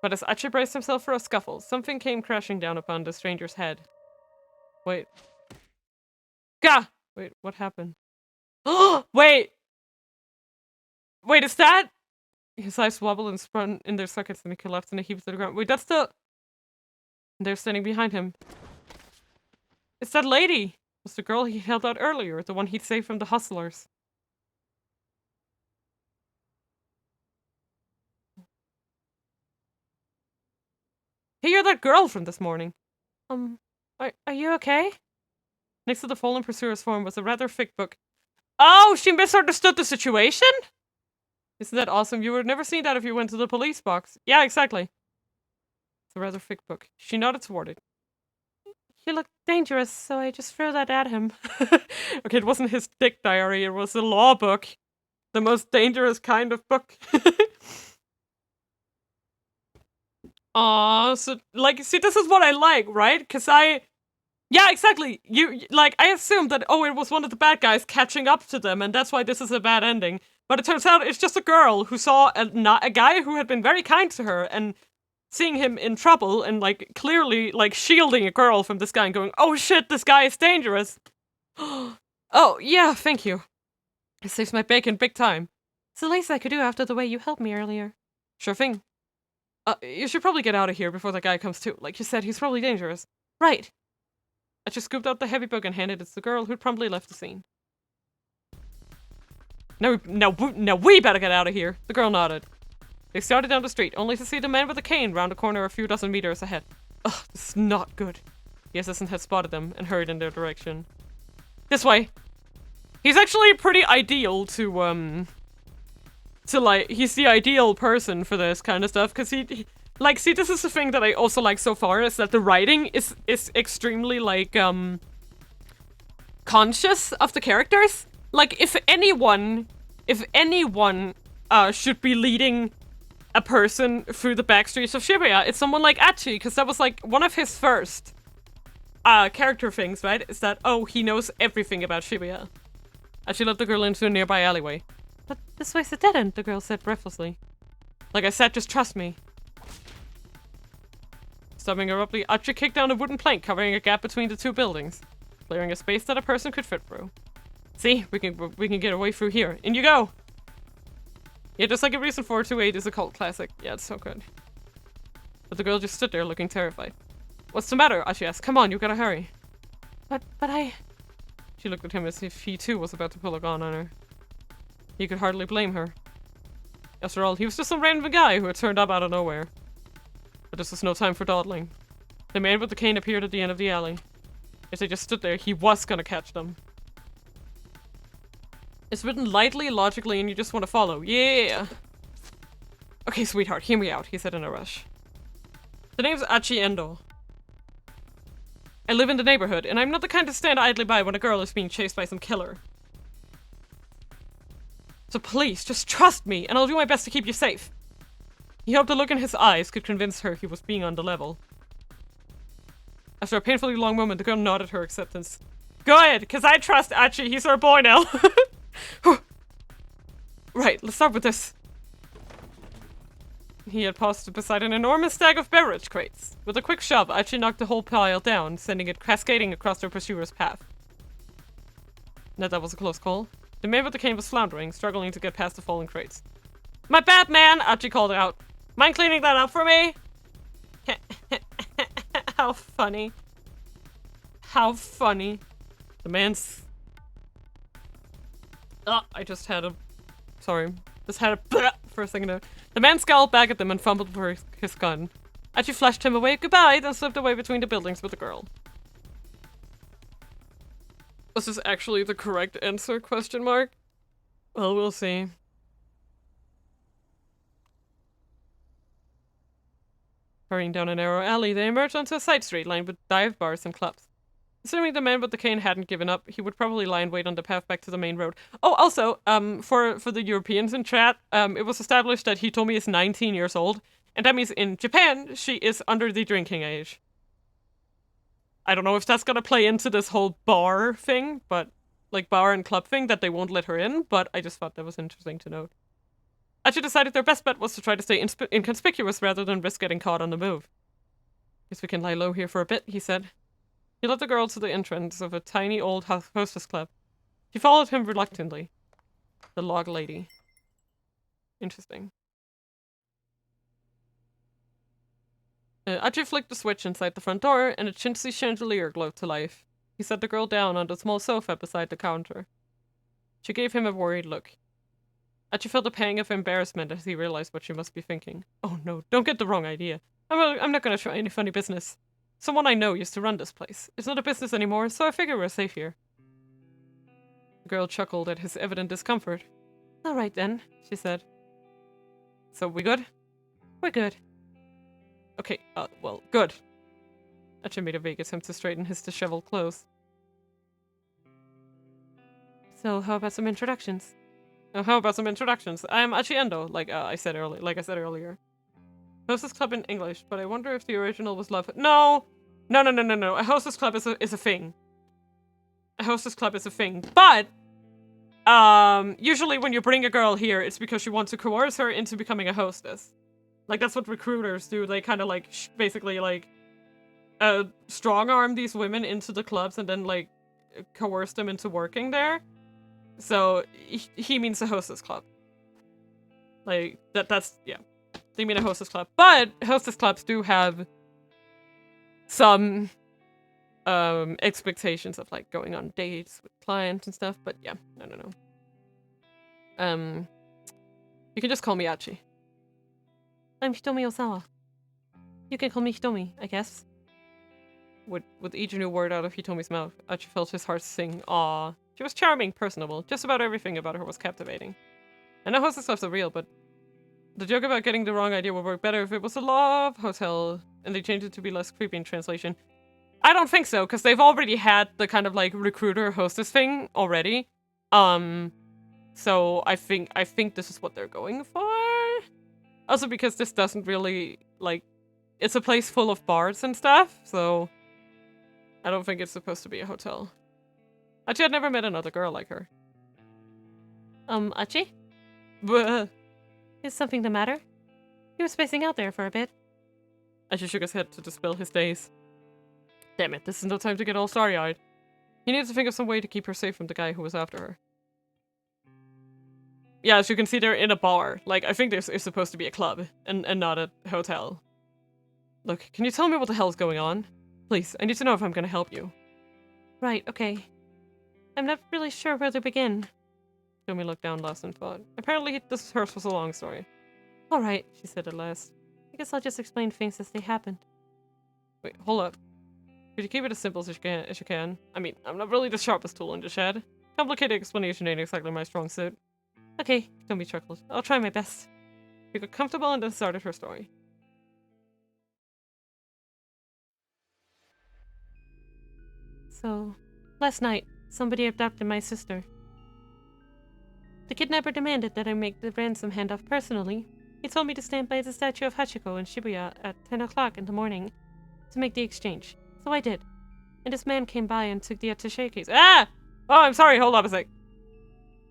But as Achi braced himself for a scuffle, something came crashing down upon the stranger's head. Wait. Gah! Wait, what happened? Oh, wait! Wait, is that? His eyes wobbled and spun in their sockets and he collapsed in a heap to the ground. Wait, that's the... They're standing behind him. It's that lady! It was the girl he held out earlier, the one he'd saved from the hustlers. Hey, you're that girl from this morning. Are you okay? Next to the fallen pursuer's form was a rather thick book. Oh, she misunderstood the situation? Isn't that awesome? You would have never seen that if you went to the police box. Yeah, exactly. It's a rather thick book. She nodded toward it. You look dangerous, so I just threw that at him. Okay, it wasn't his dick diary, it was a law book. The most dangerous kind of book. Aw, so, like, see, this is what I like, right? Because yeah, exactly. I assumed that, oh, it was one of the bad guys catching up to them, and that's why this is a bad ending. But it turns out it's just a girl who saw a guy who had been very kind to her, and seeing him in trouble, and, like, clearly, like, shielding a girl from this guy and going, oh shit, this guy is dangerous. Oh, yeah, thank you. It saves my bacon big time. It's the least I could do after the way you helped me earlier. Sure thing. You should probably get out of here before that guy comes too. Like you said, he's probably dangerous. Right. I just scooped out the heavy book and handed it to the girl who'd promptly left the scene. Now we better get out of here. The girl nodded. They started down the street, only to see the man with the cane round a corner a few dozen meters ahead. Ugh, this is not good. The assassin had spotted them and hurried in their direction. This way. He's actually pretty ideal to like, he's the ideal person for this kind of stuff, because he, like, see, this is the thing that I also like so far, is that the writing is extremely, like, conscious of the characters. Like, if anyone should be leading a person through the backstreets of Shibuya, it's someone like Achi, because that was, like, one of his first character things, right, is that, oh, he knows everything about Shibuya. And she led the girl into a nearby alleyway. But this way's a dead end, the girl said breathlessly. Like I said, just trust me. Stopping abruptly, Archie kicked down a wooden plank covering a gap between the two buildings, clearing a space that a person could fit through. See, we can get away through here. In you go! Yeah, just like a Reason 428 is a cult classic. Yeah, it's so good. But the girl just stood there looking terrified. What's the matter? Archie asked. Come on, you gotta hurry. But I... She looked at him as if he too was about to pull a gun on her. He could hardly blame her. After all, he was just some random guy who had turned up out of nowhere. But this was no time for dawdling. The man with the cane appeared at the end of the alley. As they just stood there, he was gonna catch them. It's written lightly, logically, and you just want to follow. Yeah! Okay, sweetheart, hear me out, he said in a rush. The name's Achi Endo. I live in the neighborhood, and I'm not the kind to stand idly by when a girl is being chased by some killer. So please, just trust me, and I'll do my best to keep you safe. He hoped the look in his eyes could convince her he was being on the level. After a painfully long moment, the girl nodded her acceptance. Good, cause I trust Achi, he's our boy now. Right, let's start with this. He had paused beside an enormous stack of beverage crates. With a quick shove, Achi knocked the whole pile down, sending it cascading across their pursuer's path. Now that was a close call. The man with the cane was floundering, struggling to get past the fallen crates. My bad, man! Achi called out. Mind cleaning that up for me? How funny. How funny. The man's... Oh, I just had a... Sorry. Just had a... for a second there. The man scowled back at them and fumbled for his gun. Achi flashed him away goodbye, then slipped away between the buildings with the girl. Was this actually the correct answer, question mark? Well, we'll see. Hurrying down a narrow alley, they emerged onto a side street lined with dive bars and clubs. Assuming the man with the cane hadn't given up, he would probably lie in wait on the path back to the main road. Oh, also, for the Europeans in chat, it was established that Hitomi is 19 years old, and that means in Japan, she is under the drinking age. I don't know if that's gonna play into this whole bar thing, but, like, bar and club thing, that they won't let her in, but I just thought that was interesting to note. Achi decided their best bet was to try to stay inconspicuous rather than risk getting caught on the move. Guess we can lie low here for a bit, he said. He led the girl to the entrance of a tiny old hostess club. She followed him reluctantly. The log lady. Interesting. Achi flicked the switch inside the front door, and a chintzy chandelier glowed to life. He set the girl down on the small sofa beside the counter. She gave him a worried look. Achi felt a pang of embarrassment as he realized what she must be thinking. Oh no, don't get the wrong idea. I'm not gonna try any funny business. Someone I know used to run this place. It's not a business anymore, so I figure we're safe here. The girl chuckled at his evident discomfort. All right then, she said. So we good? We're good. Okay, well, good. Achi made a vague attempt to straighten his disheveled clothes. So how about some introductions? How about some introductions? I'm Achi Endo, like I said earlier. Hostess club in English, but I wonder if the original was love. No! No. A hostess club is a thing. A hostess club is a thing. But, usually when you bring a girl here, it's because you want to coerce her into becoming a hostess. Like, that's what recruiters do. They kind of, like, basically, like, strong-arm these women into the clubs and then, like, coerce them into working there. So, he means a hostess club. Like, that's, yeah. They mean a hostess club. But hostess clubs do have some expectations of, like, going on dates with clients and stuff. But yeah, no. You can just call me Achi. I'm Hitomi Osawa. You can call me Hitomi, I guess. With each new word out of Hitomi's mouth, Achi felt his heart sing. Aww. She was charming, personable. Just about everything about her was captivating. I know hostess clubs are real, but the joke about getting the wrong idea would work better if it was a love hotel and they changed it to be less creepy in translation. I don't think so, because they've already had the kind of like recruiter hostess thing already. So I think this is what they're going for. Also because this doesn't really, like, it's a place full of bars and stuff, so I don't think it's supposed to be a hotel. Actually, I'd never met another girl like her. Achi? Bleh. Is something the matter? He was spacing out there for a bit. Achi shook his head to dispel his daze. Damn it, this is no time to get all starry-eyed. He needed to think of some way to keep her safe from the guy who was after her. Yeah, as you can see, they're in a bar. Like, I think this is supposed to be a club, and not a hotel. Look, can you tell me what the hell's going on? Please, I need to know if I'm gonna help you. Right, okay. I'm not really sure where to begin. Yomi looked down, lost in thought. Apparently, this hers was a long story. Alright, She said at last. I guess I'll just explain things as they happened. Wait, hold up. Could you keep it as simple as you can? I mean, I'm not really the sharpest tool in the shed. Complicated explanation ain't exactly my strong suit. Okay, Yomi chuckled. I'll try my best. She got comfortable and then started her story. so last night, somebody abducted my sister. The kidnapper demanded that I make the ransom handoff personally. He told me to stand by the statue of Hachiko in Shibuya at 10 o'clock in the morning to make the exchange. So I did. And this man came by and took the attaché case. Ah! Oh, I'm sorry, hold up a sec.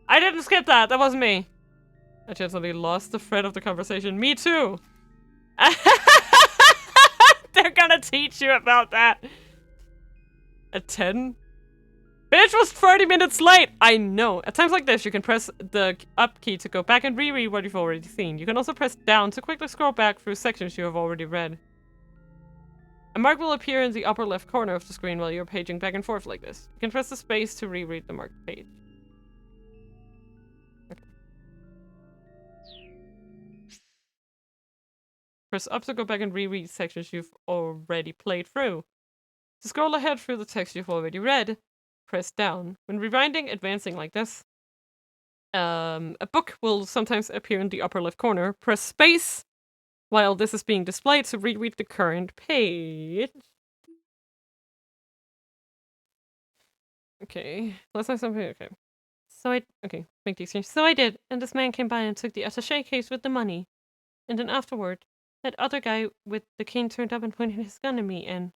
I didn't skip that, that wasn't me. I gently lost the thread of the conversation. Me too! They're gonna teach you about that. At 10? Bitch was 30 minutes late! I know. At times like this, you can press the up key to go back and reread what you've already seen. You can also press down to quickly scroll back through sections you have already read. A mark will appear in the upper left corner of the screen while you're paging back and forth like this. You can press the space to reread the marked page. Okay. Press up to go back and reread sections you've already played through. To scroll ahead through the text you've already read, press down. When rewinding, advancing like this, a book will sometimes appear in the upper left corner. Press space while this is being displayed to reread the current page. Okay, let's have something. Okay. Okay, make the exchange. So I did, and this man came by and took the attaché case with the money. And then afterward, that other guy with the cane turned up and pointed his gun at me and...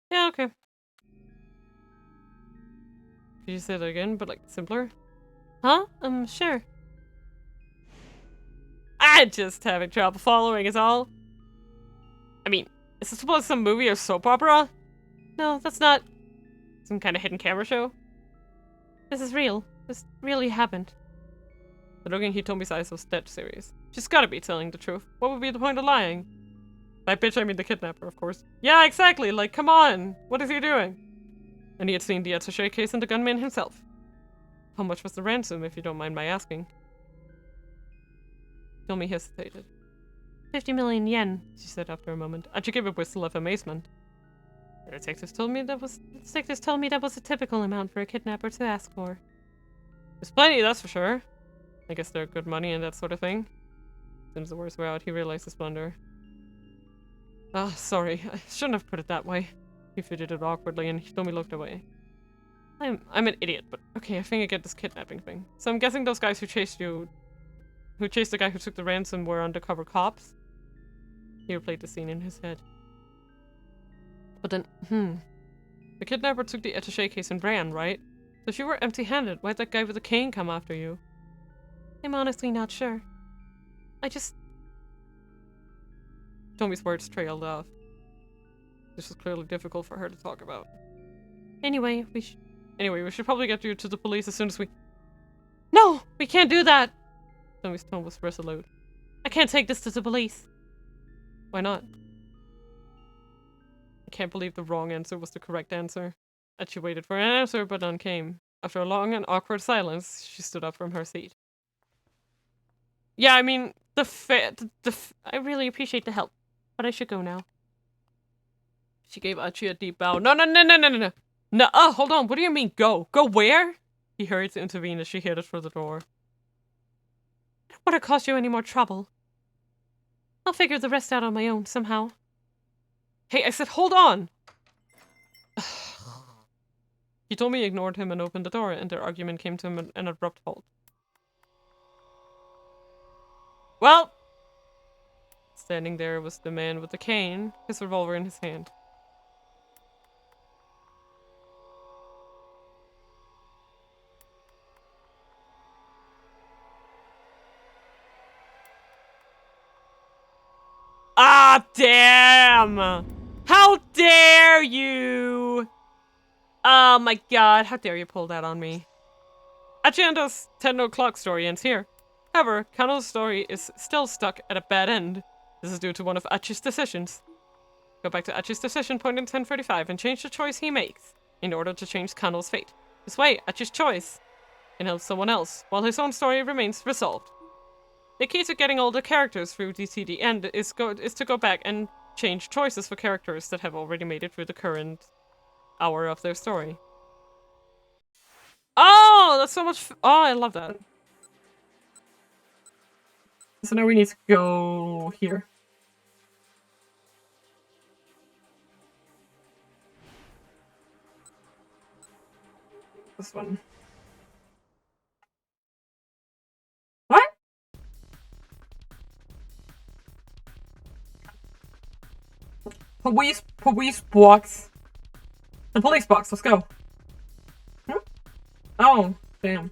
Yeah, okay. Could you say that again, but like simpler? Huh? Sure. I'm just having trouble following is all. I mean, is this supposed to be some movie or soap opera? No, that's not... Some kind of hidden camera show? This is real. This really happened. The look in Hitomi's eyes was dead serious. She's gotta be telling the truth. What would be the point of lying? By bitch, I mean the kidnapper, of course. Yeah, exactly. Like, come on. What is he doing? And he had seen the attaché case and the gunman himself. How much was the ransom, if you don't mind my asking? Hitomi hesitated. 50 million yen, she said after a moment. Achi gave a whistle of amazement. The detectives told me that was a typical amount for a kidnapper to ask for. There's plenty, that's for sure. I guess they're good money and that sort of thing. Since the words were out, he realized his blunder. Ah, sorry. I shouldn't have put it that way. He fidgeted awkwardly and Hitomi looked away. I'm an idiot, but okay, I think I get this kidnapping thing. So I'm guessing those guys who chased the guy who took the ransom were undercover cops? He replayed the scene in his head. But then, the kidnapper took the attaché case and ran, right? So if you were empty-handed, why'd that guy with the cane come after you? I'm honestly not sure. Tomi's words trailed off. This was clearly difficult for her to talk about. Anyway, we should probably get you to the police as soon as we... No! We can't do that! Tomi's tone was resolute. I can't take this to the police. Why not? I can't believe the wrong answer was the correct answer. And she waited for an answer, but none came. After a long and awkward silence, she stood up from her seat. Yeah, I mean, I really appreciate the help, but I should go now. She gave Achi a deep bow. No. No, hold on. What do you mean, go? Go where? He hurried to intervene as she headed for the door. I don't want to cause you any more trouble. I'll figure the rest out on my own, somehow. Hey, I said hold on! Hitomi ignored him and opened the door, and their argument came to an abrupt halt. Well! Standing there was the man with the cane, his revolver in his hand. God damn! How dare you! Oh my god, how dare you pull that on me. Agenda's 10 o'clock story ends here. However, Kano's story is still stuck at a bad end. This is due to one of Achi's decisions. Go back to Achi's decision point in 10:35 and change the choice he makes in order to change Kano's fate. This way, Achi's choice can help someone else, while his own story remains resolved. The key to getting all the characters through DTD end is to go back and change choices for characters that have already made it through the current hour of their story. Oh, that's so much oh, I love that. So now we need to go here. This one. What? Police box. The police box, let's go. Hmm? Oh, damn.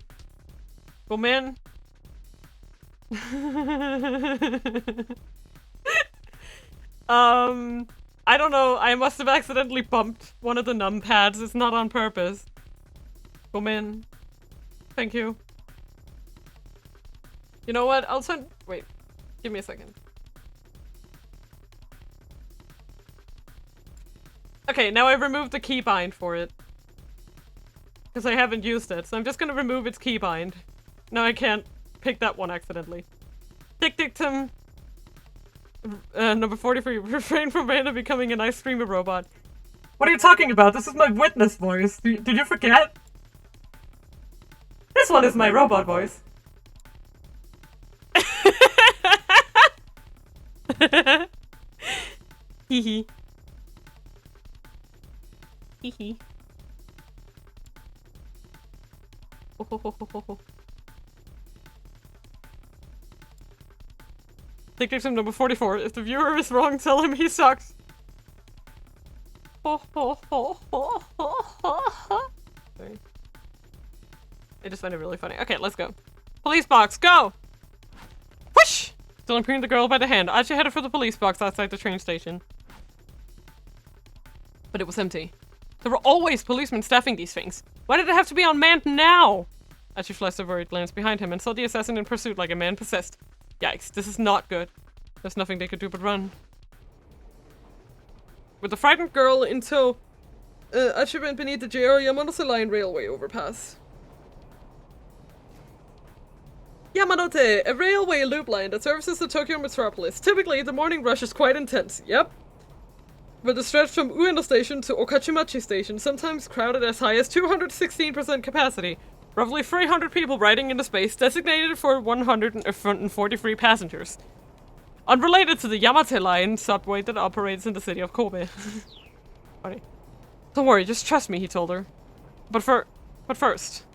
Go, man. I don't know. I must have accidentally bumped one of the numpads. It's not on purpose. Go, man. Thank you. You know what? I'll send. Wait. Give me a second. Okay, now I've removed the keybind for it. Because I haven't used it, so I'm just gonna remove its keybind. Now I can't pick that one accidentally. Dictum. Number 43. Refrain from Mina becoming an ice creamer robot. What are you talking about? This is my witness voice. Did you forget? This one is my robot voice. Hehe. Hehe. Ho ho ho ho ho ho. Dictum number 44. If the viewer is wrong, tell him he sucks. Ho ho ho ho ho ho ho. Sorry. I just find it really funny. Okay, let's go. Police box, go! Whoosh! Still impeding the girl by the hand. Achi headed for the police box outside the train station. But it was empty. There were always policemen staffing these things. Why did it have to be unmanned now? Achi flashed a worried glance behind him and saw the assassin in pursuit like a man possessed. Yikes, this is not good. There's nothing they could do but run. With the frightened girl in tow, Achi went beneath the JR Yamanote Line railway overpass. Yamanote, a railway loop line that services the Tokyo metropolis. Typically, the morning rush is quite intense, yep. With the stretch from Ueno Station to Okachimachi Station, sometimes crowded as high as 216% capacity. Roughly 300 people riding into space, designated for 143 passengers. Unrelated to the Yamate Line subway that operates in the city of Kobe. Funny. Don't worry, just trust me, he told her. But first.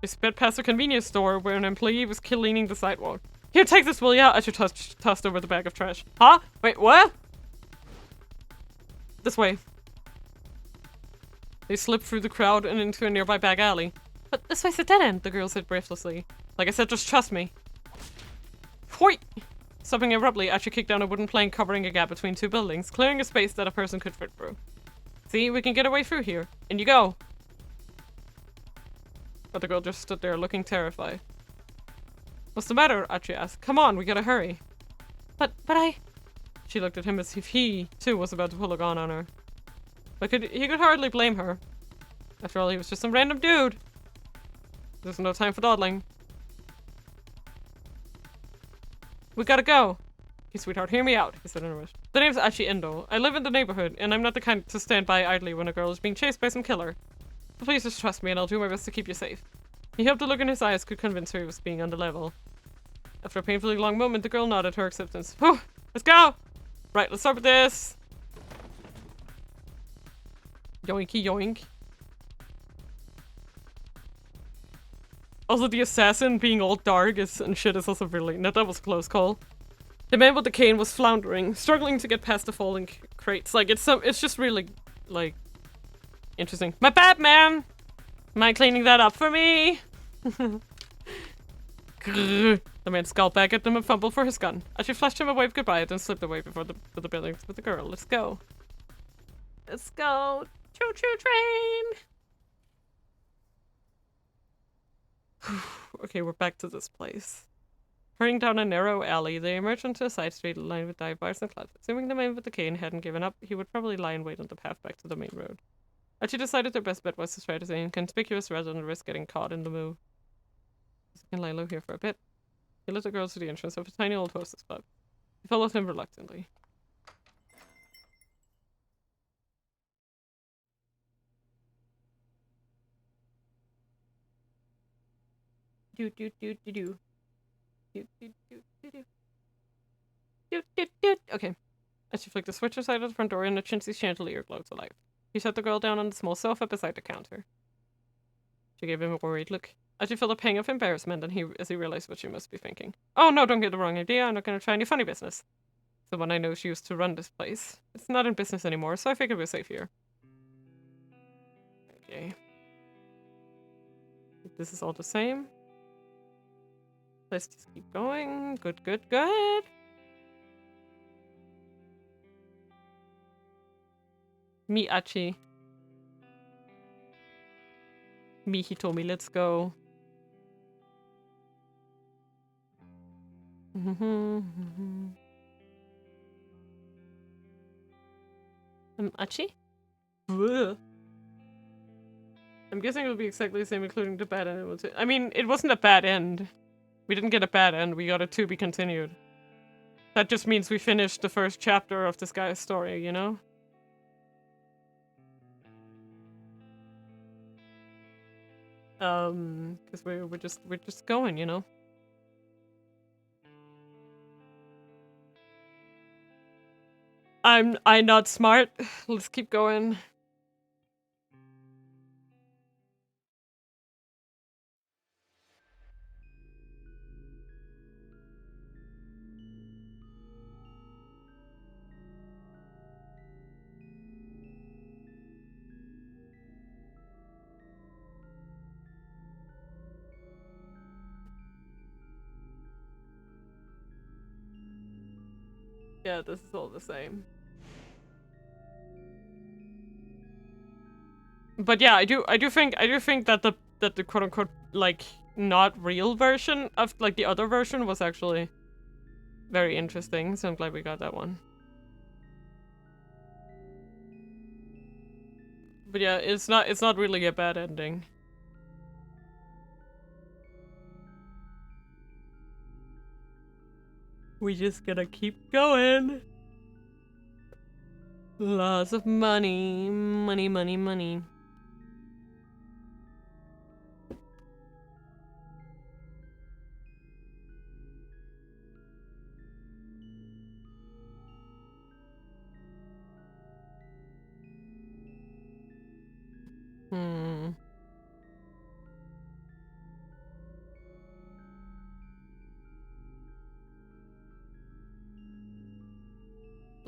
They sped past a convenience store where an employee was cleaning the sidewalk. Here, take this, will ya? Achi tossed over the bag of trash. Huh? Wait, what? This way. They slipped through the crowd and into a nearby back alley. But this way's a dead end, the girl said breathlessly. Like I said, just trust me. Hoi! Stopping abruptly, Achi kicked down a wooden plank covering a gap between two buildings, clearing a space that a person could fit through. See, we can get away through here. In you go. But the girl just stood there, looking terrified. What's the matter? Achi asked. Come on, we gotta hurry. But I... She looked at him as if he, too, was about to pull a gun on her. But he could hardly blame her. After all, he was just some random dude. There's no time for dawdling. We gotta go. Hey, sweetheart, hear me out, he said in a rush. The name's Achi Endo. I live in the neighborhood, and I'm not the kind to stand by idly when a girl is being chased by some killer. So please just trust me, and I'll do my best to keep you safe. He hoped the look in his eyes could convince her he was being on the level. After a painfully long moment, the girl nodded her acceptance. Whew! Let's go! Right, let's start with this. Yoinky yoink. Also, the assassin being all dark and shit is also really... No, that was a close call. The man with the cane was floundering, struggling to get past the falling crates. Like, it's just really, like, interesting. My bad, man! Mind cleaning that up for me? Grrr. The man scowled back at them and fumbled for his gun. As she flashed him a wave goodbye, then slipped away before the buildings with the girl. Let's go. Let's go. Choo-choo train! Okay, we're back to this place. Hurrying down a narrow alley, they emerged onto a side street lined with dive bars and clubs. Assuming the man with the cane hadn't given up, he would probably lie in wait on the path back to the main road. Archie decided their best bet was to try to stay inconspicuous rather than risk getting caught in the move. He can lie low here for a bit. He led the girls to the entrance of a tiny old hostess club. He followed him reluctantly. Okay. As she flicked the switch aside of the front door and a chintzy chandelier glowed alight. He set the girl down on the small sofa beside the counter. She gave him a worried look. As she felt a pang of embarrassment as he realized what she must be thinking. Oh no, don't get the wrong idea. I'm not gonna try any funny business. Someone I know she used to run this place. It's not in business anymore, so I figured we're safe here. Okay. This is all the same. Let's just keep going. Good, good, good. Miachi. Mihi told me, let's go. Achi? Ugh. I'm guessing it'll be exactly the same, including the bad end. I mean, it wasn't a bad end. We didn't get a bad end, we got a to be continued. That just means we finished the first chapter of this guy's story, you know? Because we're just going, you know? I'm not smart. Let's keep going. Yeah, this is all the same. But yeah, I do think that the quote unquote like not real version of like the other version was actually very interesting, so I'm glad we got that one. But yeah, it's not really a bad ending. We just gotta keep going. Lots of money, money, money, money.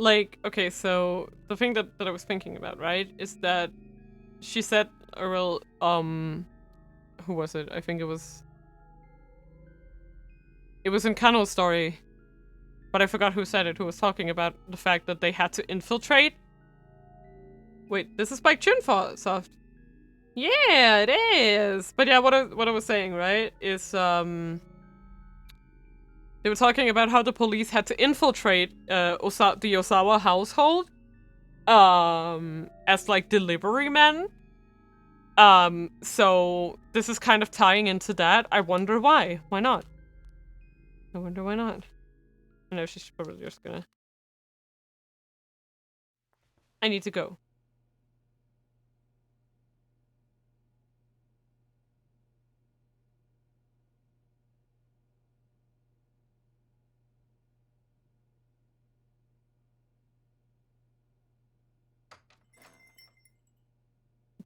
Like, okay, so the thing that I was thinking about, right, is that she said, or well, who was it? I think it was in Kano's story, but I forgot who said it, who was talking about the fact that they had to infiltrate. Wait, this is by Chunsoft. Yeah, it is. But yeah, what I was saying, right, is they were talking about how the police had to infiltrate the Osawa household as like delivery men. So this is kind of tying into that. I wonder why. Why not? I wonder why not. I know she's probably just gonna... I need to go.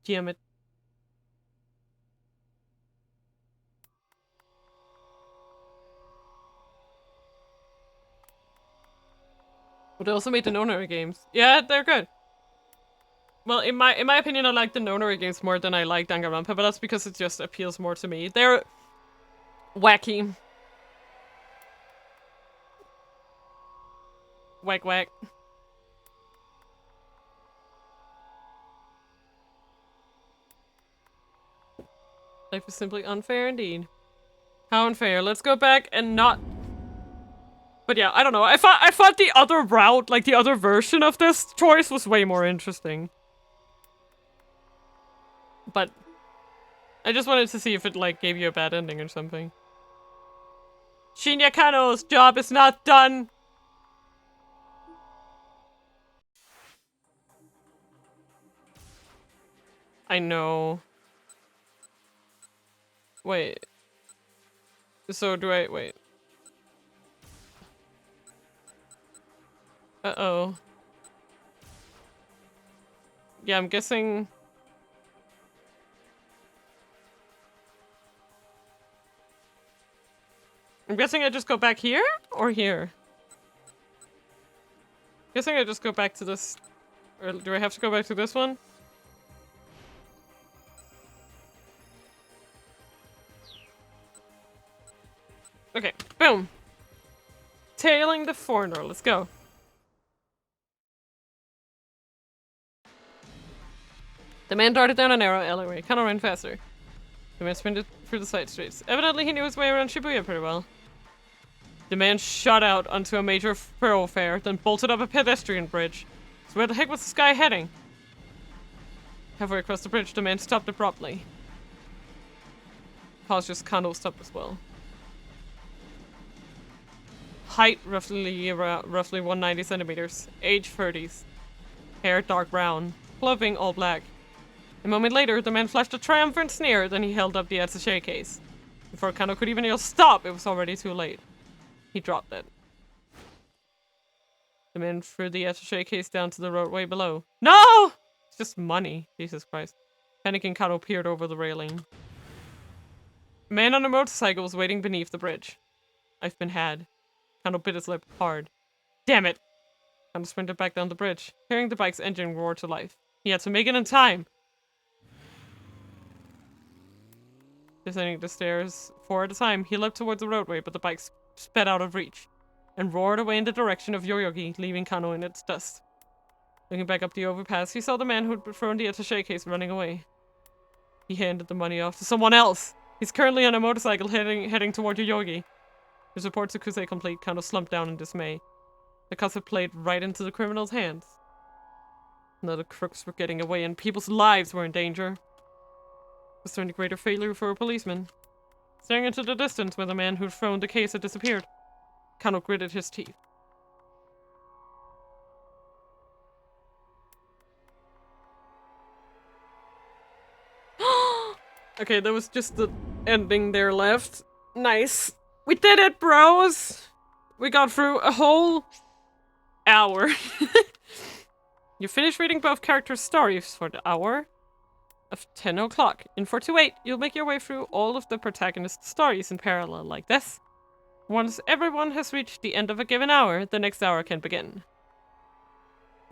Damn it. But they also made the Nonary games. Yeah, they're good. Well, in my opinion, I like the Nonary games more than I like Danganronpa, but that's because it just appeals more to me. They're wacky. Whack whack. Life is simply unfair indeed. How unfair. Let's go back and not... But yeah, I don't know. I thought the other route, like the other version of this choice was way more interesting. But I just wanted to see if it like gave you a bad ending or something. Shinya Kano's job is not done. I know. Wait. So do I wait? Uh-oh. Yeah, I'm guessing... I'm guessing I just go back here? Or here? Guessing I just go back to this... Or do I have to go back to this one? Okay, boom. Tailing the foreigner, let's go. The man darted down a narrow alleyway. Kano ran faster. The man sprinted through the side streets. Evidently, he knew his way around Shibuya pretty well. The man shot out onto a major thoroughfare, then bolted up a pedestrian bridge. So where the heck was this guy heading? Halfway across the bridge, the man stopped abruptly. Cautious Kano stopped as well. Height, roughly 190 centimeters. Age, 30s. Hair, dark brown. Clothing, all black. A moment later, the man flashed a triumphant sneer, then he held up the attaché case. Before Kano could even yell stop, it was already too late. He dropped it. The man threw the attaché case down to the roadway below. No! It's just money. Jesus Christ. Panicking, Kano peered over the railing. A man on a motorcycle was waiting beneath the bridge. I've been had. Kano bit his lip hard. Damn it! Kano sprinted back down the bridge, hearing the bike's engine roar to life. He had to make it in time! Descending the stairs 4 at a time, he leapt towards the roadway, but the bike sped out of reach and roared away in the direction of Yoyogi, leaving Kano in its dust. Looking back up the overpass, he saw the man who'd thrown the attaché case running away. He handed the money off to someone else! He's currently on a motorcycle heading toward Yoyogi. His report to Kusei complete, Kano slumped down in dismay. The cuts had played right into the criminal's hands. Now the crooks were getting away and people's lives were in danger. Was there any greater failure for a policeman? Staring into the distance where the man who'd thrown the case had disappeared, Kano gritted his teeth. Okay, that was just the ending there left. Nice. We did it, bros! We got through a whole hour. You finished reading both characters' stories for the hour of 10 o'clock. In 428, you'll make your way through all of the protagonists' stories in parallel like this. Once everyone has reached the end of a given hour, the next hour can begin.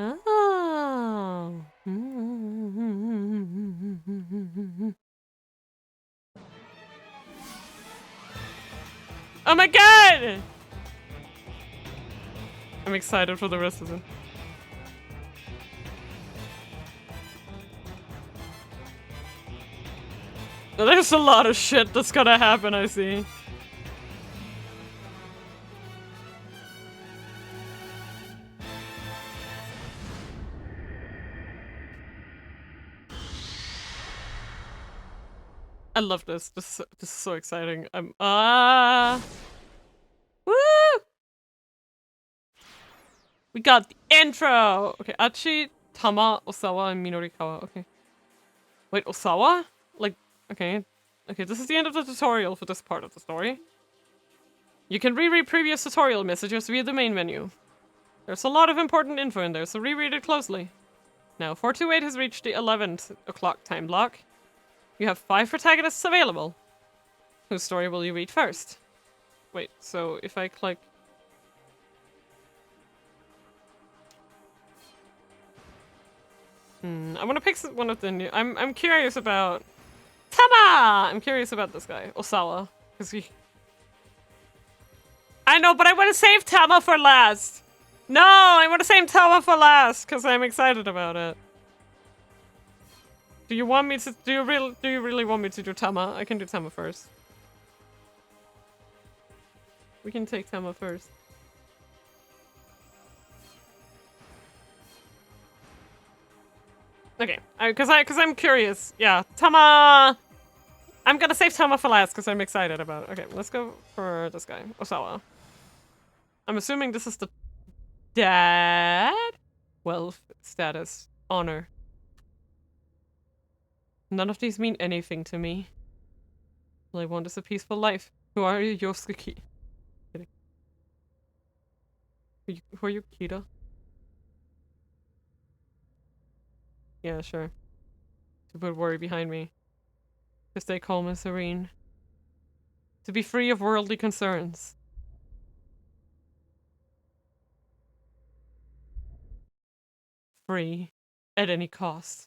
Oh. Oh my god! I'm excited for the rest of it. There's a lot of shit that's gonna happen, I see. I love this. This is so exciting. I'm woo! We got the intro. Okay, Achi, Tama, Osawa, and Minorikawa. Okay. Wait, Osawa? Like, okay. Okay, this is the end of the tutorial for this part of the story. You can reread previous tutorial messages via the main menu. There's a lot of important info in there, so reread it closely. Now, 428 has reached the 11th o'clock time block. You have 5 protagonists available. Whose story will you read first? Wait, so if I click... I want to pick one of the new... I'm curious about... Tama! I'm curious about this guy, Osawa. Because he... I know, but I want to save Tama for last! No, I want to save Tama for last because I'm excited about it. Do you want me to? Do you really want me to do Tama? I can do Tama first. We can take Tama first. Okay, because I'm curious. Yeah, Tama. I'm gonna save Tama for last because I'm excited about it. Okay, let's go for this guy, Osawa. I'm assuming this is the dad. Wealth, status, honor. None of these mean anything to me. All I want is a peaceful life. Who are you, Yosuke? Kidding. Who are you, Kida? Yeah, sure. To put worry behind me. To stay calm and serene. To be free of worldly concerns. Free. At any cost.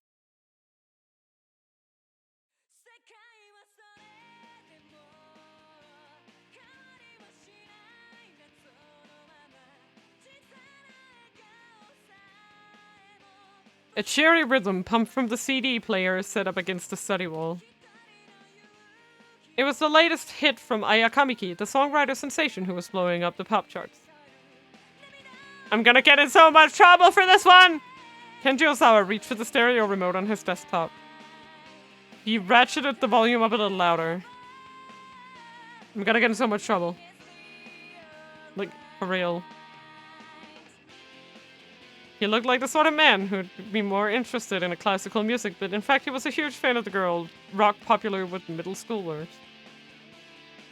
A cheery rhythm pumped from the CD player set up against the study wall. It was the latest hit from Ayakamiki, the songwriter sensation who was blowing up the pop charts. I'm gonna get in so much trouble for this one! Kenji Osawa reached for the stereo remote on his desktop. He ratcheted the volume up a little louder. I'm gonna get in so much trouble. Like, for real. He looked like the sort of man who'd be more interested in classical music, but in fact he was a huge fan of the girl rock popular with middle schoolers.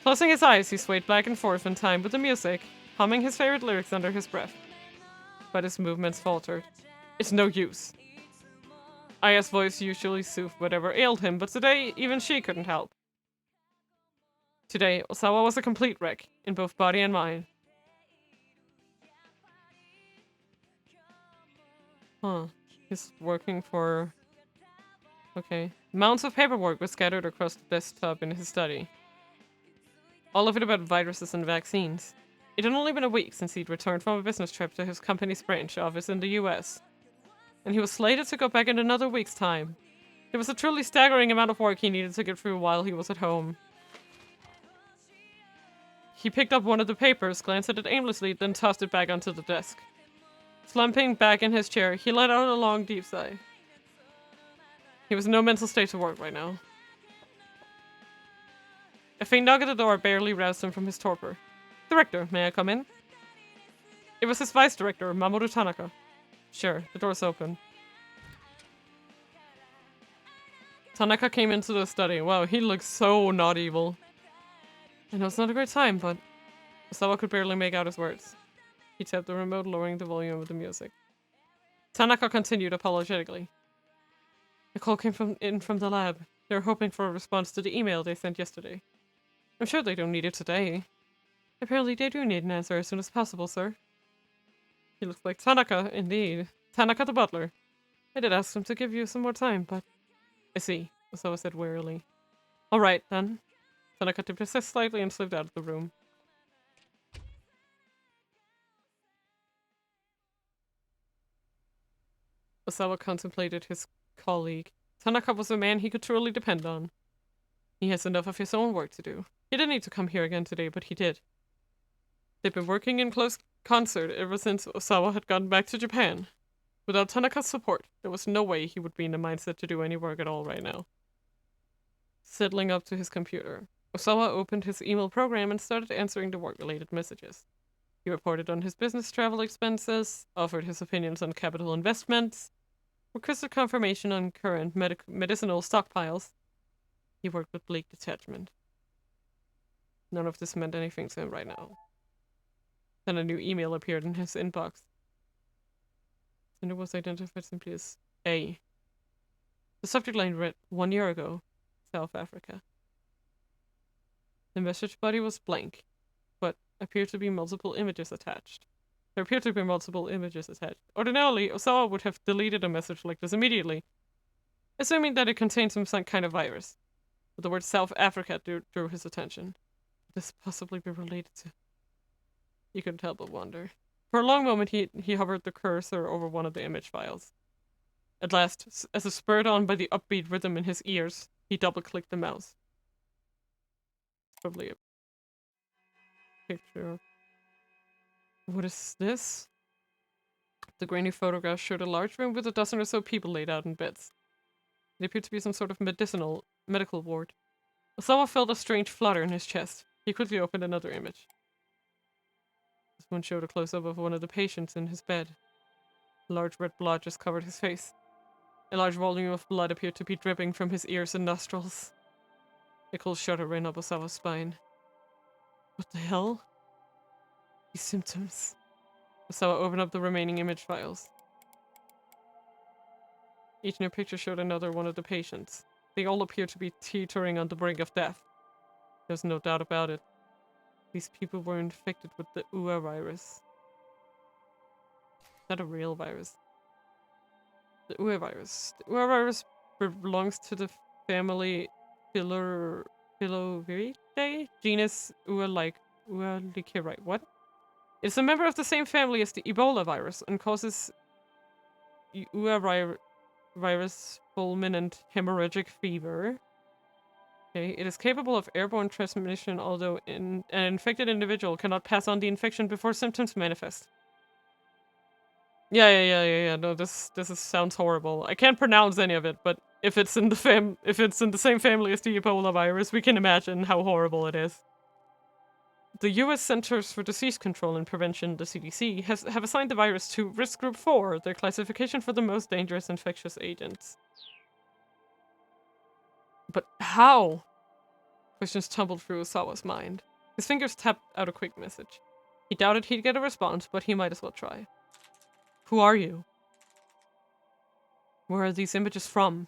Closing his eyes, he swayed back and forth in time with the music, humming his favorite lyrics under his breath. But his movements faltered. It's no use. Aya's voice usually soothed whatever ailed him, but today even she couldn't help. Today, Osawa was a complete wreck, in both body and mind. Huh. He's working for... Okay. Mounds of paperwork were scattered across the desktop in his study. All of it about viruses and vaccines. It had only been a week since he'd returned from a business trip to his company's branch office in the US. And he was slated to go back in another week's time. It was a truly staggering amount of work he needed to get through while he was at home. He picked up one of the papers, glanced at it aimlessly, then tossed it back onto the desk. Slumping back in his chair, he let out a long, deep sigh. He was in no mental state to work right now. A faint knock at the door barely roused him from his torpor. Director, may I come in? It was his vice director, Mamoru Tanaka. Sure, the door's open. Tanaka came into the study. Wow, he looks so not evil. I know it's not a great time, but Osawa could barely make out his words. He tapped the remote, lowering the volume of the music. Tanaka continued apologetically. A call came in from the lab. They're hoping for a response to the email they sent yesterday. I'm sure they don't need it today. Apparently they do need an answer as soon as possible, sir. He looks like Tanaka, indeed. Tanaka the butler. I did ask him to give you some more time, but... I see, Osawa said wearily. Alright, then. Tanaka tipped his head slightly and slipped out of the room. Osawa contemplated his colleague. Tanaka was a man he could truly depend on. He has enough of his own work to do. He didn't need to come here again today, but he did. They've been working in close concert ever since Osawa had gone back to Japan. Without Tanaka's support, there was no way he would be in the mindset to do any work at all right now. Settling up to his computer, Osawa opened his email program and started answering the work-related messages. He reported on his business travel expenses, offered his opinions on capital investments, requested confirmation on current medicinal stockpiles. He worked with bleak detachment. None of this meant anything to him right now. Then a new email appeared in his inbox. And it was identified simply as A. The subject line read, 1 year ago, South Africa. The message body was blank, but appeared to be multiple images attached. There appeared to be multiple images attached. Ordinarily, Osawa would have deleted a message like this immediately, assuming that it contained some kind of virus. But the word South Africa drew his attention. Could this possibly be related to... He couldn't help but wonder. For a long moment, he hovered the cursor over one of the image files. At last, as if spurred on by the upbeat rhythm in his ears, he double-clicked the mouse. It's probably a picture. What is this? The grainy photograph showed a large room with a dozen or so people laid out in beds. It appeared to be some sort of medical ward. Osawa felt a strange flutter in his chest. He quickly opened another image. This one showed a close-up of one of the patients in his bed. A large red blotch just covered his face. A large volume of blood appeared to be dripping from his ears and nostrils. A cold shudder ran up Osawa's spine. What the hell? These symptoms. Osawa opened up the remaining image files. Each new picture showed another one of the patients. They all appeared to be teetering on the brink of death. There's no doubt about it. These people were infected with the UA virus. Is that a real virus? The UA virus. The UA virus belongs to the family Filoviridae, genus Ualicerae. What? It's a member of the same family as the Ebola virus and causes UA virus fulminant hemorrhagic fever. Okay, it is capable of airborne transmission, although an infected individual cannot pass on the infection before symptoms manifest. Yeah. No, this sounds horrible. I can't pronounce any of it, but if it's in the same family as the Ebola virus, we can imagine how horrible it is. The U.S. Centers for Disease Control and Prevention, the CDC, have assigned the virus to Risk Group 4, their classification for the most dangerous infectious agents. But how? Questions tumbled through Osawa's mind. His fingers tapped out a quick message. He doubted he'd get a response, but he might as well try. Who are you? Where are these images from?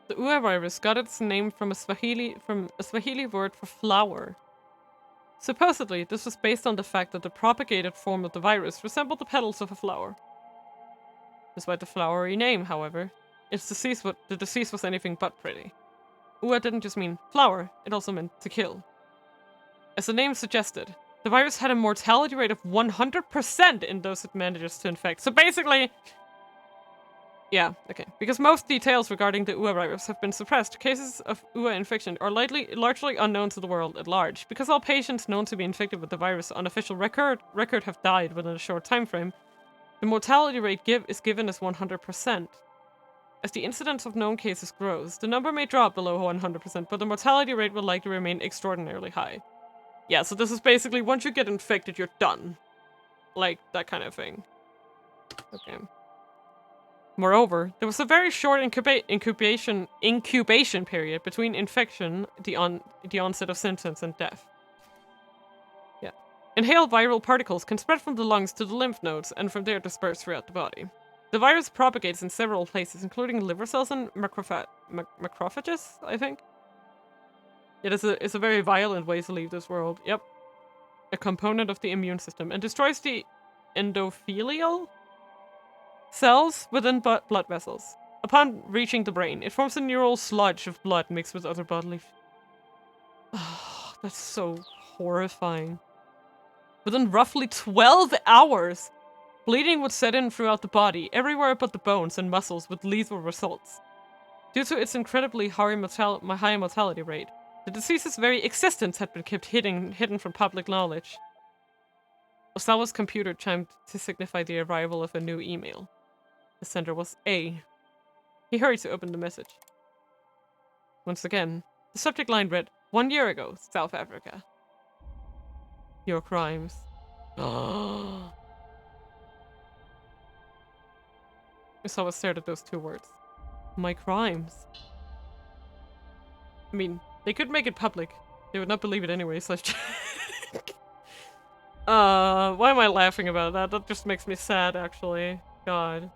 The UA virus got its name from a Swahili word for flower. Supposedly, this was based on the fact that the propagated form of the virus resembled the petals of a flower. Despite the flowery name, however, the disease was anything but pretty. UA didn't just mean flower, it also meant to kill. As the name suggested, the virus had a mortality rate of 100% in those it manages to infect. So basically... Yeah, okay. Because most details regarding the UA virus have been suppressed, cases of UA infection are largely unknown to the world at large. Because all patients known to be infected with the virus on official record have died within a short time frame, the mortality rate is given as 100%. As the incidence of known cases grows, the number may drop below 100%, but the mortality rate will likely remain extraordinarily high. Yeah, so this is basically once you get infected, you're done. Like, that kind of thing. Okay. Moreover, there was a very short incubation period between infection, the onset of symptoms, and death. Yeah. Inhaled viral particles can spread from the lungs to the lymph nodes, and from there disperse throughout the body. The virus propagates in several places, including liver cells and macrophages, I think. It's a very violent way to leave this world. Yep. A component of the immune system, and destroys the endothelial cells within blood vessels. Upon reaching the brain, it forms a neural sludge of blood mixed with other bodily... Oh, that's so horrifying. Within roughly 12 hours, bleeding would set in throughout the body, everywhere but the bones and muscles, with lethal results. Due to its incredibly high mortality rate, the disease's very existence had been kept hidden from public knowledge. Osawa's computer chimed to signify the arrival of a new email. The sender was A. He hurried to open the message. Once again, the subject line read, 1 year ago, South Africa. Your crimes. Osawa stared at those two words. My crimes. I mean, they could make it public. They would not believe it anyway, so why am I laughing about that? That just makes me sad, actually. God.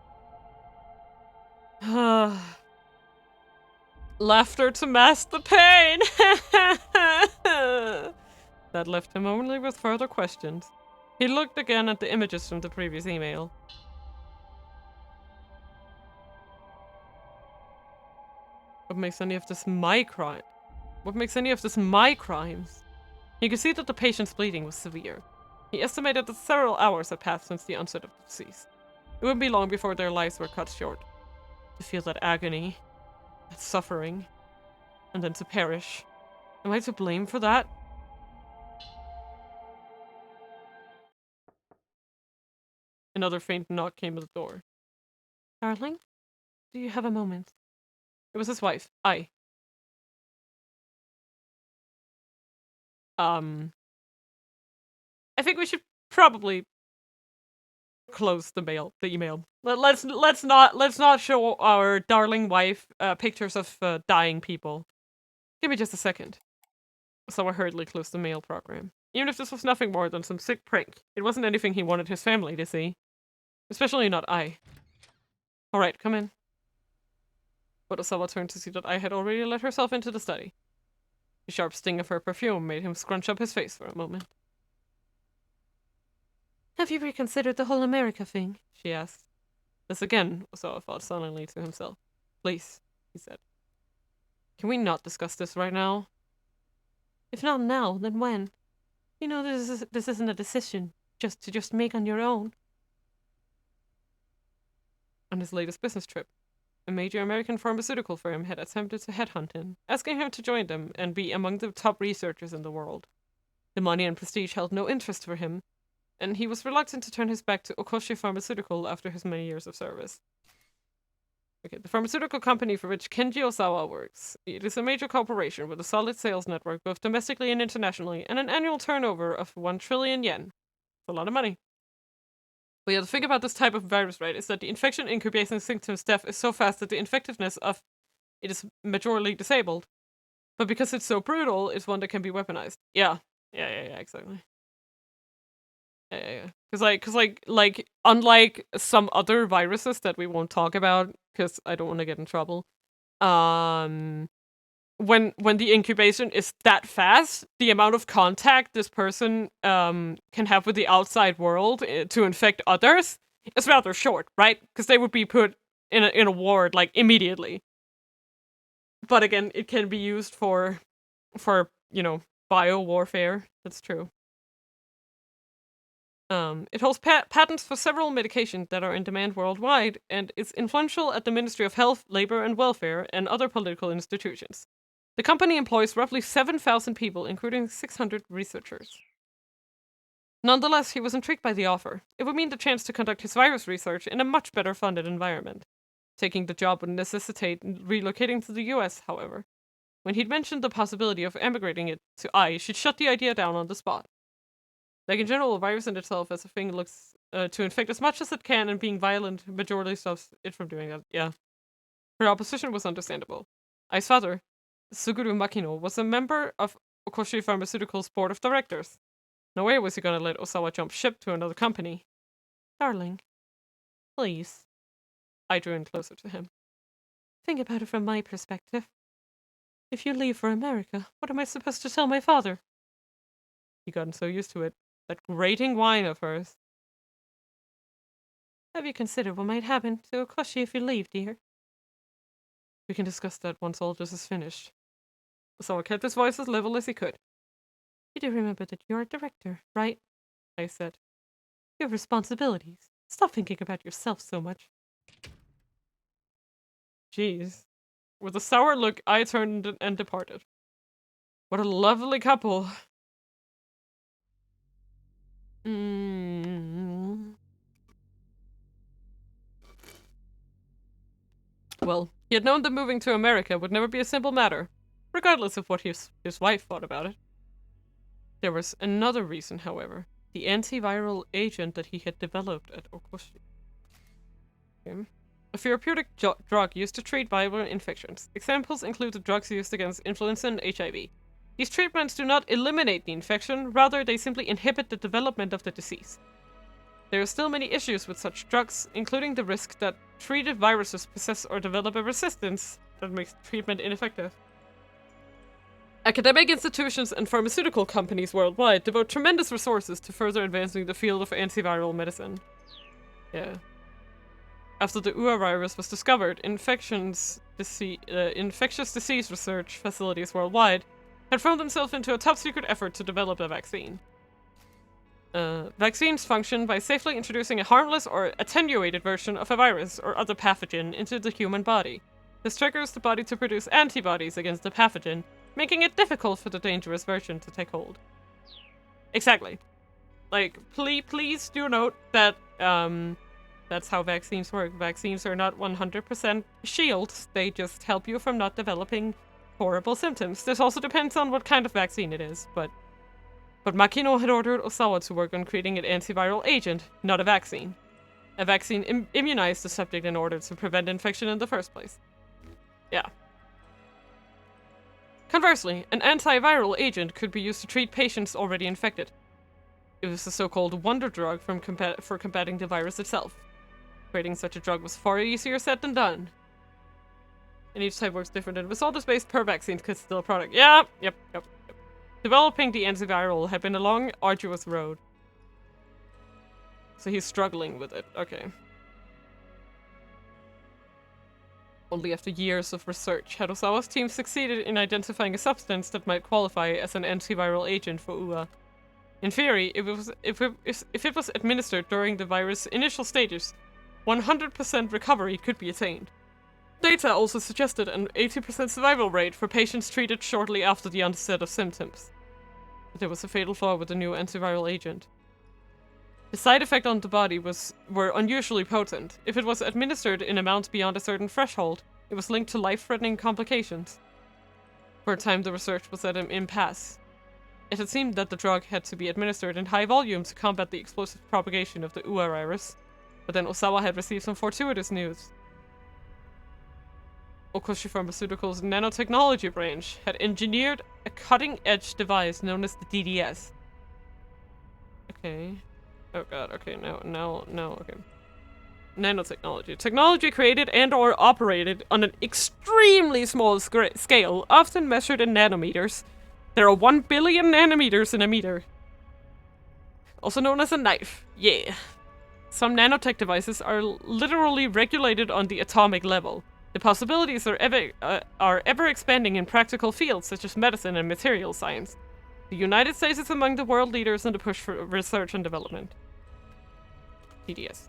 Laughter to mask the pain! That left him only with further questions. He looked again at the images from the previous email. . What makes any of this my crime? What makes any of this my crimes? He could see that the patient's bleeding was severe. He estimated that several hours had passed since the onset of the disease. It wouldn't be long before their lives were cut short. To feel that agony, that suffering, and then to perish. Am I to blame for that? Another faint knock came at the door. Darling, do you have a moment? It was his wife, I. I think we should probably close the email. Let's not show our darling wife pictures of dying people. Give me just a second. So I hurriedly closed the mail program. Even if this was nothing more than some sick prank, it wasn't anything he wanted his family to see. Especially not I. Alright, come in. But Osawa turned to see that I had already let herself into the study. The sharp sting of her perfume made him scrunch up his face for a moment. Have you reconsidered the whole America thing? She asked. This again, Osawa thought sullenly to himself. Please, he said. Can we not discuss this right now? If not now, then when? You know this isn't a decision just make on your own. On his latest business trip, a major American pharmaceutical firm had attempted to headhunt him, asking him to join them and be among the top researchers in the world. The money and prestige held no interest for him, and he was reluctant to turn his back to Okoshi Pharmaceutical after his many years of service. Okay, the pharmaceutical company for which Kenji Osawa works. It is a major corporation with a solid sales network both domestically and internationally, and an annual turnover of 1 trillion yen. It's a lot of money. But yeah, the thing about this type of virus, right, is that the infection, incubation, symptoms, death is so fast that the effectiveness of it is majorly disabled. But because it's so brutal, it's one that can be weaponized. Yeah, exactly. Yeah. Because unlike some other viruses that we won't talk about, because I don't want to get in trouble, when the incubation is that fast, the amount of contact this person can have with the outside world to infect others is rather short, right? Because they would be put in a ward like immediately. But again, it can be used for bio warfare. That's true. It holds patents for several medications that are in demand worldwide, and is influential at the Ministry of Health, Labor and Welfare, and other political institutions. The company employs roughly 7,000 people, including 600 researchers. Nonetheless, he was intrigued by the offer. It would mean the chance to conduct his virus research in a much better funded environment. Taking the job would necessitate relocating to the US, however. When he'd mentioned the possibility of emigrating it to I, she'd shut the idea down on the spot. Like in general, a virus in itself as a thing looks to infect as much as it can, and being violent majorly stops it from doing that. Yeah. Her opposition was understandable. Ai's father, Suguru Makino, was a member of Okoshi Pharmaceutical's board of directors. No way was he gonna let Osawa jump ship to another company. Darling, please. I drew in closer to him. Think about it from my perspective. If you leave for America, what am I supposed to tell my father? He gotten so used to it. That grating whine of hers. Have you considered what might happen to Okoshi if you leave, dear? We can discuss that once all this is finished. Osawa kept his voice as level as he could. You do remember that you're a director, right? I said. You have responsibilities. Stop thinking about yourself so much. Jeez. With a sour look, I turned and departed. What a lovely couple. Well, he had known that moving to America would never be a simple matter, regardless of what his wife thought about it. There was another reason, however, the antiviral agent that he had developed at Okoshi. Okay. A therapeutic drug used to treat viral infections. Examples include the drugs used against influenza and HIV. These treatments do not eliminate the infection, rather they simply inhibit the development of the disease. There are still many issues with such drugs, including the risk that treated viruses possess or develop a resistance that makes treatment ineffective. Academic institutions and pharmaceutical companies worldwide devote tremendous resources to further advancing the field of antiviral medicine. Yeah. After the Ua virus was discovered, infectious disease research facilities worldwide had thrown themselves into a top-secret effort to develop a vaccine. Vaccines function by safely introducing a harmless or attenuated version of a virus or other pathogen into the human body. This triggers the body to produce antibodies against the pathogen, making it difficult for the dangerous version to take hold. Exactly. Like, please do note that, that's how vaccines work. Vaccines are not 100% shields, they just help you from not developing horrible symptoms. This also depends on what kind of vaccine it is, but Makino had ordered Osawa to work on creating an antiviral agent, not a vaccine. A vaccine immunized the subject in order to prevent infection in the first place. Yeah. Conversely, an antiviral agent could be used to treat patients already infected. It was the so-called wonder drug for combating the virus itself. Creating such a drug was far easier said than done. And each type works different, and the result is based per vaccine because it's still a product. Yep. Developing the antiviral had been a long, arduous road. So he's struggling with it. Okay. Only after years of research had Osawa's team succeeded in identifying a substance that might qualify as an antiviral agent for Ua. In theory, if it was administered during the virus' initial stages, 100% recovery could be attained. Data also suggested an 80% survival rate for patients treated shortly after the onset of symptoms. But there was a fatal flaw with the new antiviral agent. The side effect on the body were unusually potent. If it was administered in amounts beyond a certain threshold, it was linked to life-threatening complications. For a time, the research was at an impasse. It had seemed that the drug had to be administered in high volume to combat the explosive propagation of the Ua virus, but then Osawa had received some fortuitous news. Okoshi Pharmaceuticals' nanotechnology branch had engineered a cutting-edge device known as the DDS. Okay. Oh god, okay, no, okay. Nanotechnology. Technology created and or operated on an extremely small scale, often measured in nanometers. There are 1 billion nanometers in a meter. Also known as a knife. Yeah. Some nanotech devices are literally regulated on the atomic level. The possibilities are ever expanding in practical fields such as medicine and material science. The United States is among the world leaders in the push for research and development. TDS.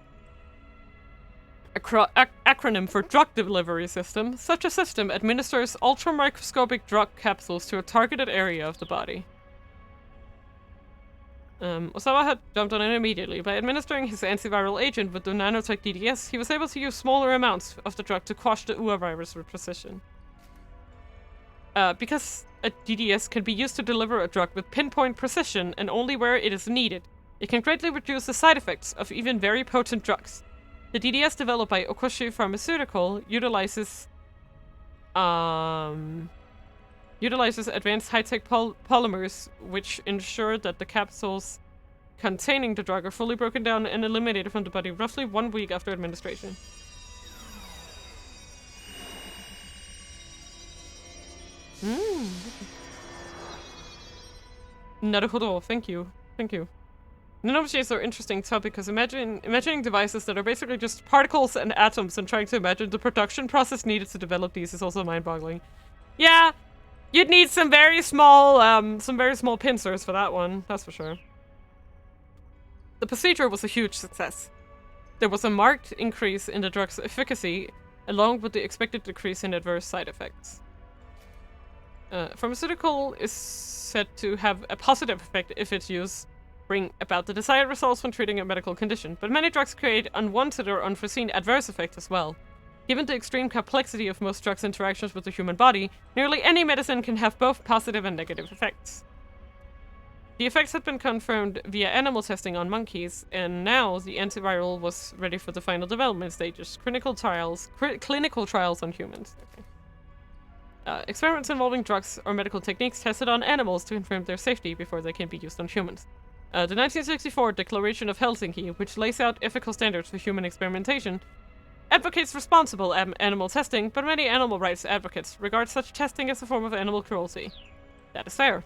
Acronym for Drug Delivery System, such a system administers ultramicroscopic drug capsules to a targeted area of the body. Osawa had jumped on it immediately. By administering his antiviral agent with the nanotech DDS, he was able to use smaller amounts of the drug to quash the Ua virus with precision. Because a DDS can be used to deliver a drug with pinpoint precision and only where it is needed, it can greatly reduce the side effects of even very potent drugs. The DDS developed by Okoshi Pharmaceutical utilizes advanced high-tech polymers, which ensure that the capsules containing the drug are fully broken down and eliminated from the body roughly 1 week after administration. Naruhodo, thank you. Nanomachines are an interesting topic because imagining devices that are basically just particles and atoms and trying to imagine the production process needed to develop these is also mind-boggling. Yeah, you'd need some very small pincers for that one, that's for sure. The procedure was a huge success. There was a marked increase in the drug's efficacy, along with the expected decrease in adverse side effects. Pharmaceutical is said to have a positive effect if its use bring about the desired results when treating a medical condition, but many drugs create unwanted or unforeseen adverse effects as well. Given the extreme complexity of most drugs' interactions with the human body, nearly any medicine can have both positive and negative effects. The effects had been confirmed via animal testing on monkeys, and now the antiviral was ready for the final development stages, clinical trials on humans. Okay. Experiments involving drugs or medical techniques tested on animals to confirm their safety before they can be used on humans. The 1964 Declaration of Helsinki, which lays out ethical standards for human experimentation, advocates responsible animal testing, but many animal rights advocates regard such testing as a form of animal cruelty. That is fair.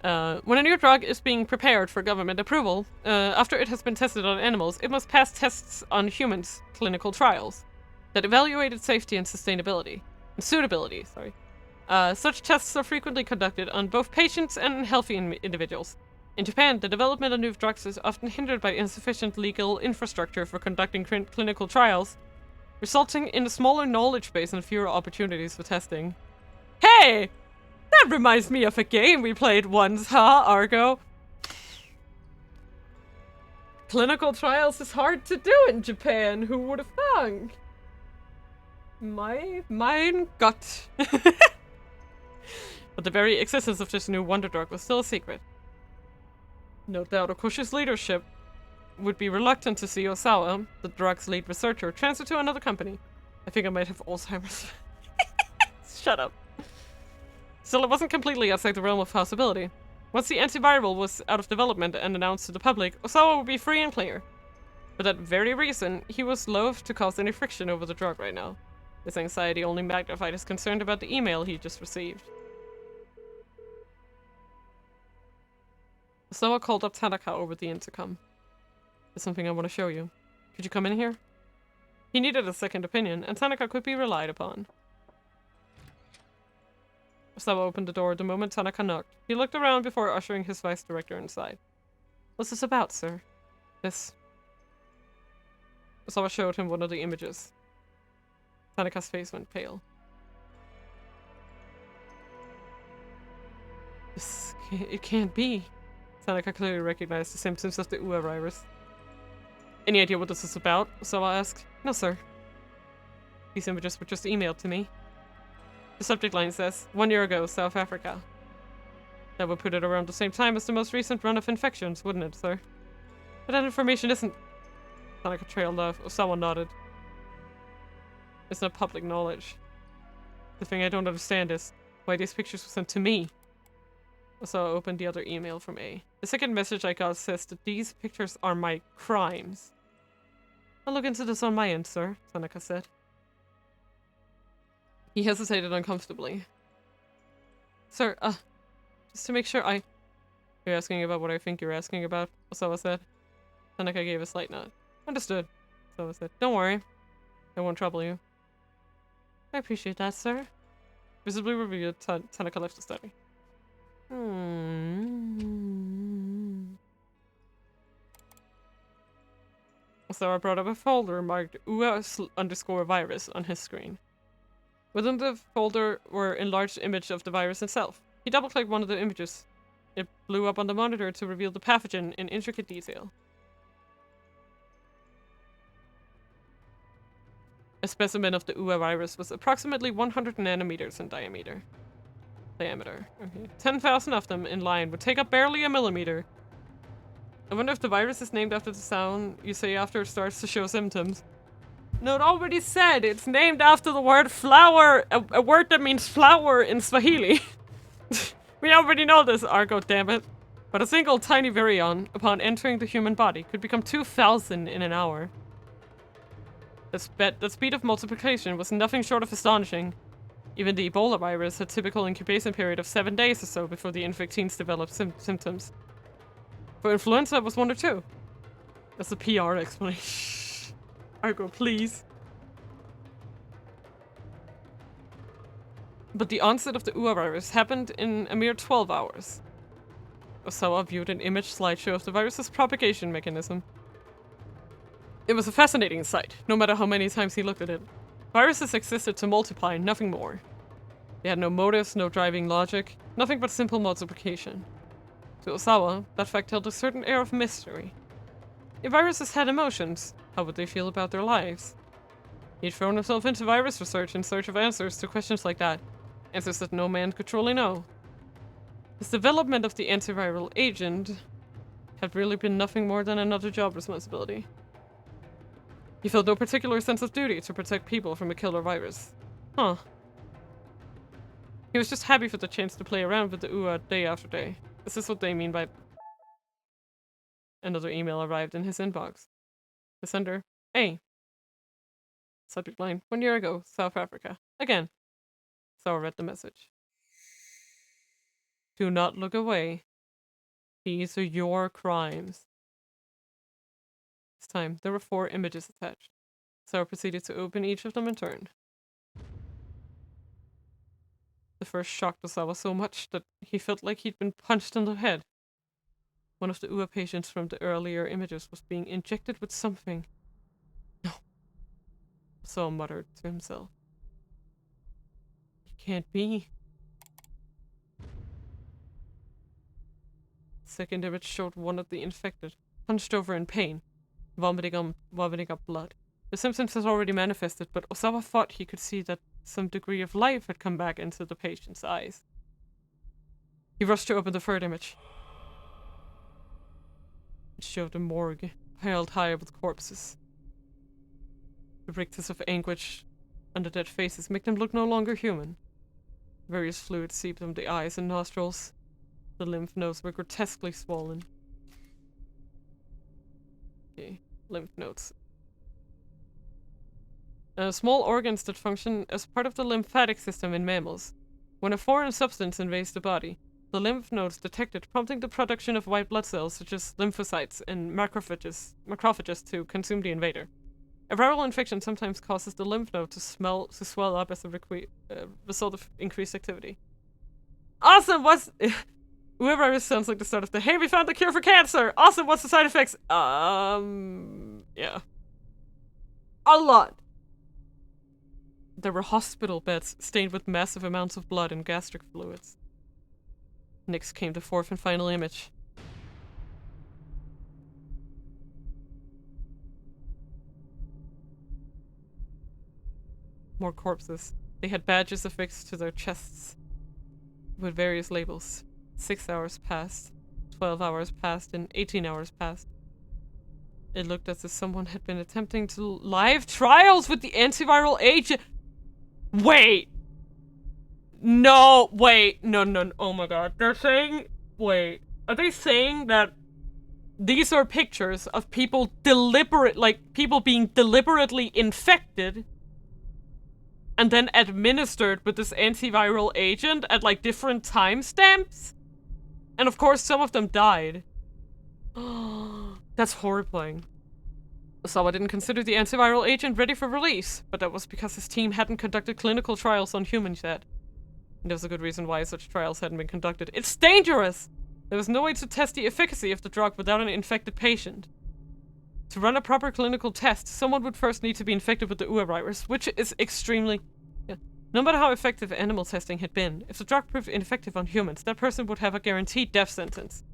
When a new drug is being prepared for government approval, after it has been tested on animals, it must pass tests on humans, clinical trials, that evaluate its safety and sustainability. And suitability, sorry. Such tests are frequently conducted on both patients and healthy individuals. In Japan, the development of new drugs is often hindered by insufficient legal infrastructure for conducting clinical trials, resulting in a smaller knowledge base and fewer opportunities for testing. Hey! That reminds me of a game we played once, huh, Argo? Clinical trials is hard to do in Japan, who would have thunk? Mine gut. But the very existence of this new wonder drug was still a secret. No doubt Okushi's leadership would be reluctant to see Osawa, the drug's lead researcher, transfer to another company. I think I might have Alzheimer's. Shut up. Still, it wasn't completely outside the realm of possibility. Once the antiviral was out of development and announced to the public, Osawa would be free and clear. For that very reason, he was loath to cause any friction over the drug right now. His anxiety only magnified his concern about the email he just received. Osawa called up Tanaka over the intercom. There's something I want to show you. Could you come in here? He needed a second opinion, and Tanaka could be relied upon. Osawa opened the door the moment Tanaka knocked. He looked around before ushering his vice director inside. What's this about, sir? This... Osawa showed him one of the images. Tanaka's face went pale. It can't be. Tanaka clearly recognized the symptoms of the Ua virus. Any idea what this is about? Osawa asked. No, sir. These images were just emailed to me. The subject line says, 1 year ago, South Africa. That would put it around the same time as the most recent run of infections, wouldn't it, sir? But that information isn't... Tanaka trailed off. Osawa nodded. It's not public knowledge. The thing I don't understand is why these pictures were sent to me. Osawa opened the other email from A. The second message I got says that these pictures are my crimes. I'll look into this on my end, sir, Tanaka said. He hesitated uncomfortably. Sir, just to make sure You're asking about what I think you're asking about, Osawa said. Tanaka gave a slight nod. Understood, Osawa said. Don't worry. I won't trouble you. I appreciate that, sir. Visibly revealed, Tanaka left the study. Osawa brought up a folder marked UA_virus on his screen. Within the folder were enlarged image of the virus itself. He double-clicked one of the images. It blew up on the monitor to reveal the pathogen in intricate detail. A specimen of the Ua virus was approximately 100 nanometers in diameter. Okay. 10,000 of them in line would take up barely a millimeter. I wonder if the virus is named after the sound you say after it starts to show symptoms. No, it already said it's named after the word flower, a word that means flower in Swahili. We already know this, Argo, damn it. But a single tiny virion, upon entering the human body, could become 2,000 in an hour. The speed of multiplication was nothing short of astonishing. Even the Ebola virus had a typical incubation period of 7 days or so before the infectees developed symptoms. For influenza, it was 1 or 2. That's a PR explanation. Argo, please. But the onset of the Ua virus happened in a mere 12 hours. Osawa viewed an image slideshow of the virus's propagation mechanism. It was a fascinating sight, no matter how many times he looked at it. Viruses existed to multiply, nothing more. They had no motives, no driving logic, nothing but simple multiplication. To Osawa, that fact held a certain air of mystery. If viruses had emotions, how would they feel about their lives? He'd thrown himself into virus research in search of answers to questions like that, answers that no man could truly know. His development of the antiviral agent had really been nothing more than another job responsibility. He felt no particular sense of duty to protect people from a killer virus. Huh. He was just happy for the chance to play around with the UA day after day. Is this what they mean by... Another email arrived in his inbox. The sender, A. Subject line, 1 year ago, South Africa. Again. Sawa read the message. Do not look away. These are your crimes. This time, there were 4 images attached. Sarah proceeded to open each of them in turn. The first shocked Osawa so much that he felt like he'd been punched in the head. One of the Ua patients from the earlier images was being injected with something. No. Osawa muttered to himself. It can't be. The second image showed one of the infected, hunched over in pain, vomiting up blood. The symptoms had already manifested, but Osawa thought he could see that some degree of life had come back into the patient's eyes. He rushed to open the third image. It showed a morgue, piled high with corpses. The rictus of anguish on the dead faces make them look no longer human. Various fluids seeped from the eyes and nostrils. The lymph nodes were grotesquely swollen. Okay, lymph nodes. Small organs that function as part of the lymphatic system in mammals. When a foreign substance invades the body, the lymph nodes detect it, prompting the production of white blood cells such as lymphocytes and macrophages to consume the invader. A viral infection sometimes causes the lymph node to swell up as a result of increased activity. Awesome! Whoever sounds like the start of the "Hey, we found the cure for cancer! Awesome! What's the side effects?" Yeah. A lot! There were hospital beds stained with massive amounts of blood and gastric fluids. Next came the fourth and final image. More corpses. They had badges affixed to their chests with various labels. 6 hours passed, 12 hours passed, and 18 hours passed. It looked as if someone had been attempting to live trials with the antiviral agent. Wait! No, wait, no, oh my god. They're saying, wait, are they saying that these are pictures of people people being deliberately infected and then administered with this antiviral agent at like different timestamps? And of course, some of them died. That's horrifying. Osawa didn't consider the antiviral agent ready for release, but that was because his team hadn't conducted clinical trials on humans yet. And there was a good reason why such trials hadn't been conducted. It's dangerous! There was no way to test the efficacy of the drug without an infected patient. To run a proper clinical test, someone would first need to be infected with the Ua virus, which is extremely... Yeah. No matter how effective animal testing had been, if the drug proved ineffective on humans, that person would have a guaranteed death sentence.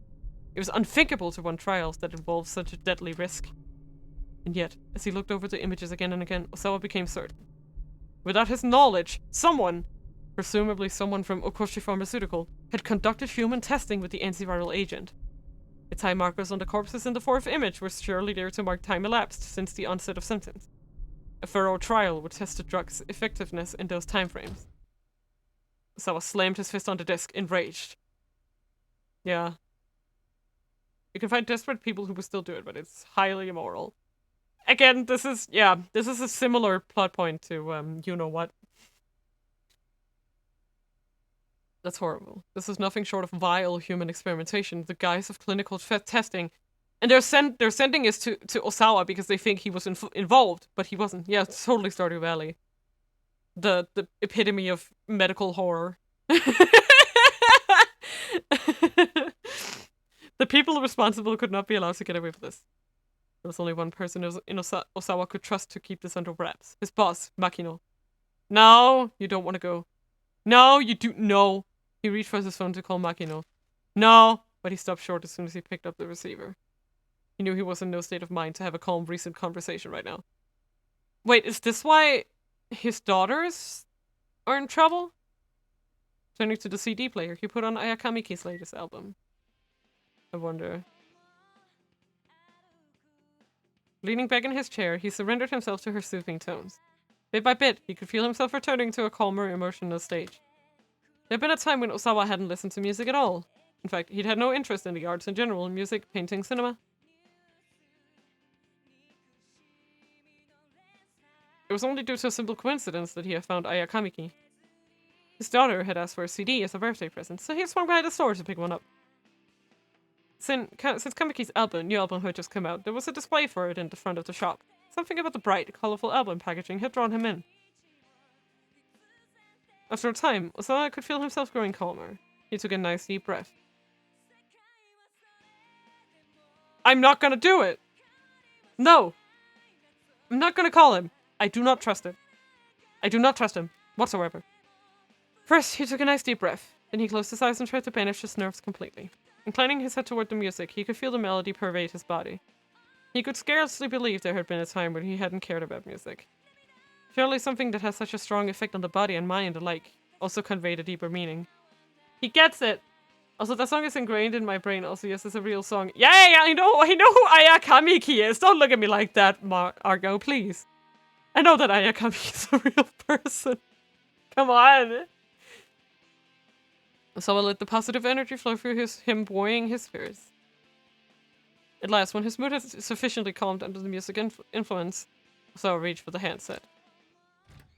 It was unthinkable to run trials that involved such a deadly risk. And yet, as he looked over the images again and again, Osawa became certain. Without his knowledge, someone, presumably someone from Okoshi Pharmaceutical, had conducted human testing with the antiviral agent. The time markers on the corpses in the fourth image were surely there to mark time elapsed since the onset of symptoms. A thorough trial would test the drug's effectiveness in those timeframes. Osawa slammed his fist on the desk, enraged. Yeah. You can find desperate people who will still do it, but it's highly immoral. Again, this is a similar plot point to, you know what. That's horrible. This is nothing short of vile human experimentation, the guise of clinical testing. And they're sending this to Osawa because they think he was involved, but he wasn't. Yeah, it's totally Stardew Valley. The epitome of medical horror. The people responsible could not be allowed to get away with this. There was only one person Osawa could trust to keep this under wraps. His boss, Makino. No, you don't want to go. No, you do. No. He reached for his phone to call Makino. No, but he stopped short as soon as he picked up the receiver. He knew he was in no state of mind to have a calm, recent conversation right now. Wait, is this why his daughters are in trouble? Turning to the CD player, he put on Ayakamiki's latest album. I wonder. Leaning back in his chair, he surrendered himself to her soothing tones. Bit by bit, he could feel himself returning to a calmer, emotional stage. There had been a time when Osawa hadn't listened to music at all. In fact, he'd had no interest in the arts in general, music, painting, cinema. It was only due to a simple coincidence that he had found Ayakamiki. His daughter had asked for a CD as a birthday present, so he swung by the store to pick one up. Since Kamiki's new album had just come out, there was a display for it in the front of the shop. Something about the bright, colorful album packaging had drawn him in. After a time, Osawa could feel himself growing calmer. He took a nice deep breath. I'm not gonna do it! No! I'm not gonna call him. I do not trust him. I do not trust him, whatsoever. First, he took a nice deep breath. Then he closed his eyes and tried to banish his nerves completely. Inclining his head toward the music, he could feel the melody pervade his body. He could scarcely believe there had been a time when he hadn't cared about music. Surely something that has such a strong effect on the body and mind alike also conveyed a deeper meaning. He gets it! Also, that song is ingrained in my brain. Also, yes, it's a real song. Yeah, I know who Aya Kamiki is! Don't look at me like that, Argo, please. I know that Aya Kamiki is a real person. Come on! So I let the positive energy flow through him buoying his spirits. At last, when his mood had sufficiently calmed under the music influence, so I reached for the handset.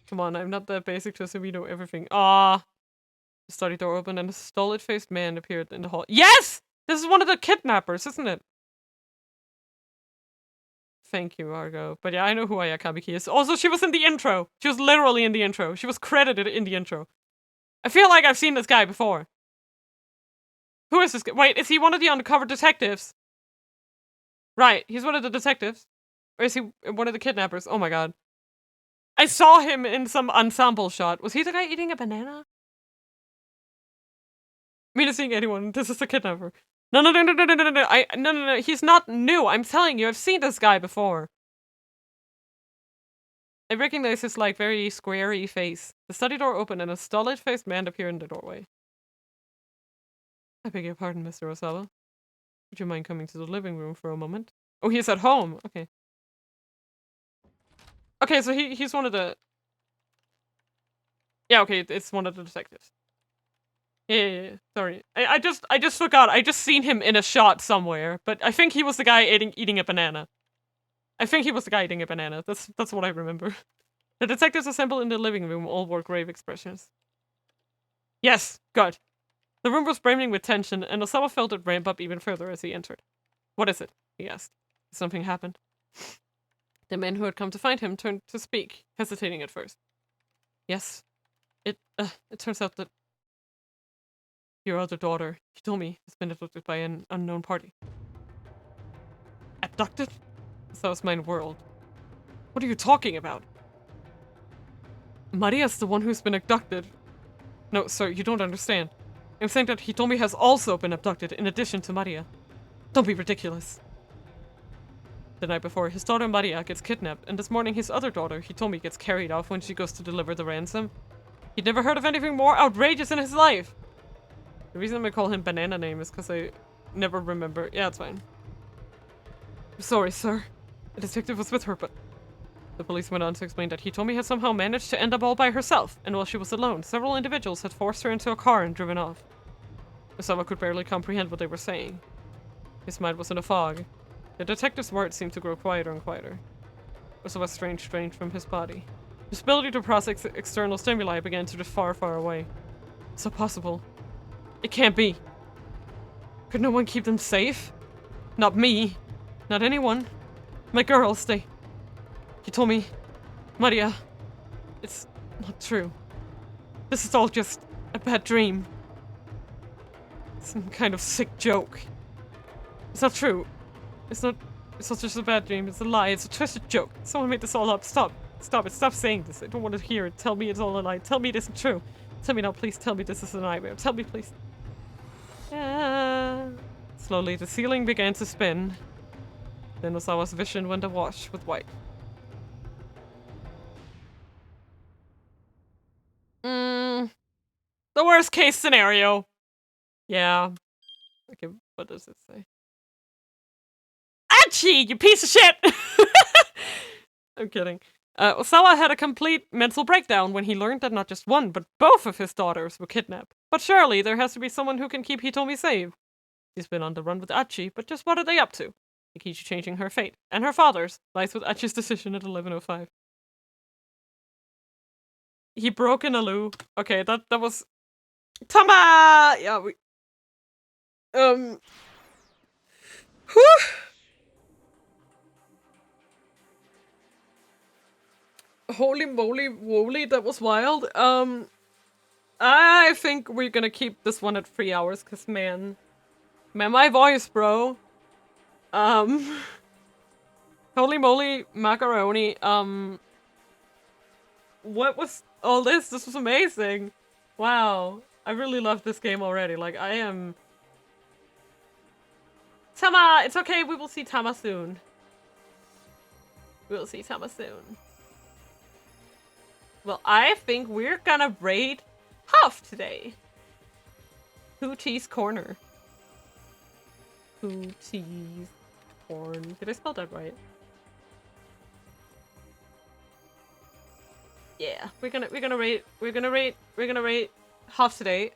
Come on, I'm not that basic to assume you know everything. Ah! The study door opened and a stolid-faced man appeared in the hall. Yes! This is one of the kidnappers, isn't it? Thank you, Argo. But yeah, I know who Ayakabiki is. Also, she was in the intro. She was literally in the intro. She was credited in the intro. I feel like I've seen this guy before. Who is this guy? Wait, is he one of the undercover detectives? Right, he's one of the detectives. Or is he one of the kidnappers? Oh my god. I saw him in some ensemble shot. Was he the guy eating a banana? Mina seeing anyone. This is the kidnapper. No. No. He's not new. I'm telling you, I've seen this guy before. I recognize his, like, very squarey face. The study door opened and a stolid-faced man appeared in the doorway. I beg your pardon, Mr. Osawa. Would you mind coming to the living room for a moment? Oh, he's at home. Okay. Okay, so he's one of the... Yeah, okay, it's one of the detectives. Yeah. Sorry. I just forgot. I just seen him in a shot somewhere, but I think he was the guy eating a banana. I think he was the guy eating a banana. That's what I remember. The detectives assembled in the living room all wore grave expressions. Yes, good. The room was brimming with tension, and Osawa felt it ramp up even further as he entered. What is it? He asked. Something happened. The man who had come to find him turned to speak, hesitating at first. Yes. It turns out that your other daughter, he told me, has been abducted by an unknown party. Abducted? That was my world. What are you talking about? Maria's the one who's been abducted. No, sir, you don't understand. I'm saying that Hitomi has also been abducted in addition to Maria. Don't be ridiculous. The night before, his daughter Maria gets kidnapped, and this morning his other daughter, Hitomi, gets carried off when she goes to deliver the ransom. He'd never heard of anything more outrageous in his life. The reason I call him Banana Name is because I never remember. Yeah, it's fine. Sorry, sir. The detective was with her, but... The police went on to explain that Hitomi had somehow managed to end up all by herself, and while she was alone, several individuals had forced her into a car and driven off. Osawa could barely comprehend what they were saying. His mind was in a fog. The detective's words seemed to grow quieter and quieter. Osawa strained from his body. His ability to process external stimuli began to drift far, far away. So possible. It can't be. Could no one keep them safe? Not me. Not anyone. My girls, they told me, Maria, it's not true. This is all just a bad dream. Some kind of sick joke. It's not true. It's not just a bad dream. It's a lie. It's a twisted joke. Someone made this all up. Stop it. Stop saying this. I don't want to hear it. Tell me it's all a lie. Tell me it isn't true. Tell me now, please. Tell me this is a nightmare. Tell me, please. Slowly, the ceiling began to spin. Then Osawa's vision went awash with white. The worst case scenario. Yeah. Okay, what does it say? Achie, you piece of shit! I'm kidding. Osawa had a complete mental breakdown when he learned that not just one, but both of his daughters were kidnapped. But surely there has to be someone who can keep Hitomi safe. She's been on the run with Achi, but just what are they up to? Ikichi changing her fate, and her father's, lies with Achi's decision at 11:05. He broke in a loo. Okay, that was... Tama! Yeah, Holy moly woly, that was wild. I think we're gonna keep this one at 3 hours, cause man, my voice, bro. Holy moly macaroni. What was all this? This was amazing. Wow, I really love this game already. Like, I am. Tama, it's okay. We will see Tama soon. We'll see Tama soon. Well, I think we're gonna raid Huff today. Hoochie's Corner. Hoochie's Corn. Did I spell that right? Yeah, we're gonna rate Huff today.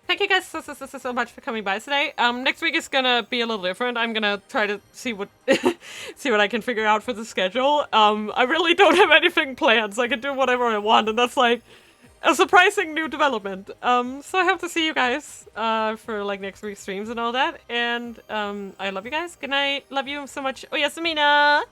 Thank you guys so much for coming by today. Next week is gonna be a little different. I'm gonna try to see what see what I can figure out for the schedule. I really don't have anything planned, so I can do whatever I want, and that's like a surprising new development. So I hope to see you guys for like next week's streams and all that. And I love you guys. Good night. Love you so much. Oh yes, Mina.